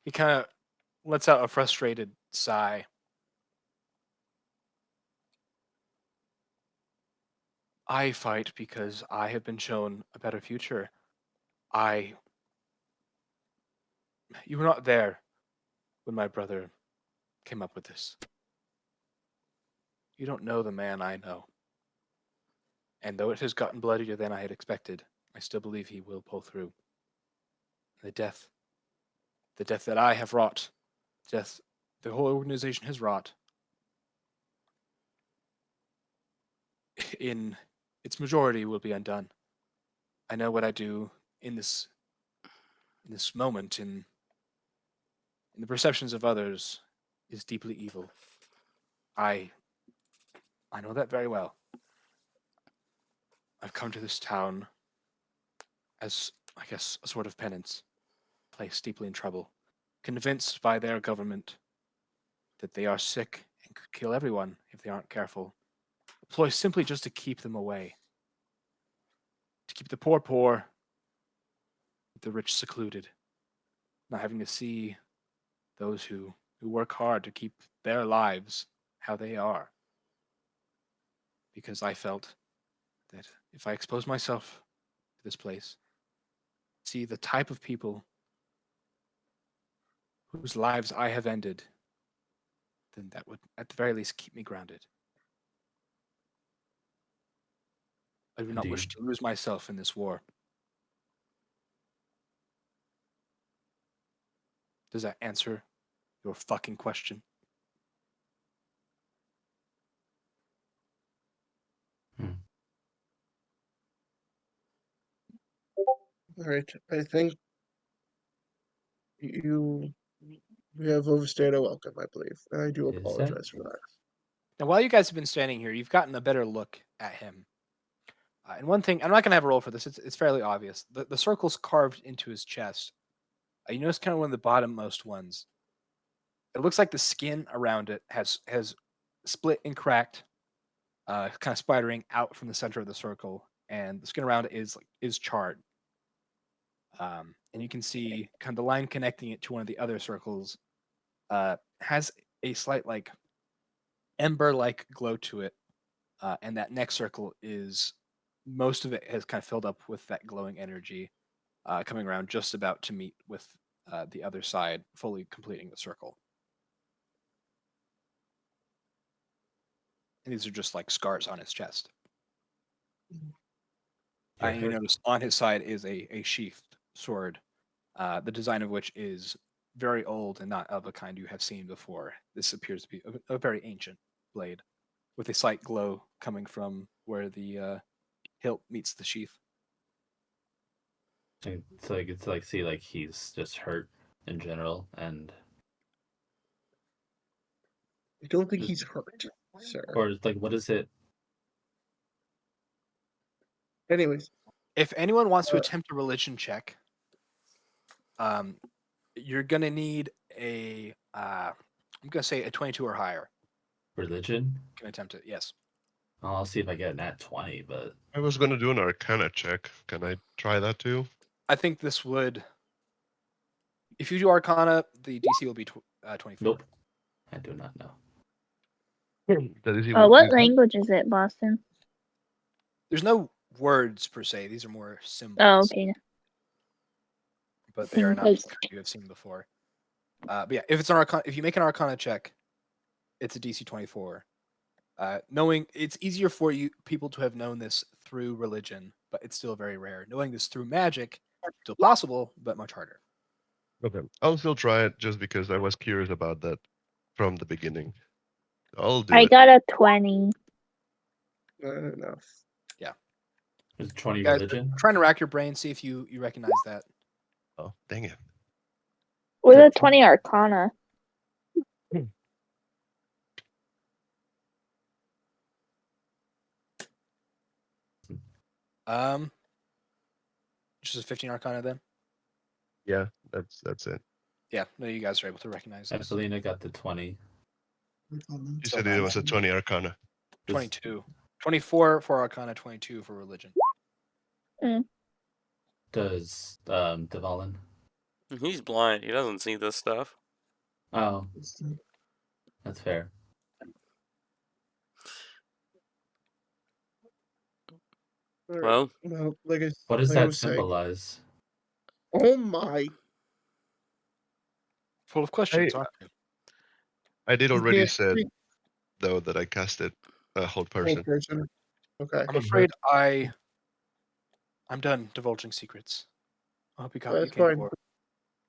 He kind of lets out a frustrated sigh. I fight because I have been shown a better future. You were not there when my brother came up with this. You don't know the man I know. And though it has gotten bloodier than I had expected, I still believe he will pull through. The death that I have wrought, death the whole organization has wrought, in its majority will be undone. I know what I do in this moment, in the perceptions of others, is deeply evil. I know that very well. I've come to this town as, I guess, a sort of penance, placed deeply in trouble, convinced by their government that they are sick and could kill everyone if they aren't careful. A ploy simply just to keep them away, to keep the poor, the rich secluded, not having to see those who work hard to keep their lives how they are. Because I felt that if I expose myself to this place, see the type of people whose lives I have ended, then that would at the very least keep me grounded. I do not wish to lose myself in this war. Does that answer your fucking question? All right. I think you we have overstayed our welcome, I believe, and I do Is that? apologize for that. Now, while you guys have been standing here, you've gotten a better look at him. And one thing, I'm not going to have a roll for this. It's fairly obvious. The circle's carved into his chest. You notice kind of one of the bottommost ones. It looks like the skin around it has split and cracked, kind of spidering out from the center of the circle, and the skin around it is charred. And you can see kind of the line connecting it to one of the other circles has a slight like ember-like glow to it, and that next circle is most of it has kind of filled up with that glowing energy, coming around just about to meet with the other side, fully completing the circle. And these are just like scars on his chest. And you notice on his side is a sheathed sword, the design of which is very old and not of a kind you have seen before. This appears to be a very ancient blade, with a slight glow coming from where the hilt meets the sheath. It's like see like he's just hurt in general, and I don't think Just- he's hurt, sir. or it's like what is it? Anyways, If anyone wants to attempt a religion check, you're gonna need a I'm gonna say a 22 or higher. Religion? You can attempt it. Yes. I'll see if I get an at 20, but I was gonna do an Arcana check. Can I try that too? I think this would. If you do Arcana, the DC will be 24. nope. I do not know. That is What is that- language is it, Boston? There's no words per se; these are more symbols. Oh, okay. But they are not Yes. the kind you have seen before. But yeah, if it's an Arcana, if you make an Arcana check, it's a DC 24. Knowing it's easier for you people to have known this through religion, but it's still very rare. Knowing this through magic, still possible, but much harder. Okay, I'll still try it just because I was curious about that from the beginning. I'll do I it. got a 20. not enough. Is 20 Guys, religion? trying to rack your brain, see if you recognize that. Oh, dang it! With a 20 Arcana. Just a 15 Arcana then. Yeah, that's it. Yeah, no, you guys are able to recognize And this. Selena got the 20. You So said it was a 20 Arcana. 22, 24 for Arcana, 22 for religion. Does Devalin? He's blind. He doesn't see this stuff. Oh, that's fair. Alright, Well, like I, What does like I that was saying. symbolize? Oh my! Full of questions, Hey, aren't you? I did You already can't said see though that I casted a whole the whole person. person. Okay, I'm afraid I'm done divulging secrets. I hope you caught you that's came fine. aboard.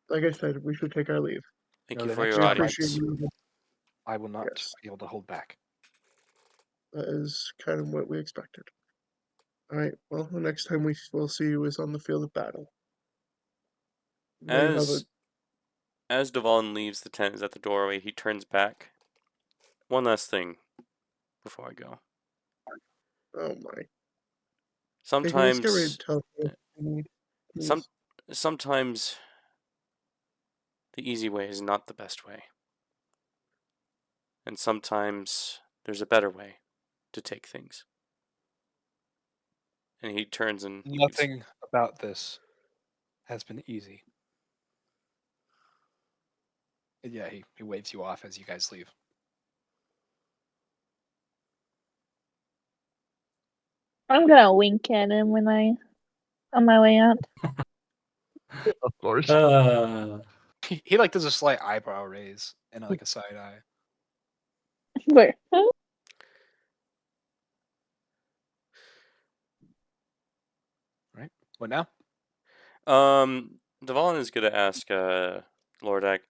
Like I said, we should take our leave. thank No, you the for next your time Appreciate audience. you. I will not Yes. be able to hold back. That is kind of what we expected. Alright, well, the next time we'll see you is on the field of battle. May you have a As Devon leaves the tent, is at the doorway, he turns back. One last thing before I go. oh my. Hey, can we just get ready to Sometimes, tell you what we need? some, please? sometimes the easy way is not the best way, and sometimes there's a better way to take things. And he turns and he gives- Nothing about this has been easy. And yeah, he waves you off as you guys leave. I'm gonna wink at him when on my way out. Of course. He like does a slight eyebrow raise and like a side eye. Where? Right? What now? Devon is gonna ask Lordak,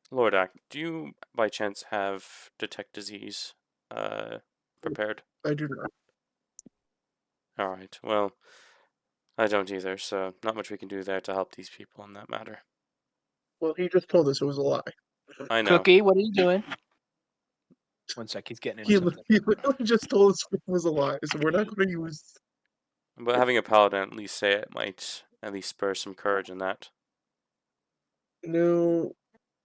do you by chance have detect disease prepared? I do not. Alright, well, I don't either, so not much we can do there to help these people in that matter. Well, he just told us it was a lie. I know. Cookie, what are you doing? One sec, he's getting into He something. literally just told us it was a lie, so we're not going to use. But having a paladin at least say it might at least spur some courage in that. No,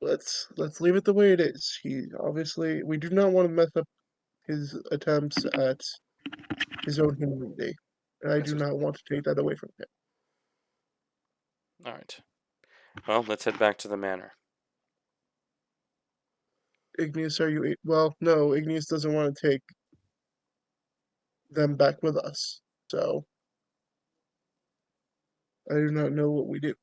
let's leave it the way it is. He obviously we do not want to mess up his attempts at his own humanity, and I Yes, do sir. not want to take that away from him. Alright. Well, let's head back to the manor. Igneous, are you? Well, no. Igneous doesn't want to take them back with us, so I do not know what we do.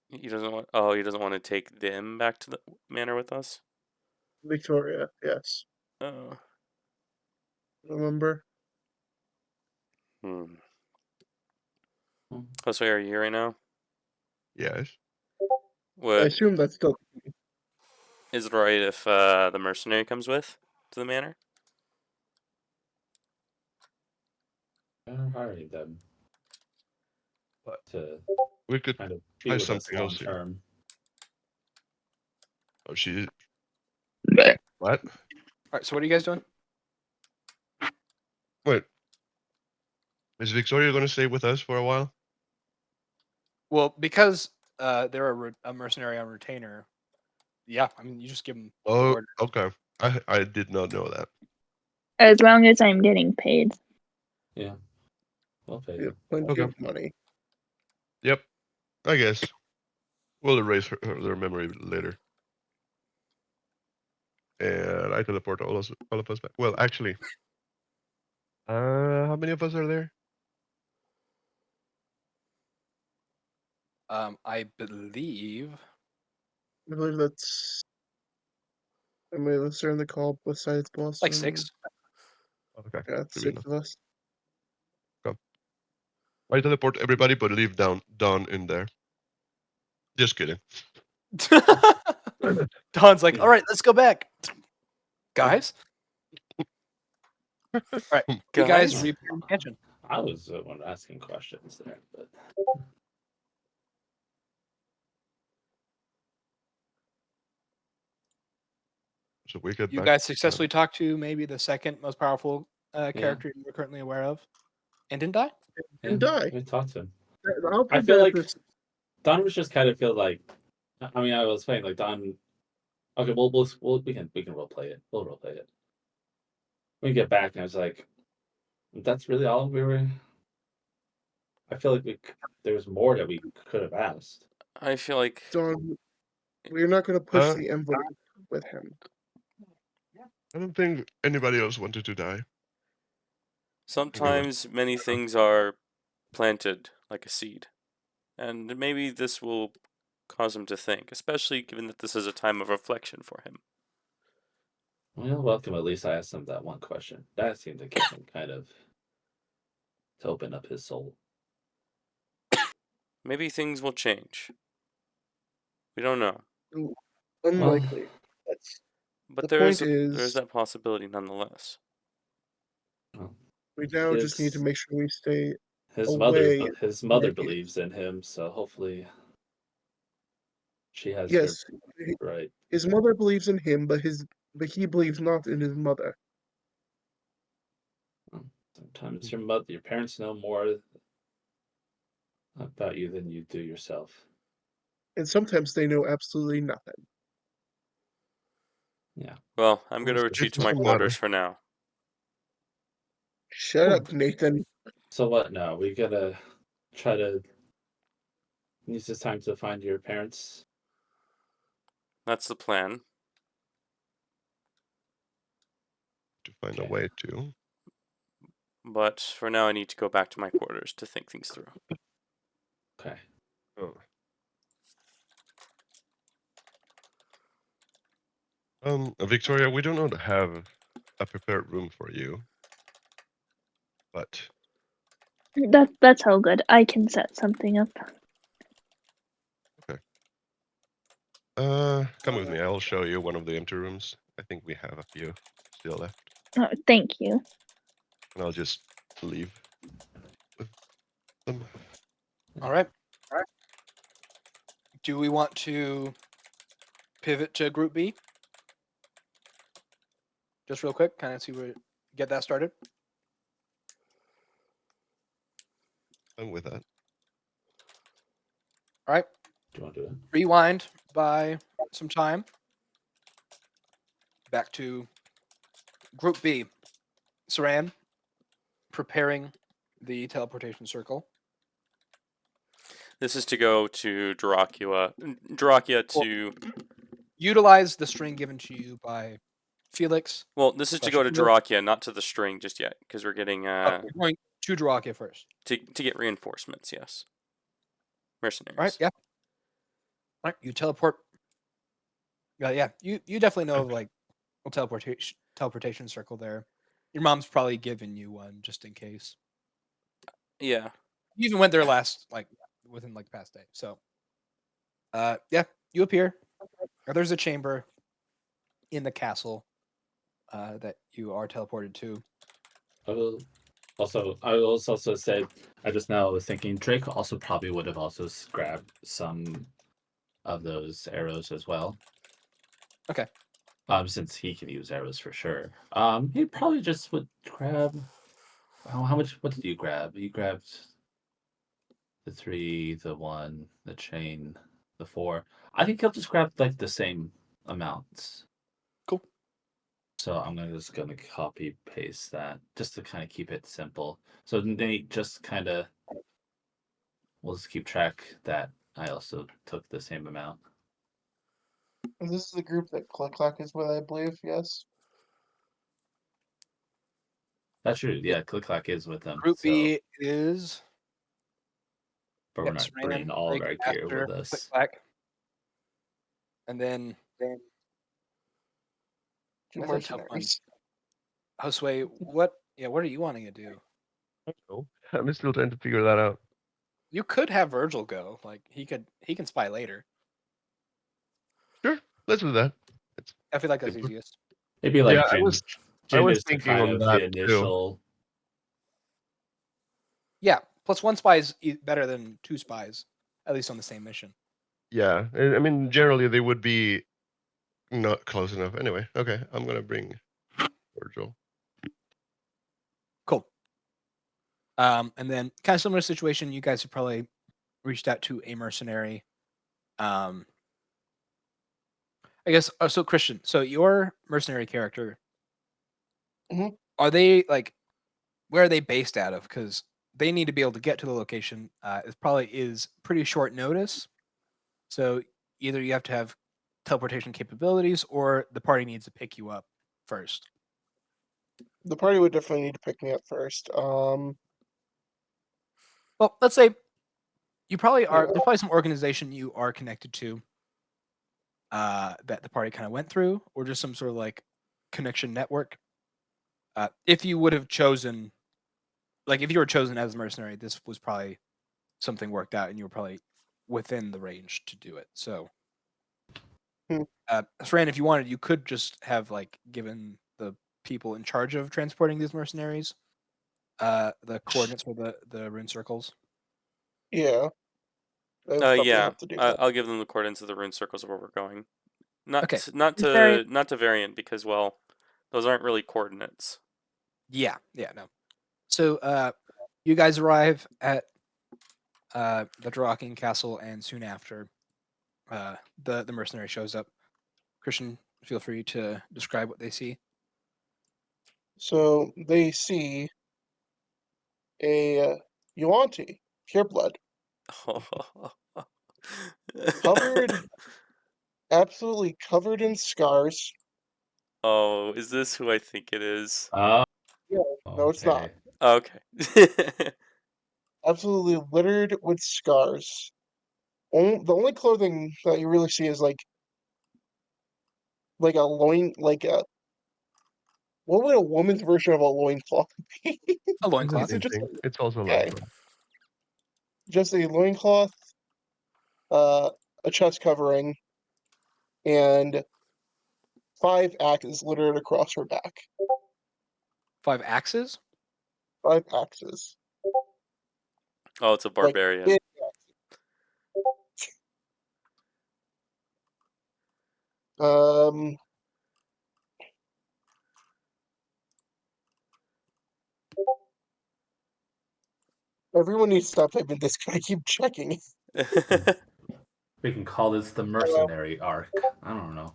He doesn't want. Oh, he doesn't want to take them back to the manor with us. Victoria, yes. Oh. Remember? Hmm. Oh, so are you here right now? Yes. I What assume that's still. is it alright if the mercenary comes with to the manor? I'm hiring them But to we could kind of be try with us something long else here. term. Oh, she. Bleh. What? All right. So what are you guys doing? Wait. Is Victoria going to stay with us for a while? Well, because they're a mercenary on retainer. Yeah, I mean, you just give them the Oh, order. okay. I did not know that. As long as I'm getting paid. Yeah. We'll pay We have them. plenty Okay. of money. Yep. I guess we'll erase their memory later. And I teleport all of us back. Well, actually, how many of us are there? I believe. I believe that's. I mean, let's turn the call besides Boston. Like 6. Okay. Yeah, Should be 6 enough. of us. I teleport everybody, but leave Dawn in there. Just kidding. Don's like, all right, let's go back, guys. All right, you guys Guys? reap your mansion. I was the one asking questions there, but So we get You back. guys successfully talked to maybe the second most powerful character you're currently aware of, and didn't die. And die. we talked to him. I'll I put feel that like this. Don was just kind of feel like. I mean, I was playing like Don. Okay, we can role play it. We'll role play it. We get back, and I was like, "That's really all we were." I feel like there was more that we could have asked. I feel like Don, we're not going to push Uh, the envelope with him. I don't think anybody else wanted to die. sometimes many things are planted like a seed, and maybe this will cause him to think, especially given that this is a time of reflection for him. Well, welcome. At least I asked him that one question. That seemed to get him kind of to open up his soul. Maybe things will change. We don't know, Unlikely. That's but the point is. there's that possibility nonetheless. Well, We now just need to make sure we stay. his away mother radius. believes in him, so hopefully she has Yes, her right. his mother believes in him, but he believes not in his mother. Sometimes your parents know more about you than you do yourself. And sometimes they know absolutely nothing. Yeah. Well, I'm going to It retreat to my doesn't quarters matter. for now. Shut up, Nathan. So what now? We gotta try to use this time to find your parents. That's the plan. To find a Okay. way to. But for now, I need to go back to my quarters to think things through. Okay. Oh. Victoria, we do not have a prepared room for you, but That's all good. I can set something up. come with me. I'll show you one of the empty rooms. I think we have a few still left, Oh, thank you. and I'll just leave with them. All right. Do we want to pivot to Group B? Just real quick, kind of see where get that started. I'm with that. All right. Do you want to do it? Rewind by some time. Back to Group B. Saran preparing the teleportation circle. This is to go to Dracula to. Utilize the string given to you by Felix. Well, this is to go to Felix. Dracula, not to the string just yet, because we're getting You're going to Dracula first. to get reinforcements. Yes, mercenaries. All right. Yeah. All right. You teleport. Yeah. You definitely know of like a teleportation circle there. Your mom's probably given you one just in case. Yeah. You even went there within the past day. So, yeah, you appear. There's a chamber in the castle that you are teleported to. I will also say, I just now was thinking Drake also probably would have also grabbed some of those arrows as well. Okay. Since he can use arrows for sure. He probably just would grab. How much? What did you grab? You grabbed the 3, the 1, the chain, the 4. I think he'll just grab like the same amounts. Cool. So I'm just gonna copy paste that just to kind of keep it simple. So Nate just kind of, we'll just keep track that I also took the same amount. This is the group that Click Clack is with, I believe. Yes. That's true. Yeah, Click Clack is with them. Group So, B is. but we're not bringing all of our gear with us. And then Two that's a tough one. mercenaries. Josue, what are you wanting to do? Oh, I'm still trying to figure that out. You could have Virgil go. Like he can spy later. Sure, let's do that. I feel like that's Simple. easiest. Maybe like Yeah, Jin. I Jin was is the thinking kind on of that the too. initial. Yeah, plus 1 spy is better than 2 spies, at least on the same mission. Yeah, I mean, generally they would be not close enough. Anyway, okay, I'm gonna bring Virgil. Cool. And then kind of similar situation. You guys have probably reached out to a mercenary. I guess. So Christian. So your mercenary character. Mhm. Are they like? Where are they based out of? Because they need to be able to get to the location. It probably is pretty short notice. So either you have to have teleportation capabilities, or the party needs to pick you up first. The party would definitely need to pick me up first. Well, let's say you probably are. Yeah. There's probably some organization you are connected to that the party kind of went through, or just some sort of like connection network. If you would have chosen, like if you were chosen as a mercenary, this was probably something worked out, and you were probably within the range to do it. So, Hmm. Fran, if you wanted, you could just have like given the people in charge of transporting these mercenaries the coordinates for the rune circles. Yeah. I would probably Yeah. have to do that. I'll give them the coordinates of the rune circles of where we're going. Not Okay. not Is there- to variant because those aren't really coordinates. Yeah, no. So you guys arrive at the Drawking Castle, and soon after, the mercenary shows up. Christian, feel free to describe what they see. So they see a Yuanti, pureblood, covered, absolutely covered in scars. Oh, is this who I think it is? Oh, No, it's not. Okay. Absolutely littered with scars. The only clothing that you really see is like a loin, like a what would a woman's version of a loincloth be? A It's the loincloth. same just thing. It's also okay. loincloth. Just a loincloth, a chest covering, and 5 axes littered across her back. 5 axes. 5 axes. Oh, it's a Like barbarian. big axes. Everyone needs to stop typing this. I keep checking. we can call this the mercenary arc. I don't know.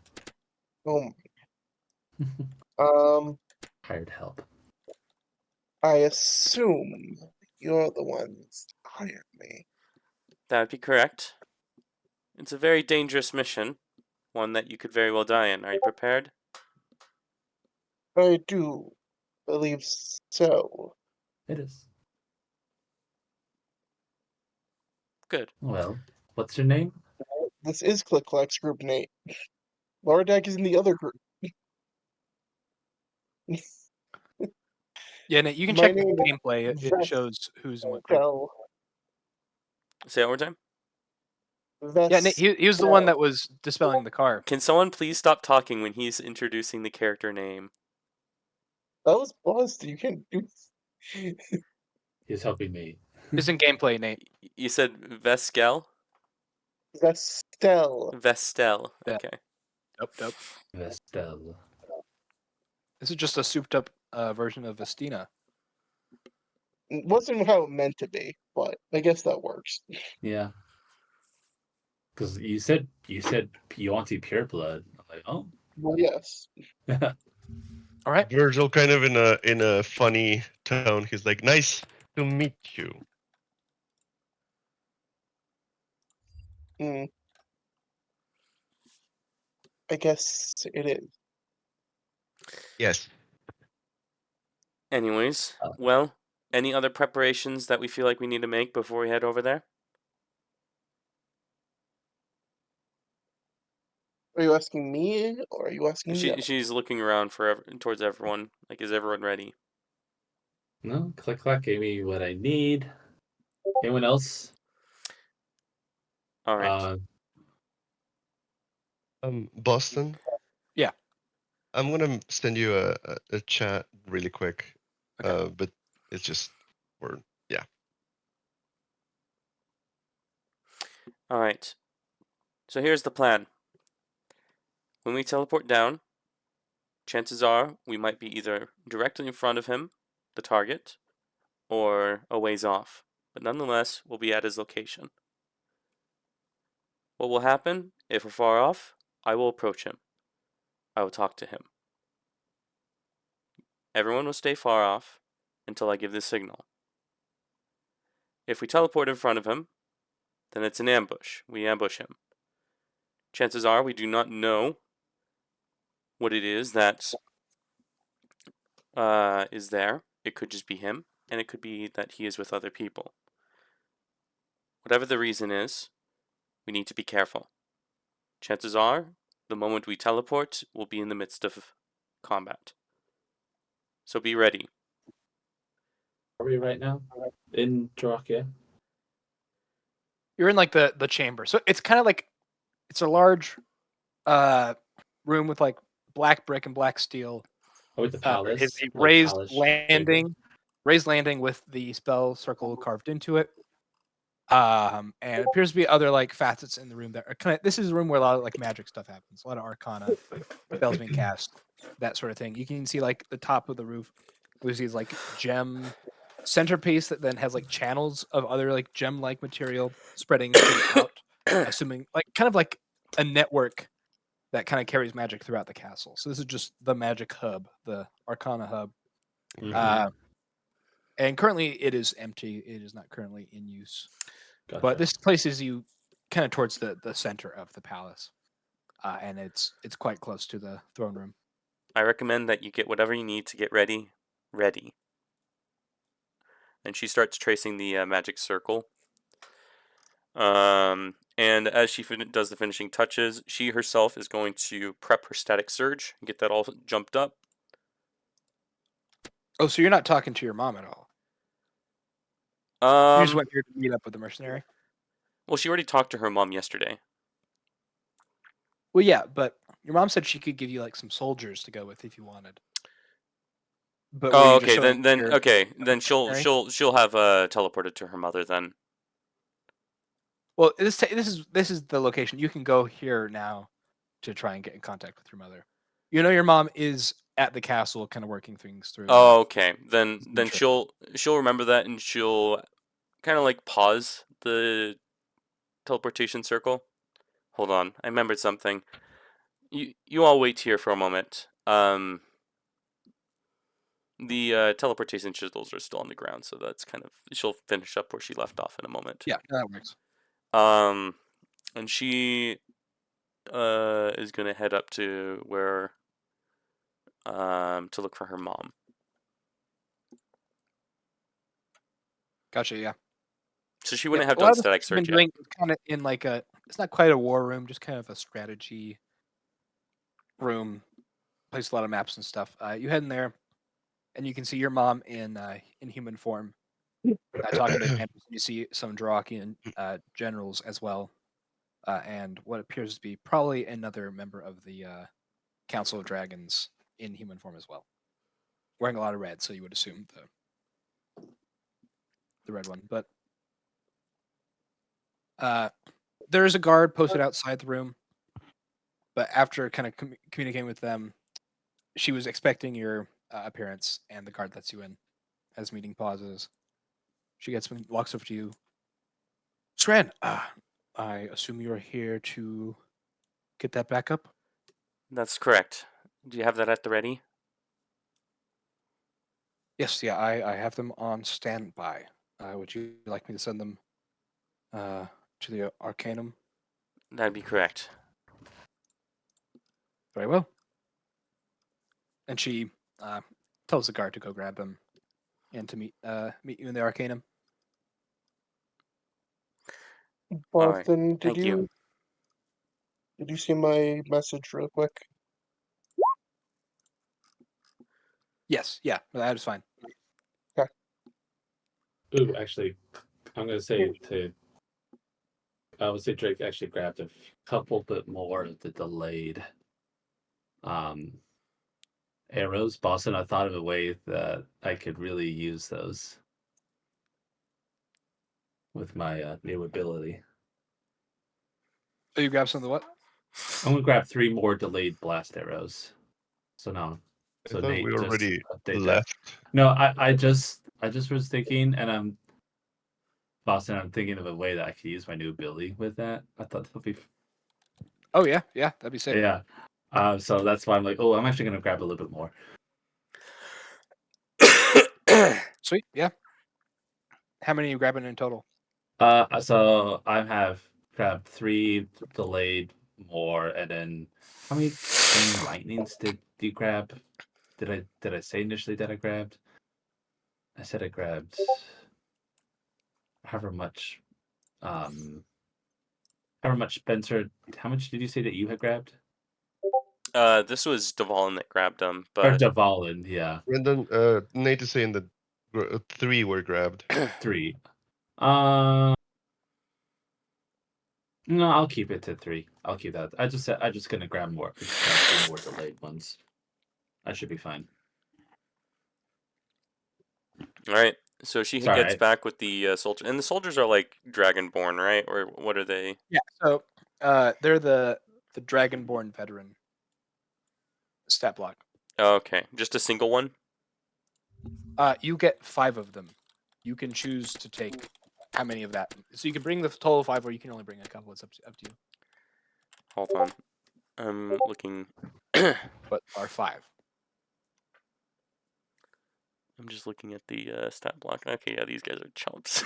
Hired help. I assume you're the ones that hired me. That would be correct. It's a very dangerous mission, one that you could very well die in. Are you prepared? I do believe so. It is. Good. Well, what's your name? This is Click Clack's group name. Lordak is in the other group. Yeah, Nate, you can My check the name is gameplay. It Vest- shows who's in what group. Vestel. Say it one more time. Yeah, Nate, he was the one that was dispelling the car. Can someone please stop talking when he's introducing the character name? That was Boston. You can't do. He's helping me. It's in gameplay, Nate. You said Veskel? Vestel. Vestel. Yeah. Okay. Dope. Vestel. This is just a souped-up version of Vestina. Wasn't how it meant to be, but I guess that works. Yeah. Because you said you want to see pure blood. I'm like, oh. Well, yes. All right. Virgil, kind of in a funny tone, he's like, "Nice to meet you." Mm. I guess it is. Yes. Anyways, well, any other preparations that we feel like we need to make before we head over there? Are you asking me, or are you asking them? She's looking around towards everyone. Like, is everyone ready? No, Click Clack gave me what I need. Anyone else? All right. Boston. Yeah. I'm gonna send you a chat really quick. Okay. But it's just for yeah. All right. So here's the plan. When we teleport down, chances are we might be either directly in front of him, the target, or a ways off. But nonetheless, we'll be at his location. What will happen if we're far off? I will approach him. I will talk to him. Everyone will stay far off until I give the signal. If we teleport in front of him, then it's an ambush. We ambush him. Chances are we do not know what it is that is there. It could just be him, and it could be that he is with other people. Whatever the reason is, we need to be careful. Chances are, the moment we teleport, we'll be in the midst of combat. So be ready. Are we right now? In Jarakia? You're in like the chamber. So it's kind of like it's a large room with like black brick and black steel. Oh, with the palace. It's a like raised palace landing. chamber? Raised landing with the spell circle carved into it. And it appears to be other like facets in the room that are kind of. This is a room where a lot of like magic stuff happens. A lot of arcana, spells being cast, that sort of thing. You can see like the top of the roof. There's these like gem centerpiece that then has like channels of other like gem-like material spreading out, assuming like kind of like a network that kind of carries magic throughout the castle. So this is just the magic hub, the arcana hub. Mhm. And currently it is empty. It is not currently in use. Gotcha. But this places you kind of towards the center of the palace. And it's quite close to the throne room. I recommend that you get whatever you need to get ready. And she starts tracing the magic circle. And as she does the finishing touches, she herself is going to prep her static surge and get that all jumped up. Oh, so you're not talking to your mom at all? You just went here to meet up with the mercenary? Well, she already talked to her mom yesterday. Well, yeah, but your mom said she could give you like some soldiers to go with if you wanted. But were Oh, you just okay. showing Then your okay. Then she'll mercenary? have teleported to her mother then. Well, this is the location. You can go here now to try and get in contact with your mother. You know your mom is at the castle, kind of working things through. Oh, okay. Then Sure. she'll remember that, and she'll kind of like pause the teleportation circle. Hold on, I remembered something. You all wait here for a moment. The teleportation chisels are still on the ground, so that's kind of she'll finish up where she left off in a moment. Yeah, that works. And she is gonna head up to where to look for her mom. Gotcha. Yeah. So she Yeah. wouldn't have A lot done of the static stuff you've been search yet. doing is kind of in like a. It's not quite a war room, just kind of a strategy room. Place a lot of maps and stuff. You head in there, and you can see your mom in human form, talking to generals. You see some Durakian generals as well, and what appears to be probably another member of the Council of Dragons in human form as well, wearing a lot of red. So you would assume the red one, but there is a guard posted outside the room. But after kind of communicating with them, she was expecting your appearance, and the guard lets you in. As meeting pauses, she walks over to you. Sren, I assume you're here to get that back up? That's correct. Do you have that at the ready? Yes, yeah, I have them on standby. Would you like me to send them to the Arcanum? That'd be correct. Very well. And she tells the guard to go grab them and to meet you in the Arcanum. All right. Boston, Thank you. did you see my message real quick? Yes, yeah, that is fine. Ooh, actually, I'm gonna say I would say Drake actually grabbed a couple bit more of the delayed um arrows. Boston, I thought of a way that I could really use those with my new ability. So you grab some of the what? I'm gonna grab 3 more delayed blast arrows. So now, I so thought we Nate, just already update that. left. No, I just was thinking, and Boston, I'm thinking of a way that I could use my new ability with that. I thought that would be Oh yeah, that'd be sick. yeah. So that's why I'm like, oh, I'm actually gonna grab a little bit more. Sweet, yeah. How many are you grabbing in total? So I have grabbed 3 delayed more, and then how many lightnings did you grab? Did I say initially that I grabbed? I said I grabbed however much Spencer, how much did you say that you had grabbed? This was Dvalin that grabbed them, Or but Devalin, yeah. Brendan, Nate is saying that 3 were grabbed. 3. No, I'll keep it to 3. I'll keep that. I just gonna grab more. Just grab 3 more delayed ones. I should be fine. all right. So she Sorry, gets back with the soldier, and the soldiers are like dragonborn, right? Or what are they? Yeah, so they're the Dragonborn veteran stat block. Oh, okay, just a single one. You get 5 of them. You can choose to take how many of that. So you can bring the total of 5, or you can only bring a couple. It's up to you. Hold on, I'm looking. But are 5. I'm just looking at the stat block. Okay, yeah, these guys are chumps.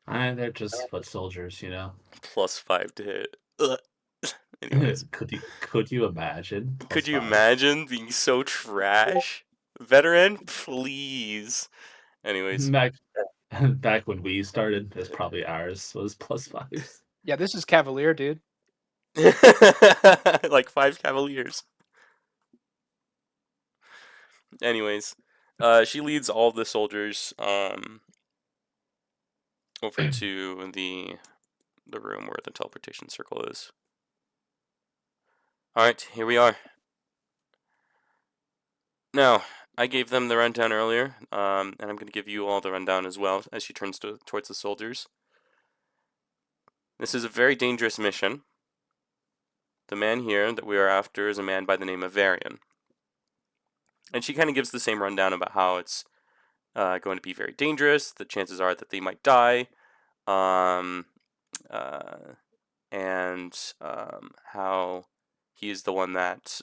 they're just foot soldiers, you know. +5 to hit. Ugh. Anyways, Could you imagine? could you +5. imagine being so trash? Veteran, please. Anyways, Back when we started, that's probably ours was +5s. Yeah, this is Cavalier, dude. like 5 cavaliers. Anyways, she leads all the soldiers over to the room where the teleportation circle is. All right, here we are. Now, I gave them the rundown earlier, and I'm going to give you all the rundown as well as she turns towards the soldiers. This is a very dangerous mission. The man here that we are after is a man by the name of Varian. And she kind of gives the same rundown about how it's going to be very dangerous. The chances are that they might die. And how he is the one that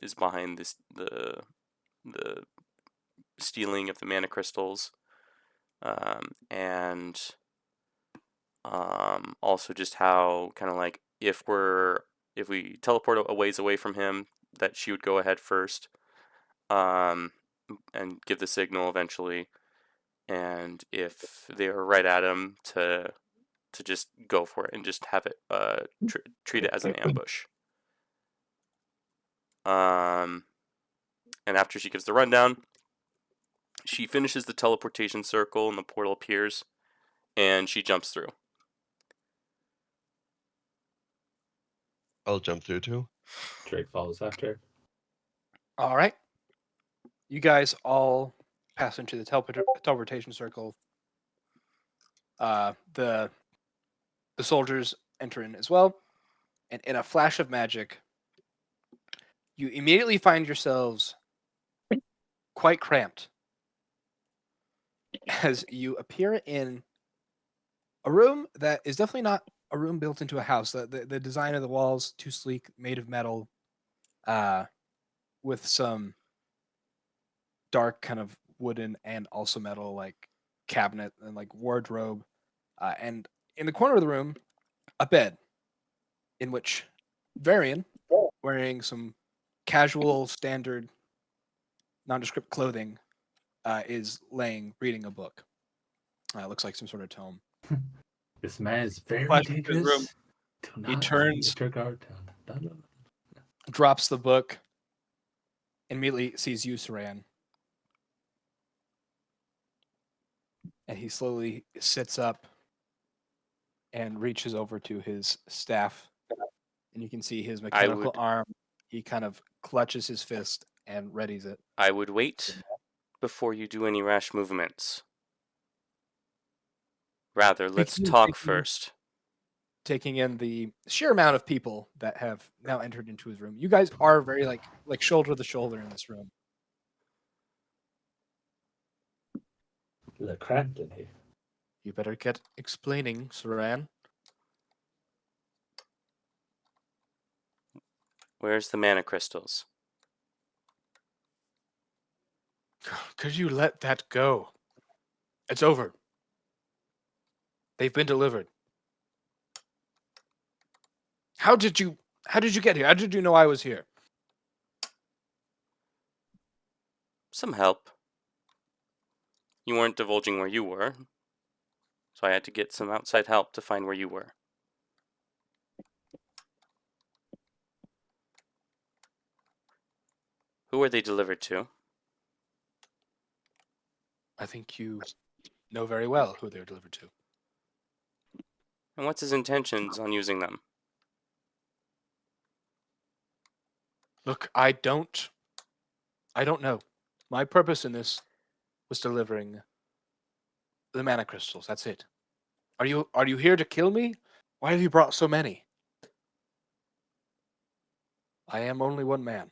is behind the stealing of the mana crystals. and also just how kind of like if we teleport a ways away from him, that she would go ahead first, and give the signal eventually, and if they're right at him to just go for it and just have it treat it as an ambush. And after she gives the rundown, she finishes the teleportation circle and the portal appears, and she jumps through. I'll jump through too. Drake follows after. All right. You guys all pass into the teleportation circle. The soldiers enter in as well, and in a flash of magic, you immediately find yourselves quite cramped as you appear in a room that is definitely not a room built into a house. The design of the walls too sleek, made of metal, with some dark kind of wooden and also metal like cabinet and like wardrobe, and in the corner of the room, a bed in which Varian, wearing some casual, standard, nondescript clothing, is laying, reading a book. It looks like some sort of tome. This man is very Flash into his room. dangerous. Do He not turns- let your guard down. Dun, dun, dun. Drops the book, immediately sees you, Saran. And he slowly sits up and reaches over to his staff. And you can see his mechanical arm. He kind of clutches his fist and readies it. I would wait before you do any rash movements. Rather, let's Speaking of talk taking- first. Taking in the sheer amount of people that have now entered into his room. You guys are very like shoulder to shoulder in this room. The cramped in here. You better get explaining, Saran. Where's the mana crystals? Could you let that go? It's over. They've been delivered. How did you get here? How did you know I was here? Some help. You weren't divulging where you were, so I had to get some outside help to find where you were. Who were they delivered to? I think you know very well who they're delivered to. And what's his intentions on using them? Look, I don't know. My purpose in this was delivering the mana crystals. That's it. Are you here to kill me? Why have you brought so many? I am only one man.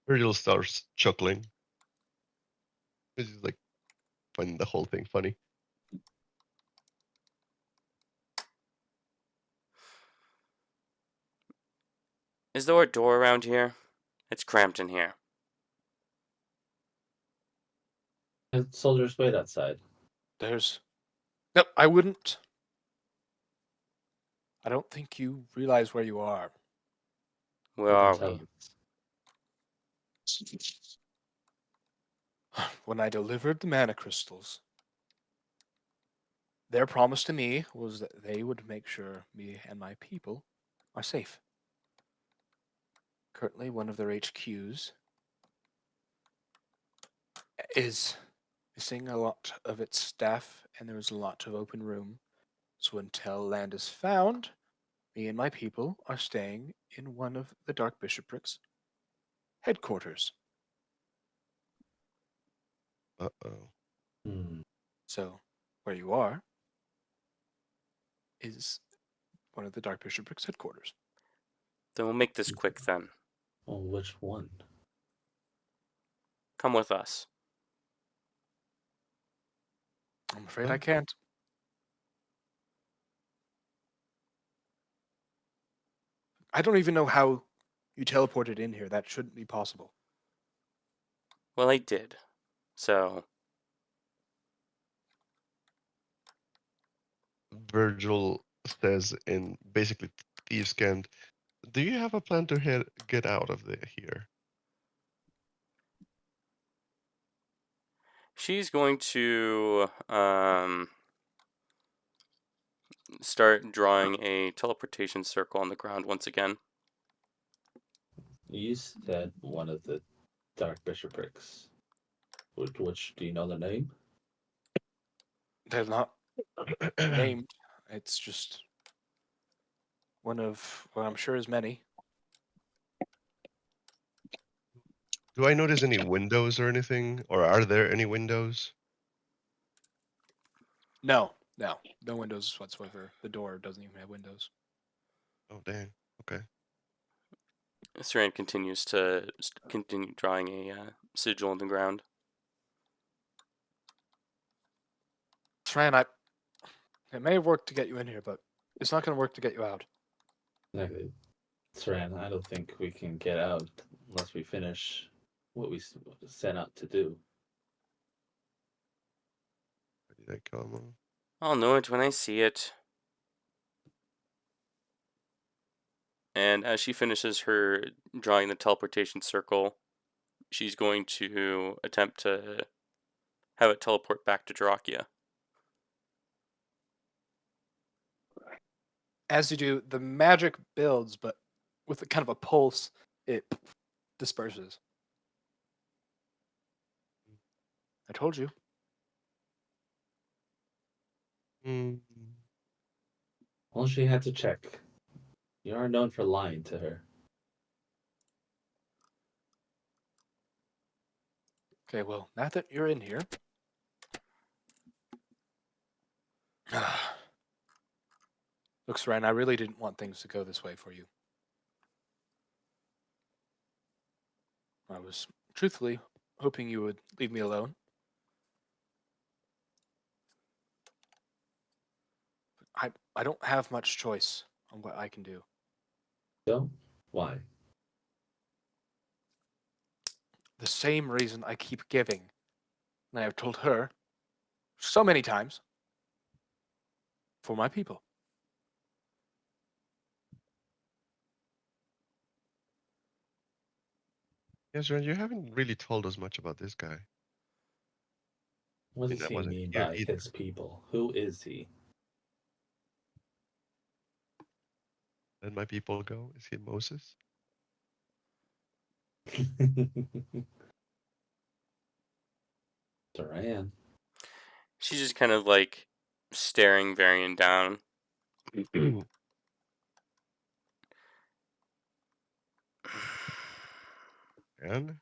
Virgil starts chuckling. This is like finding the whole thing funny. Is there a door around here? It's cramped in here. The soldiers wait outside. No, I wouldn't. I don't think you realize where you are. Where are Tell we? us. When I delivered the mana crystals, their promise to me was that they would make sure me and my people are safe. Currently, one of their HQs is missing a lot of its staff, and there is a lot of open room. So until land is found, me and my people are staying in one of the Dark Bishopric's headquarters. Uh-oh. Hmm. So, where you are is one of the Dark Bishopric's headquarters. Then we'll make this quick then. Well, which one? Come with us. I'm afraid Huh? I can't. I don't even know how you teleported in here. That shouldn't be possible. Well, I did. So, Virgil says in basically thieves' cant, do you have a plan to get out of here? She's going to start drawing a teleportation circle on the ground once again. You said one of the Dark Bishoprics. Which do you know the name? They're not named. It's just one of what I'm sure is many. Do I notice any windows or anything? Or are there any windows? No windows whatsoever. The door doesn't even have windows. Oh, dang. Okay. Saran continues to continue drawing a sigil on the ground. Fran, it may have worked to get you in here, but it's not going to work to get you out. Exactly. Saran, I don't think we can get out unless we finish what we set out to do. Where did I come? I'll know it when I see it. And as she finishes her drawing the teleportation circle, she's going to attempt to have it teleport back to Drachia. As you do, the magic builds, but with a kind of a pulse, it disperses. I told you. Mm. Well, she had to check. You are known for lying to her. Okay, well, now that you're in here. Looks, Ryan, I really didn't want things to go this way for you. I was truthfully hoping you would leave me alone. I don't have much choice on what I can do. So, why? The same reason I keep giving. And I have told her so many times. For my people. Yes, Ren, you haven't really told us much about this guy. What I does I he wasn't mean here by either. his people? Who is he? Let my people go. Is he Moses? Duran. She's just kind of like staring Varian down. And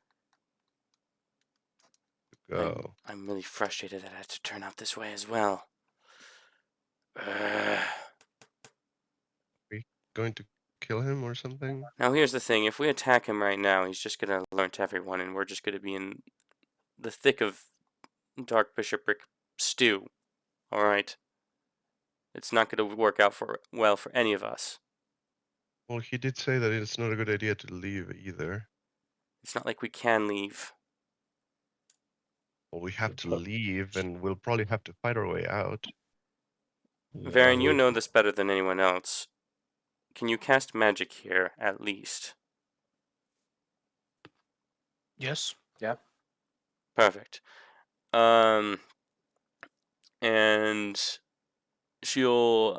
go. I'm really frustrated that it had to turn out this way as well. Ugh. We going to kill him or something? Now here's the thing, if we attack him right now, he's just gonna alert to everyone and we're just gonna be in the thick of Dark Bishopric stew. Alright? It's not gonna work out well for any of us. Well, he did say that it's not a good idea to leave either. It's not like we can leave. Well, we have to leave, and we'll probably have to fight our way out. Varian, you know this better than anyone else. Can you cast magic here, at least? Yes. Yeah. Perfect. And she'll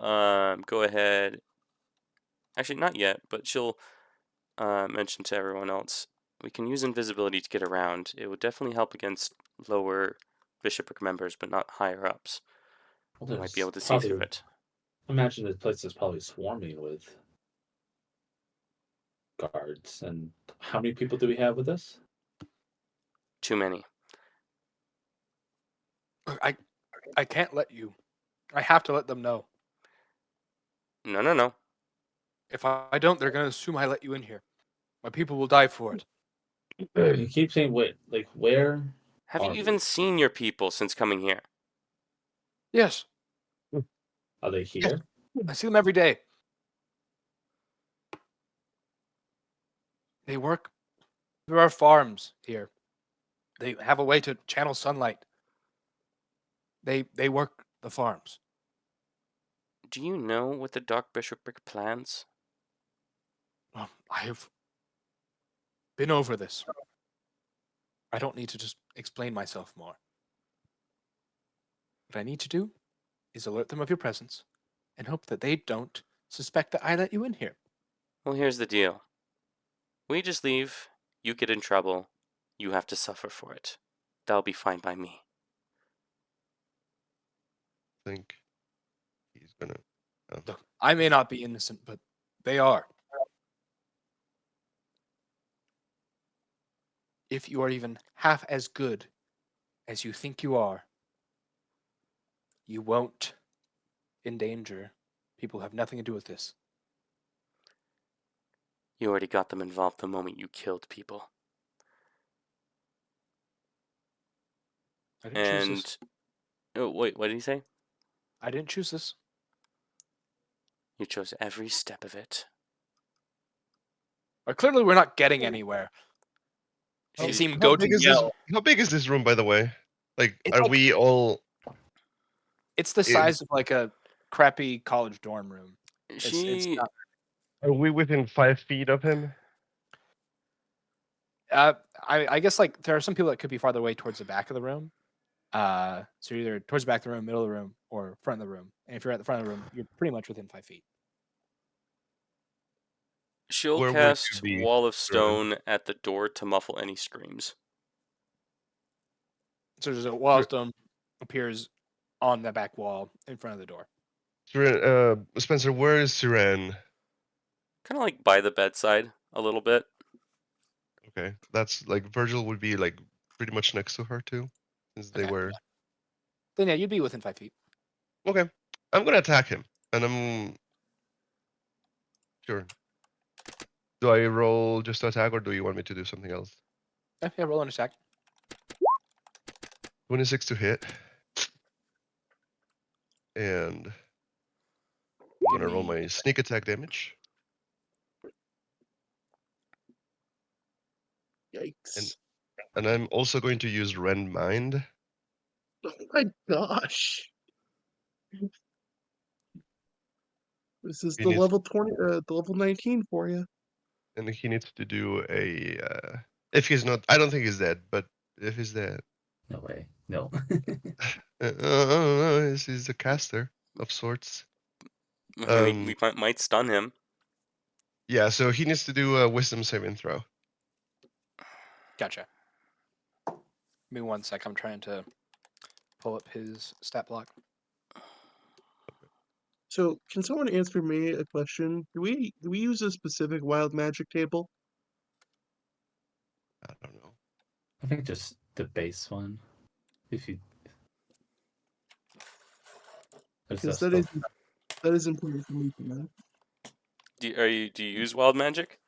go ahead. Actually, not yet, but she'll mention to everyone else. We can use invisibility to get around. It would definitely help against lower bishopric members, but not higher ups. Well, We might be there's able to see through probably- it. Imagine this place is probably swarming with guards. And how many people do we have with us? Too many. I can't let you. I have to let them know. No. If I don't, they're going to assume I let you in here. My people will die for it. You keep saying, wait, like where? Have you Are even we? seen your people since coming here? Yes. Are they here? I see them every day. They work. There are farms here. They have a way to channel sunlight. They work the farms. Do you know what the Dark Bishopric plans? I've been over this. I don't need to just explain myself more. What I need to do is alert them of your presence and hope that they don't suspect that I let you in here. Well, here's the deal. We just leave, you get in trouble, you have to suffer for it. That'll be fine by me. I think he's gonna. Oh. Look, I may not be innocent, but they are. If you are even half as good as you think you are, you won't endanger people who have nothing to do with this. You already got them involved the moment you killed people. I didn't choose this. And oh, wait, what did he say? I didn't choose this. You chose every step of it. But clearly, we're not getting anywhere. You see him How go big to is this? yell. How big is this room, by the way? Like, It's are like- we all? It's the size of like a crappy college dorm room. It's not. Are we within 5 feet of him? I guess like there are some people that could be farther away towards the back of the room. So you're either towards the back of the room, middle of the room, or front of the room. And if you're at the front of the room, you're pretty much within 5 feet. She'll Where would cast you be, Wall of Seren? Stone at the door to muffle any screams. So there's a wall of stone appears on the back wall in front of the door. Spencer, where is Siren? Kind of like by the bedside a little bit. Okay, that's like Virgil would be like pretty much next to her too, since they Okay. were. Then yeah, you'd be within 5 feet. Okay, I'm gonna attack him, and I'm sure. Do I roll just to attack, or do you want me to do something else? Yeah, roll an attack. 26 to hit, and I'm gonna roll my sneak attack damage. Yikes. And I'm also going to use Rend Mind. Oh my gosh. This is He the needs- level 20, the level 19 for you. And he needs to do a. If he's not, I don't think he's dead, but if he's dead, No way. No. he's a caster of sorts. We might stun him. Yeah, so he needs to do a Wisdom saving throw. Gotcha. Give me 1 sec. I'm trying to pull up his stat block. So, can someone answer me a question? Do we use a specific wild magic table? I don't know. I think just the base one. If you. There's Because stuff. that is important for me to know. Do you use wild magic?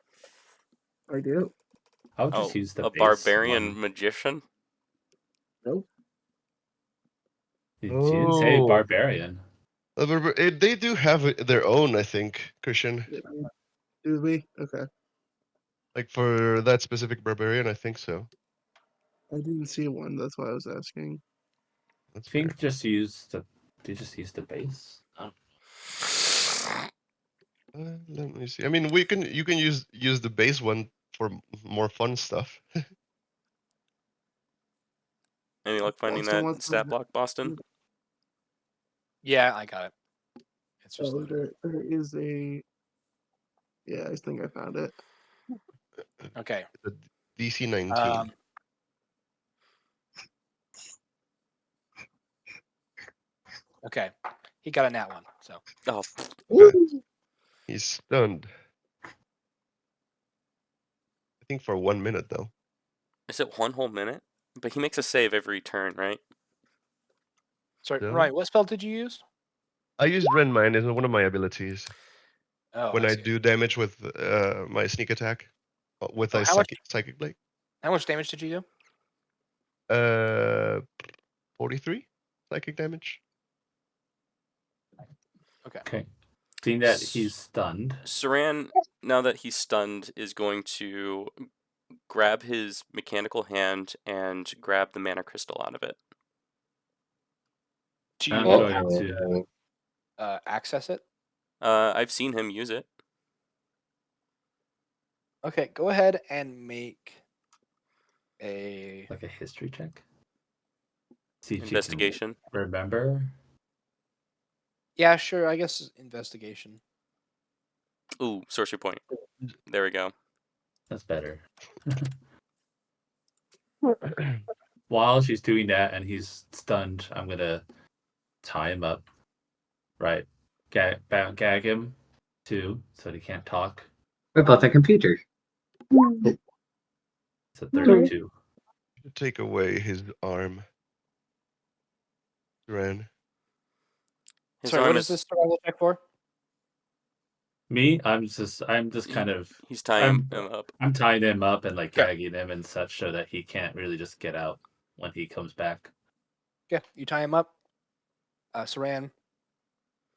I do. I would just use the a base barbarian one. magician. Nope. You didn't say Oh. barbarian. They do have their own, I think, Christian. Do we? Okay. Like for that specific barbarian, I think so. I didn't see one. That's why I was asking. That's I think fair. just use the. Do you just use the base? Let me see. I mean, you can use the base one for more fun stuff. Any luck finding Boston that wants to- stat block, Boston? Yeah, I got it. It's just Oh, loaded. there is a. Yeah, I think I found it. Okay. The DC 19. Okay. He got a nat 1. So Oh, He's stunned. I think for 1 minute though. is it 1 whole minute? But he makes a save every turn, right? sorry, Yeah. Ryan, what spell did you use? I used Rend Mind as one of my abilities Oh, when I see. do damage with my sneak attack with Oh, a how much- psychic blade. How much damage did you do? 43 psychic damage. Okay. Okay. Seeing that he's stunned. Saran, now that he's stunned, is going to grab his mechanical hand and grab the mana crystal out of it. Do I'm you, going to. access it. I've seen him use it. Okay, go ahead and make a. Like a history check. See if you Investigation. can remember. Yeah, sure. I guess investigation. Ooh, sorcery point. There we go. That's better. While she's doing that and he's stunned, I'm gonna tie him up. Right. Gag him too, so he can't talk. What about the computer? It's a 32. Take away his arm. Ren. His Sorry, arm what is is. this survival check for? Me, I'm just kind of He's tying him up. I'm tying him up and like Okay. gagging him and such so that he can't really just get out when he comes back. Okay, you tie him up. Saran,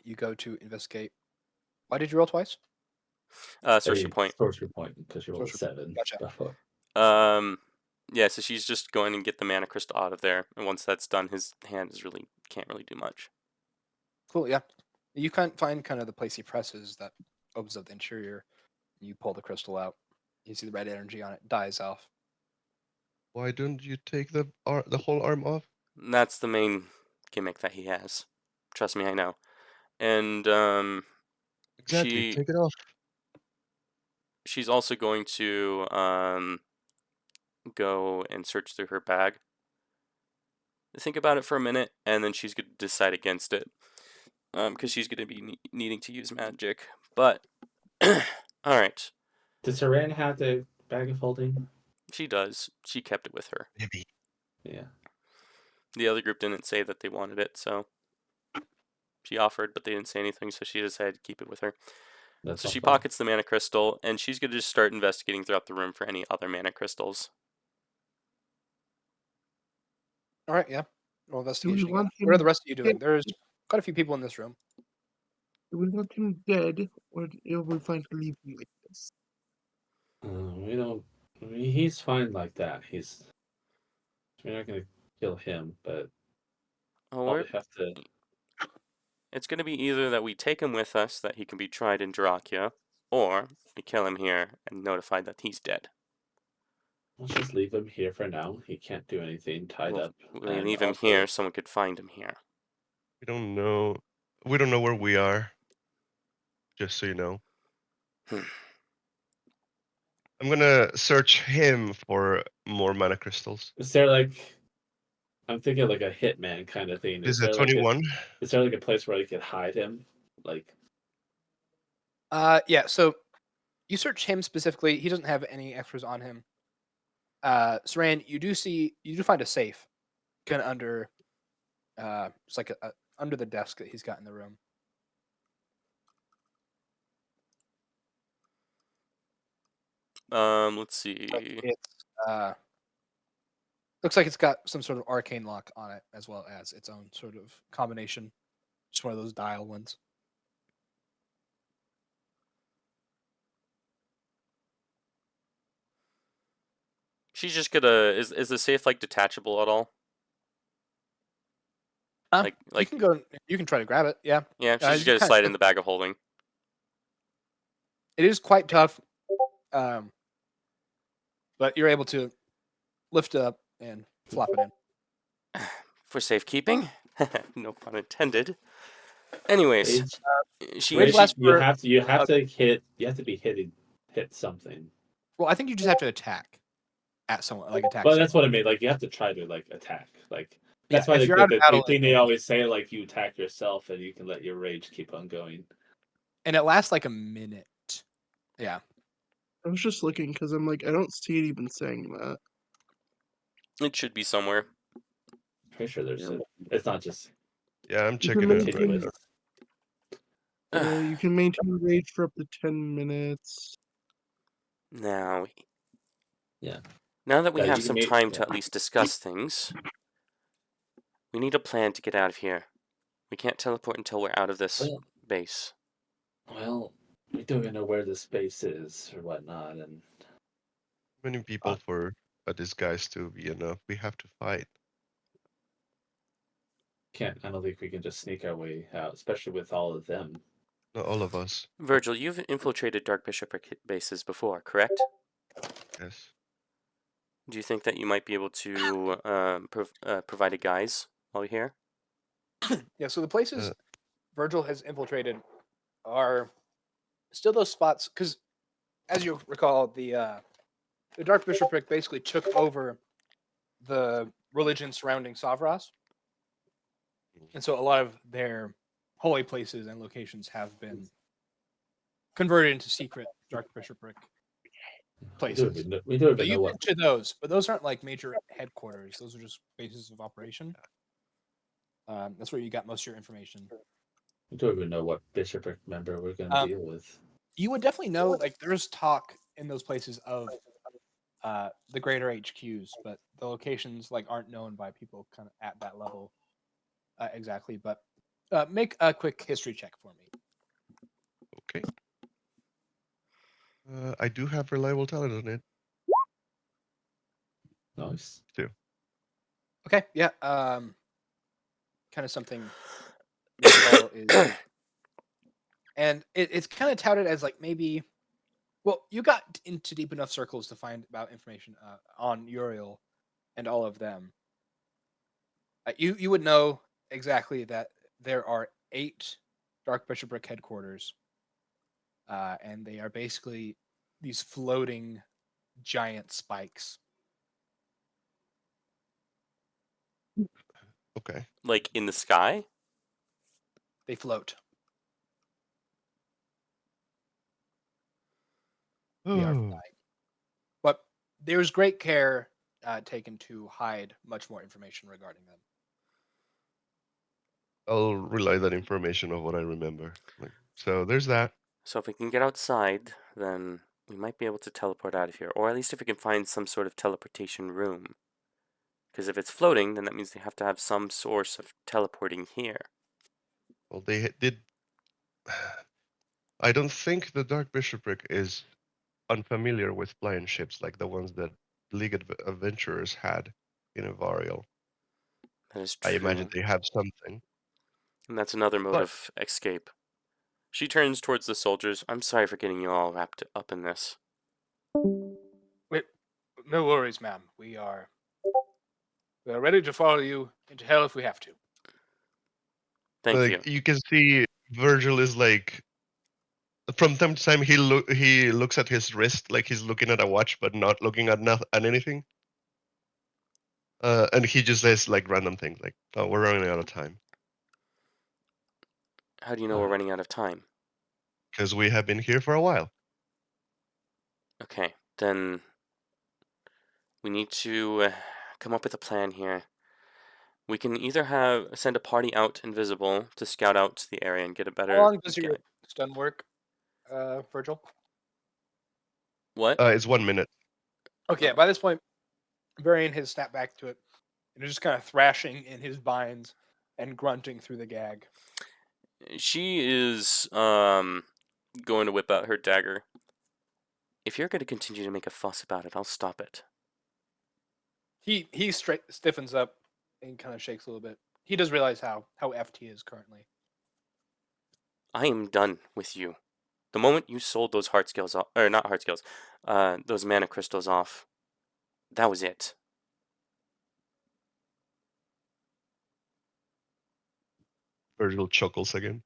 you go to investigate. Why did you roll twice? Sorcery point. Sorcery point because you rolled a Sorcery 7. Gotcha. before. Yeah, so she's just going and get the mana crystal out of there, and once that's done, his hand can't really do much. Cool. Yeah, you can't find kind of the place he presses that opens up the interior. You pull the crystal out. You see the red energy on it dies off. Why don't you take the whole arm off? And that's the main gimmick that he has. Trust me, I know. And Exactly. Take it off. she's also going to go and search through her bag. Think about it for a minute, and then she's going to decide against it. Because she's going to be needing to use magic. But, alright. Does Saran have the bag of holding? She does. She kept it with her. Maybe. Yeah. The other group didn't say that they wanted it, so she offered, but they didn't say anything, so she decided to keep it with her. That's So not she fun. pockets the mana crystal, and she's going to just start investigating throughout the room for any other mana crystals. All right. Yeah. Roll investigation. Again. want What are the him rest of you doing? dead? There's quite a few people in this room. Do we want him dead, or are we fine to leave him like this? We don't. I mean, he's fine like that. We're not gonna kill him, but Oh, probably have to. it's going to be either that we take him with us, that he can be tried in Drachia, or we kill him here and notify that he's dead. Let's just leave him here for now. He can't do anything tied Well, up. we And leave him also, here, someone could find him here. We don't know. We don't know where we are. Just so you know. I'm gonna search him for more mana crystals. is there like? I'm thinking like a hitman kind of thing. This Is is a there like 21. Is there like a place where I could hide him? Like, Yeah. So you search him specifically. He doesn't have any extras on him. Saran, you do find a safe, kind of under. It's like under the desk that he's got in the room. Let's see. It's looks like it's got some sort of arcane lock on it, as well as its own sort of combination. Just one of those dial ones. She's just gonna. Is the safe like detachable at all? You can go. You can try to grab it. Yeah. Yeah, she's you just gonna kinda- slide in the bag of holding. It is quite tough, but you're able to lift it up and flop it in. For safekeeping? No pun intended. Anyways, Rage, she Rage Rage, lasts you for- have to hit something. Well, I think you just have to attack at someone, like attack. But someone. that's what I mean. Like you have to try to like attack. Like that's Yeah, why if you're out of battle, the thing they then- always say like you attack yourself and you can let your rage keep on going. And it lasts like a minute. Yeah. I was just looking because I'm like, I don't see it even saying that. it should be somewhere. Pretty sure there's Yeah. it's not just Yeah, I'm You checking can it right continuous. now. You can maintain rage for up to 10 minutes. Now, Yeah. now that we Yeah, have you some can time yeah. to at least discuss things, we need a plan to get out of here. We can't teleport until we're out of this Well, base. well, we don't even know where the space is or whatnot, and Many people for a disguise to be enough. We have to fight. I don't think we can just sneak our way out, especially with all of them. Not all of us. Virgil, you've infiltrated Dark Bishopric bases before, correct? Yes. Do you think that you might be able to provide a guise while you're here? Yeah, so the places Uh, Virgil has infiltrated are still those spots because, as you recall, the Dark Bishopric basically took over the religion surrounding Savras, and so a lot of their holy places and locations have been converted into secret Dark Bishopric places. We don't So even know you've what. been to those, but those aren't like major headquarters. Those are just bases of operation. That's where you got most of your information. We don't even know what bishopric member we're going to Um, deal with. You would definitely know, like, there's talk in those places of the greater HQs, but the locations like aren't known by people kind of at that level exactly. But make a quick history check for me. okay. I do have reliable talent on it Nice. too. Okay, yeah. Kind of something Miguel is, and it's kind of touted as like maybe. Well, you got into deep enough circles to find about information on Uriel and all of them. You would know exactly that there are 8 Dark Bishopric headquarters, and they are basically these floating giant spikes. Okay. Like in the sky? They float. They are Oh, flying. But there's great care taken to hide much more information regarding them. I'll relay that information of what I remember. Like, so there's that. So if we can get outside, then we might be able to teleport out of here. Or at least if we can find some sort of teleportation room. Because if it's floating, then that means they have to have some source of teleporting here. Well, did. I don't think the Dark Bishopric is unfamiliar with flying ships like the ones that League Adventurers had in Avariel. That is I imagine true. they have something. And that's another mode But of escape. She turns towards the soldiers. I'm sorry for getting you all wrapped up in this. Wait, no worries, ma'am. We are ready to follow you into hell if we have to. Thank you. like you can see, Virgil is like from time to time he looks at his wrist like he's looking at a watch, but not looking at at anything. And he just says like random things like, "Oh, we're running out of time How do you know we're running out of time? because we have been here for a while." Okay, then we need to come up with a plan here. We can either send a party out invisible to scout out the area and get a How better long does your guide. stun work, Virgil? What? It's 1 minute. Okay, by this point, Varian has snapped back to it and is just kind of thrashing in his binds and grunting through the gag. She is going to whip out her dagger. If you're going to continue to make a fuss about it, I'll stop it. He stiffens up and kind of shakes a little bit. He does realize how effed he is currently. I am done with you. The moment you sold those heart scales off, or not heart scales, those mana crystals off, that was it. Virgil chuckles again.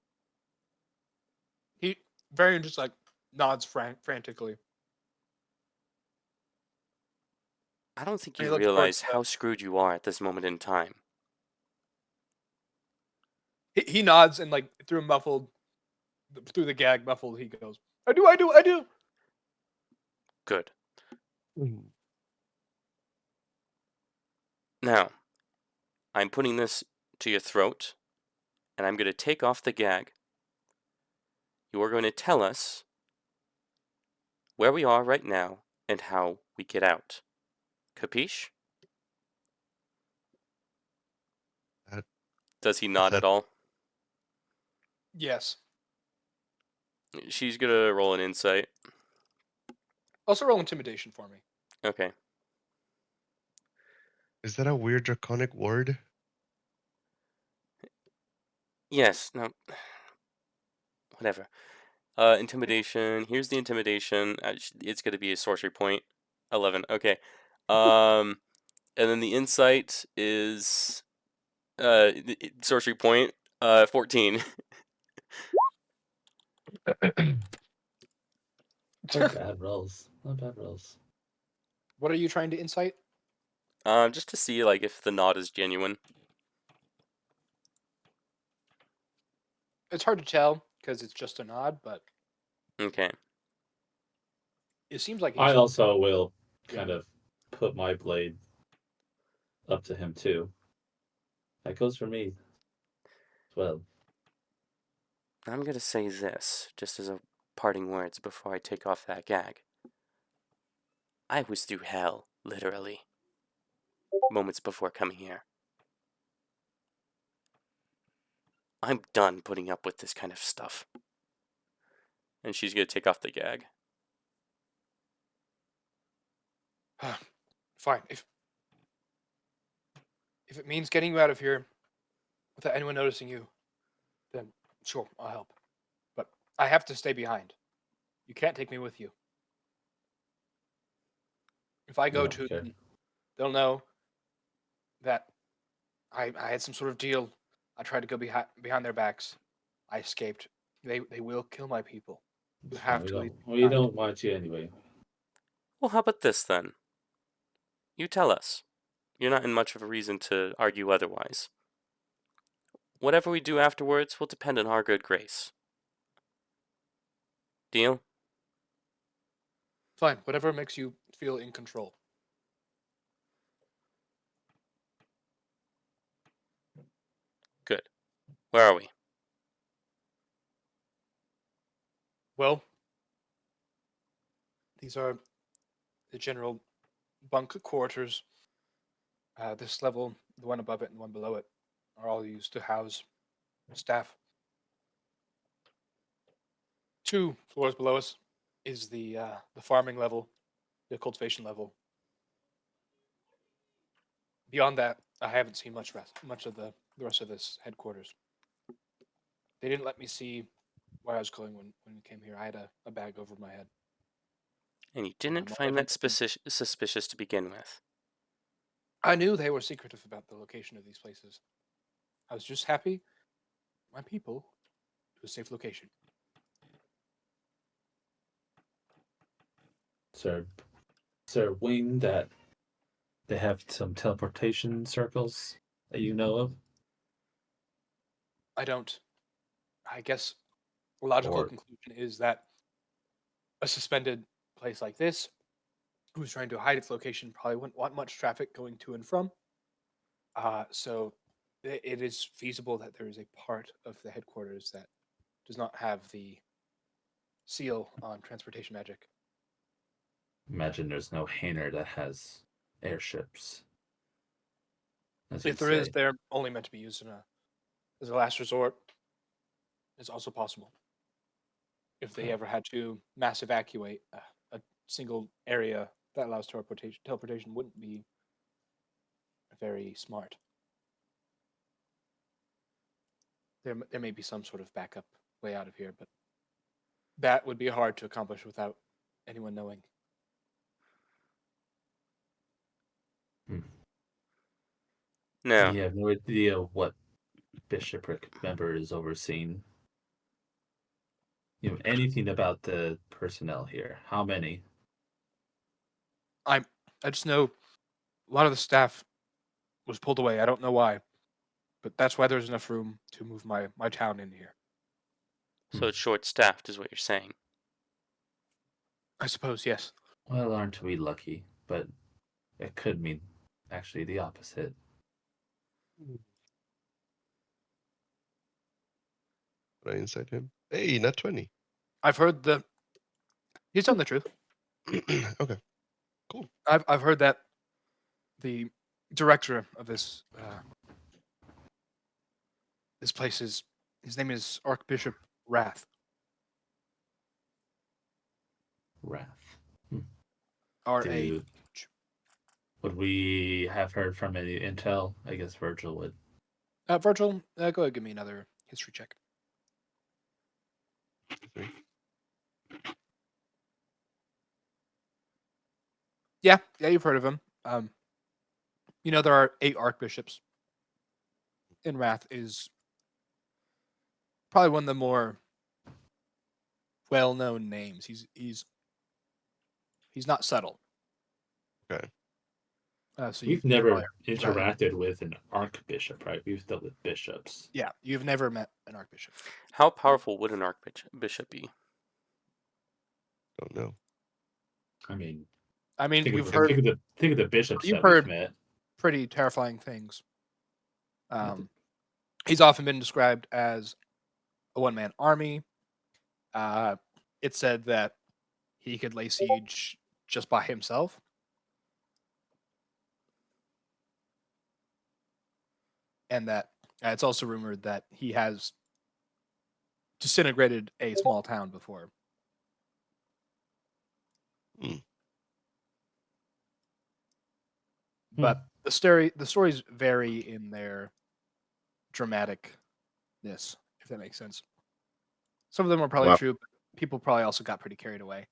Varian just like nods frantically. I don't think He you looks towards realize how screwed you are at this moment in time. he nods and like through the gag muffled, he goes, I do. Good. Mhm. Now, I'm putting this to your throat, and I'm going to take off the gag. You are going to tell us where we are right now and how we get out. Capiche? That, Does he nod that at all? Yes. She's going to roll an insight. Also roll intimidation for me. Okay. is that a weird draconic word? Yes. No. Whatever. Intimidation. Here's the intimidation. It's gonna be a sorcery point. 11. Okay. And then the insight is sorcery point. 14. Not bad rolls. Not bad rolls. What are you trying to incite? Just to see like if the nod is genuine. It's hard to tell because it's just a nod, but Okay. it seems like I he's also will Yeah. kind of put my blade up to him too. That goes for me as well. I'm gonna say this just as a parting words before I take off that gag. I was through hell, literally, moments before coming here. I'm done putting up with this kind of stuff. And she's gonna take off the gag. fine. If it means getting you out of here without anyone noticing you, then sure, I'll help. But I have to stay behind. You can't take me with you. If I go don't to care. them, they'll know that I had some sort of deal. I tried to go behind their backs. I escaped. They will kill my people. You have we to leave. we don't want you anyway. Well, how about this then? You tell us. You're not in much of a reason to argue otherwise. Whatever we do afterwards will depend on our good grace. Deal? Fine, whatever makes you feel in control. Good. Where are we? Well, these are the general bunk quarters. This level, the one above it and the one below it, are all used to house staff. 2 floors below us is the farming level, the cultivation level. Beyond that, I haven't seen much of the rest of this headquarters. They didn't let me see where I was going when we came here. I had a bag over my head. And you didn't All find that everything- suspicious to begin with. I knew they were secretive about the location of these places. I was just happy my people to a safe location. Is there a wing that they have some teleportation circles that you know of? I don't. I guess a logical Or- conclusion is that a suspended place like this, who's trying to hide its location, probably wouldn't want much traffic going to and from. So it is feasible that there is a part of the headquarters that does not have the seal on transportation magic. Imagine there's no hangar that has airships. As If you'd there is, say. they're only meant to be used as a last resort. It's also possible. If they Okay. ever had to mass evacuate a single area that allows teleportation wouldn't be very smart. There may be some sort of backup way out of here, but that would be hard to accomplish without anyone knowing. No. You have no idea what Bishopric member is overseeing. You know anything about the personnel here? How many? I just know a lot of the staff was pulled away. I don't know why, but that's why there's enough room to move my town in here. So it's short-staffed, is what you're saying. I suppose, yes. Well, aren't we lucky? But it could mean actually the opposite. Right inside him. Hey, not 20. I've heard he's telling the truth. Okay. I've heard that the director of this this place is his name is Archbishop Wrath. Wrath. R.A. Would we have heard from any intel? I guess Virgil would. Virgil, go ahead, give me another history check. 3. Yeah, you've heard of him. You know there are 8 archbishops. And Wrath is probably one of the more well-known names. He's not subtle. Okay. So We've you never probably heard about him. interacted with an archbishop, right? We've dealt with bishops. Yeah, you've never met an archbishop. How powerful would an archbishop be? Don't know. I mean, I mean, think you've of, heard think of the bishops you've that we've heard met. pretty terrifying things. He's often been described as a one-man army. It's said that he could lay siege just by himself. And that it's also rumored that he has disintegrated a small town before. But the stories vary in their dramaticness, if that makes sense. Some of them are probably Wow. true, but people probably also got pretty carried away.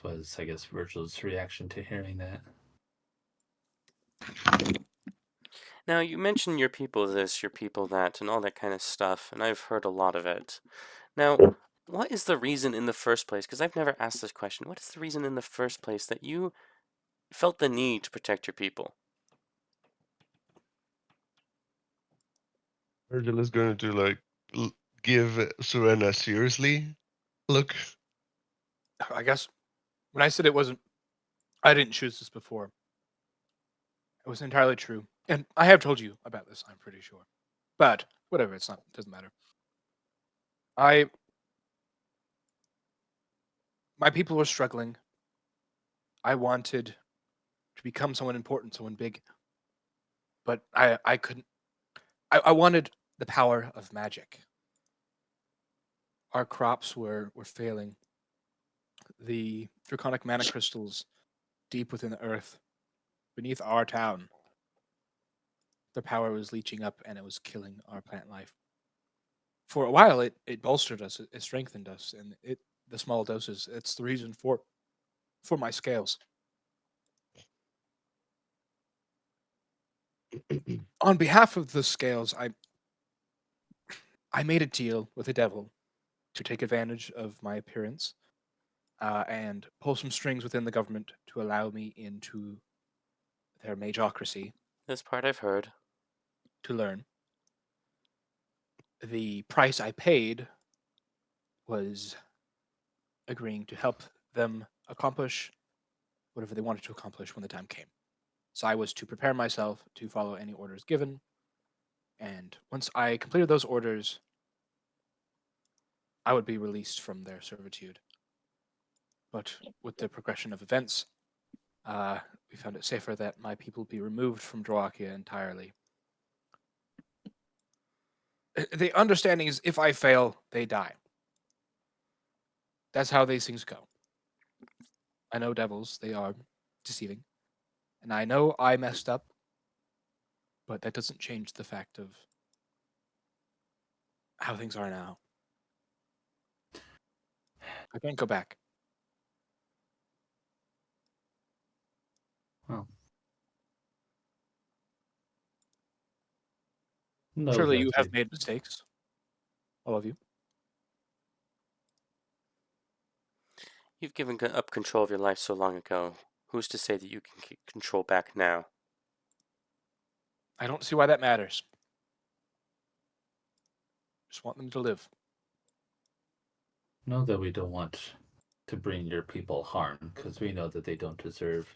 Was, I guess, Virgil's reaction to hearing that. Now, you mentioned your people this, your people that, and all that kind of stuff, and I've heard a lot of it. Now, what is the reason in the first place? Because I've never asked this question. What is the reason in the first place that you felt the need to protect your people? Virgil is going to like give Serena seriously look. I guess when I said it wasn't, I didn't choose this before. It was entirely true. And I have told you about this, I'm pretty sure. But whatever, it doesn't matter. My people were struggling. I wanted to become someone important, someone big. But I couldn't. I wanted the power of magic. Our crops were failing. The draconic mana crystals deep within the earth, beneath our town, the power was leaching up and it was killing our plant life. For a while, it bolstered us, it strengthened us, and the small doses. It's the reason for my scales. On behalf of the scales, I made a deal with the devil to take advantage of my appearance and pull some strings within the government to allow me into their magocracy This part I've heard. to learn. The price I paid was agreeing to help them accomplish whatever they wanted to accomplish when the time came. So I was to prepare myself to follow any orders given. And once I completed those orders, I would be released from their servitude. But with the progression of events, we found it safer that my people be removed from Droakia entirely. The understanding is if I fail, they die. That's how these things go. I know devils, they are deceiving. And I know I messed up, but that doesn't change the fact of how things are now. I can't go back. Well, no, Surely that you have they- made mistakes. All of you. You've given up control of your life so long ago. Who's to say that you can get control back now? I don't see why that matters. Just want them to live. know that we don't want to bring your people harm because we know that they don't deserve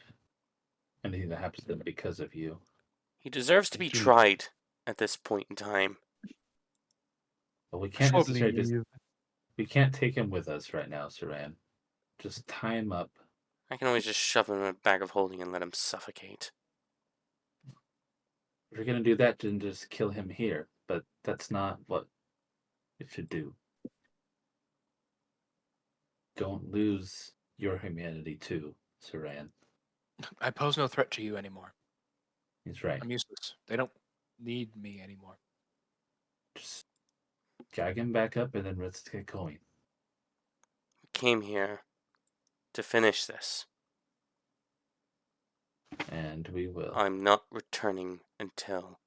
anything that happens to them because of you. He deserves to be Actually, tried at this point in time. But we can't Sure, necessarily believe we can't take him with us right now, Saran. Just tie him up. I can always just shove him in a bag of holding and let him suffocate. If you're gonna do that, then just kill him here. But that's not what it should do. Don't lose your humanity too, Saran. I pose no threat to you anymore. He's right. I'm useless. They don't need me anymore. Just Gag him back up, and then let's get going. Came here to finish this. And we will. I'm not returning until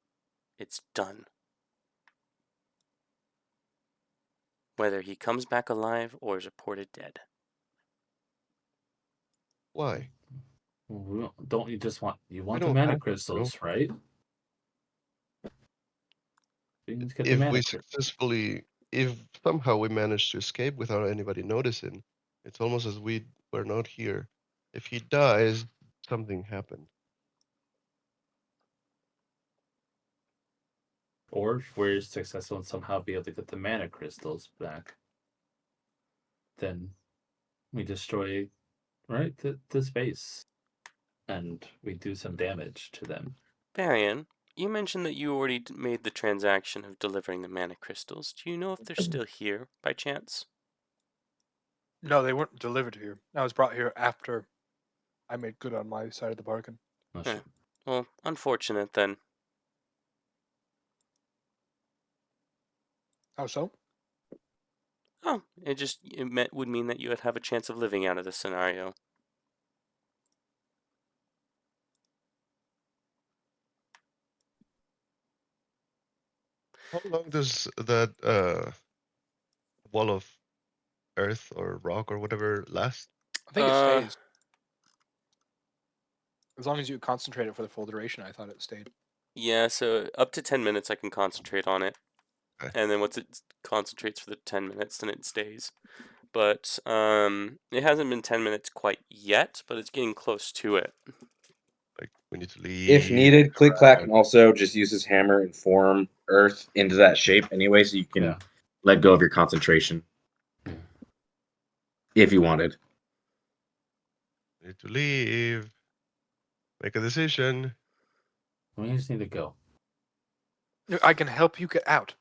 it's done. Whether he comes back alive or is reported dead. Why? Don't you just want the don't mana have to. crystals, right? We can just get the If mana we crystals. successfully, if somehow we manage to escape without anybody noticing, it's almost as we were not here. If he dies, something happened. Or if we're successful and somehow be able to get the mana crystals back, then we destroy, right, the space, and we do some damage to them. Varian, you mentioned that you already made the transaction of delivering the mana crystals. Do you know if they're still here, by chance? No, they weren't delivered here. I was brought here after I made good on my side of the bargain. Oh, Eh. shit. Well, unfortunate then. How so? Oh, would mean that you would have a chance of living out of this scenario. How long does that wall of earth or rock or whatever last? I think it Uh, stays. As long as you concentrate it for the full duration, I thought it stayed. Yeah, so up to 10 minutes I can concentrate on it. Okay. And then once it concentrates for the 10 minutes, then it stays. But it hasn't been 10 minutes quite yet, but it's getting close to it. Like we need to leave. If needed, Click Clack can also just use his hammer and form Earth into that shape anyway, so you can Yeah. let go of your concentration. Yeah. If you wanted. Need to leave. Make a decision. We just need to go. I can help you get out.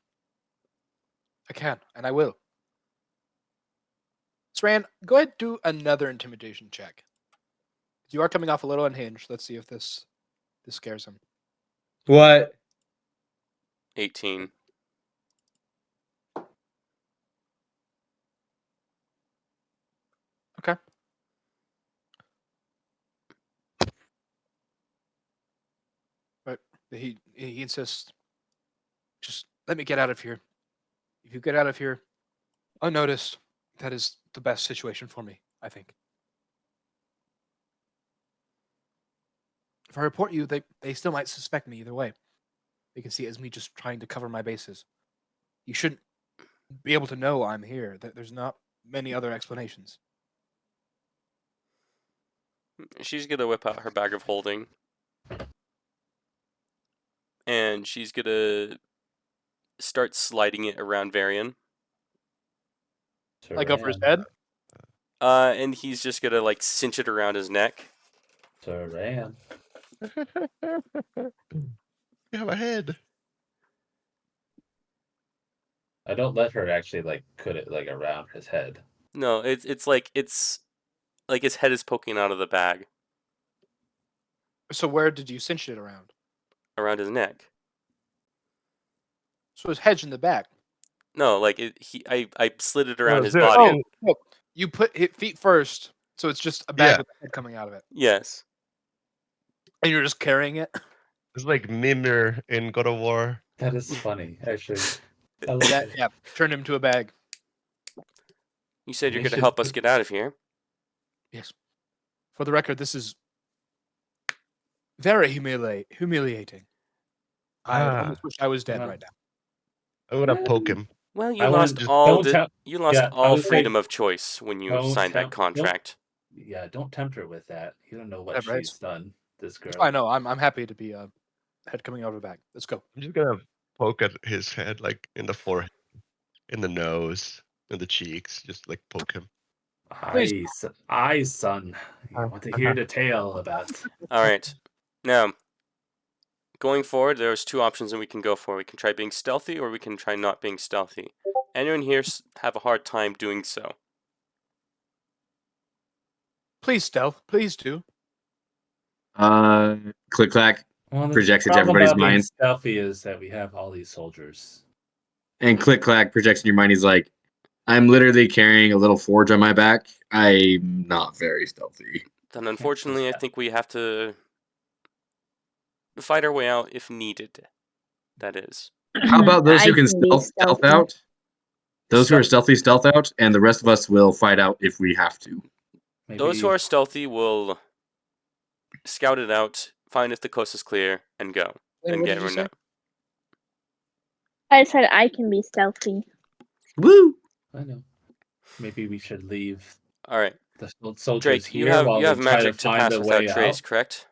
I can, and I will. Sran, go ahead and do another intimidation check. You are coming off a little unhinged. Let's see if this scares him. What? 18. Okay. But he insists, just let me get out of here. If you get out of here unnoticed, that is the best situation for me, I think. If I report you, they still might suspect me either way. They can see it as me just trying to cover my bases. You shouldn't be able to know I'm here. There's not many other explanations. She's gonna whip out her bag of holding. And she's gonna start sliding it around Varian. Like over his Saran. head? And he's just gonna like cinch it around his neck. Saran. You have a head. I don't let her actually like put it like around his head. No, it's like his head is poking out of the bag So where did you cinch it around? around his neck. So his head's in the back. No, like I slid it around his there- body. Oh, you put his feet first, so it's just a bag Yeah. with a head coming out of it. Yes. And you're just carrying it? It's like Mimir in God of War. That is funny, actually. I like Yeah, it. yeah. Turned him to a bag. You said you're We gonna should help us put- get out of here. Yes. For the record, this is very humiliating. I Ah. almost wish I was dead Yeah. right now. I'm gonna poke him. Well, you I wanna lost just- all don't tell- you lost yeah, I all would say- freedom of choice when you Don't signed tell- that contract. Yeah, don't tempt her with that. You don't know what Yeah, right. she's done. This girl. I know. I'm happy to be head coming out of the bag. Let's go. I'm just gonna poke at his head, like in the forehead, in the nose, in the cheeks. Just like poke him. I, son. You want to hear the tale about. All right. Now, going forward, there's two options that we can go for. We can try being stealthy, or we can try not being stealthy. Anyone here have a hard time doing so? Please, stealth. Please do. Click Clack Well, the projects into problem everybody's about being mind. stealthy is that we have all these soldiers. And Click Clack projects in your mind. He's like, I'm literally carrying a little forge on my back. I'm not very stealthy. Then unfortunately, I think we have to fight our way out if needed. That is. How about those who I can be stealth out? Those who are stealthy stealth out, and the rest of us will fight out if we have to. Maybe Those who are stealthy will scout it out, find if the coast is clear, and go. Wait, And what get did you say? I said I can be stealthy. Woo! I know. Maybe we should leave All right, the soldiers Drake, here while you we have try to magic to find pass a without way trace, out. correct?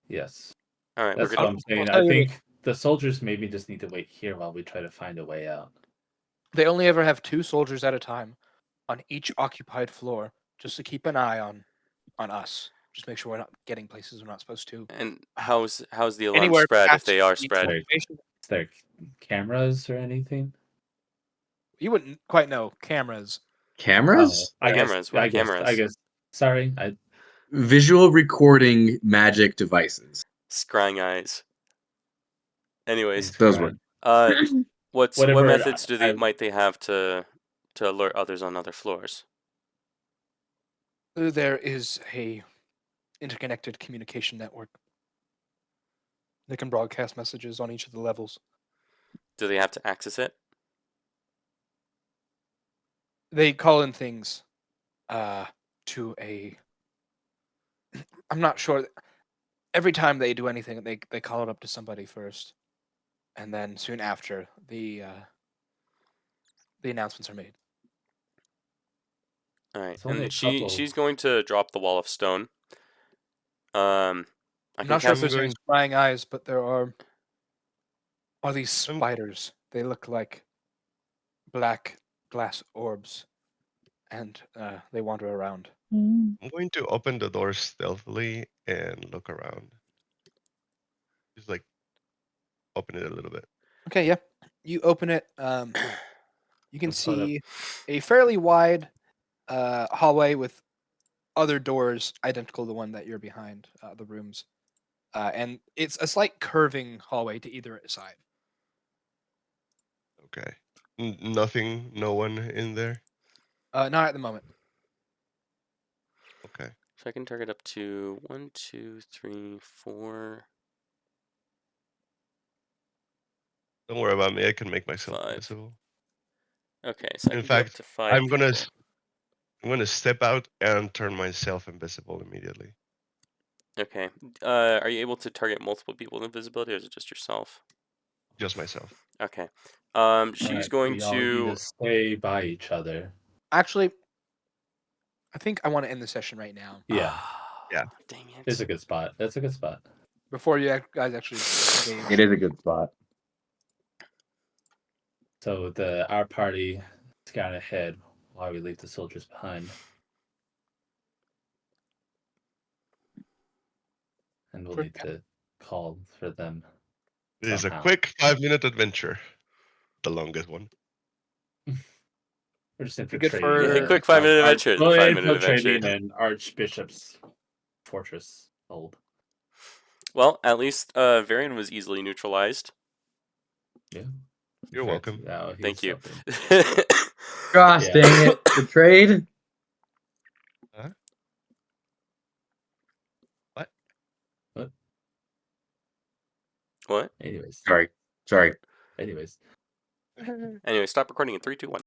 Yes, All right, that's we're what good. I'm saying. I'll tell I you think the soldiers maybe just need to wait here while we try to find a way out. They only ever have 2 soldiers at a time on each occupied floor, just to keep an eye on us. Just make sure we're not getting places we're not supposed to. And how's the alarm Anywhere spread if past they are the spread? Right. information- Is there cameras or anything? You wouldn't quite know cameras. Cameras? I Cameras, guess. what I guess. cameras? I guess. Sorry. Visual recording magic devices. Scrying eyes. Anyways, Those were. what Whatever, methods I- might they have to alert others on other floors? There is a interconnected communication network. They can broadcast messages on each of the levels. Do they have to access it? They call in things to a... I'm not sure. Every time they do anything, they call it up to somebody first. And then soon after, the announcements are made. All right, It's only a and couple. she's going to drop the wall of stone. I I'm can not sure if cast. there's any scrying eyes, but there are these I'm- spiders. They look like black glass orbs, and they wander around. Mm. I'm going to open the door stealthily and look around. Just like open it a little bit. Okay, yeah. You open it. You can Let's put up- see a fairly wide hallway with other doors identical to the one that you're behind, the rooms. And it's a slight curving hallway to either side. Okay. Nothing, no one in there. Not at the moment. Okay. So I can target up to 1, 2, 3, 4. Don't worry about me. I can make myself 5. invisible. Okay, so I In can do up fact, to 5 I'm gonna people. I'm gonna step out and turn myself invisible immediately. Okay. Are you able to target multiple people with invisibility, or is it just yourself? Just myself. Okay. She's Alright, going we all need to. to stay by each other. Actually, I think I want to end the session right now Yeah, Yeah. Dang it. it's a good spot. That's a good spot. before you guys actually engage. It is a good spot. So our party scout ahead while we leave the soldiers behind. And we'll Sure. need to call for them. It is a somehow. quick 5-minute adventure. The longest one. We're just Good infiltrating. for- Yeah, quick 5-minute adventure. Well, 5-minute adventure. infiltrating an archbishop's fortress. Old. Well, at least Varian was easily neutralized. Yeah. You're welcome. Now he's Thank you. stealthy. Gosh, Yeah. dang it. Betrayed? Huh? What? What? Anyways. Sorry. Anyways. Anyway, stop recording in 3, 2, 1.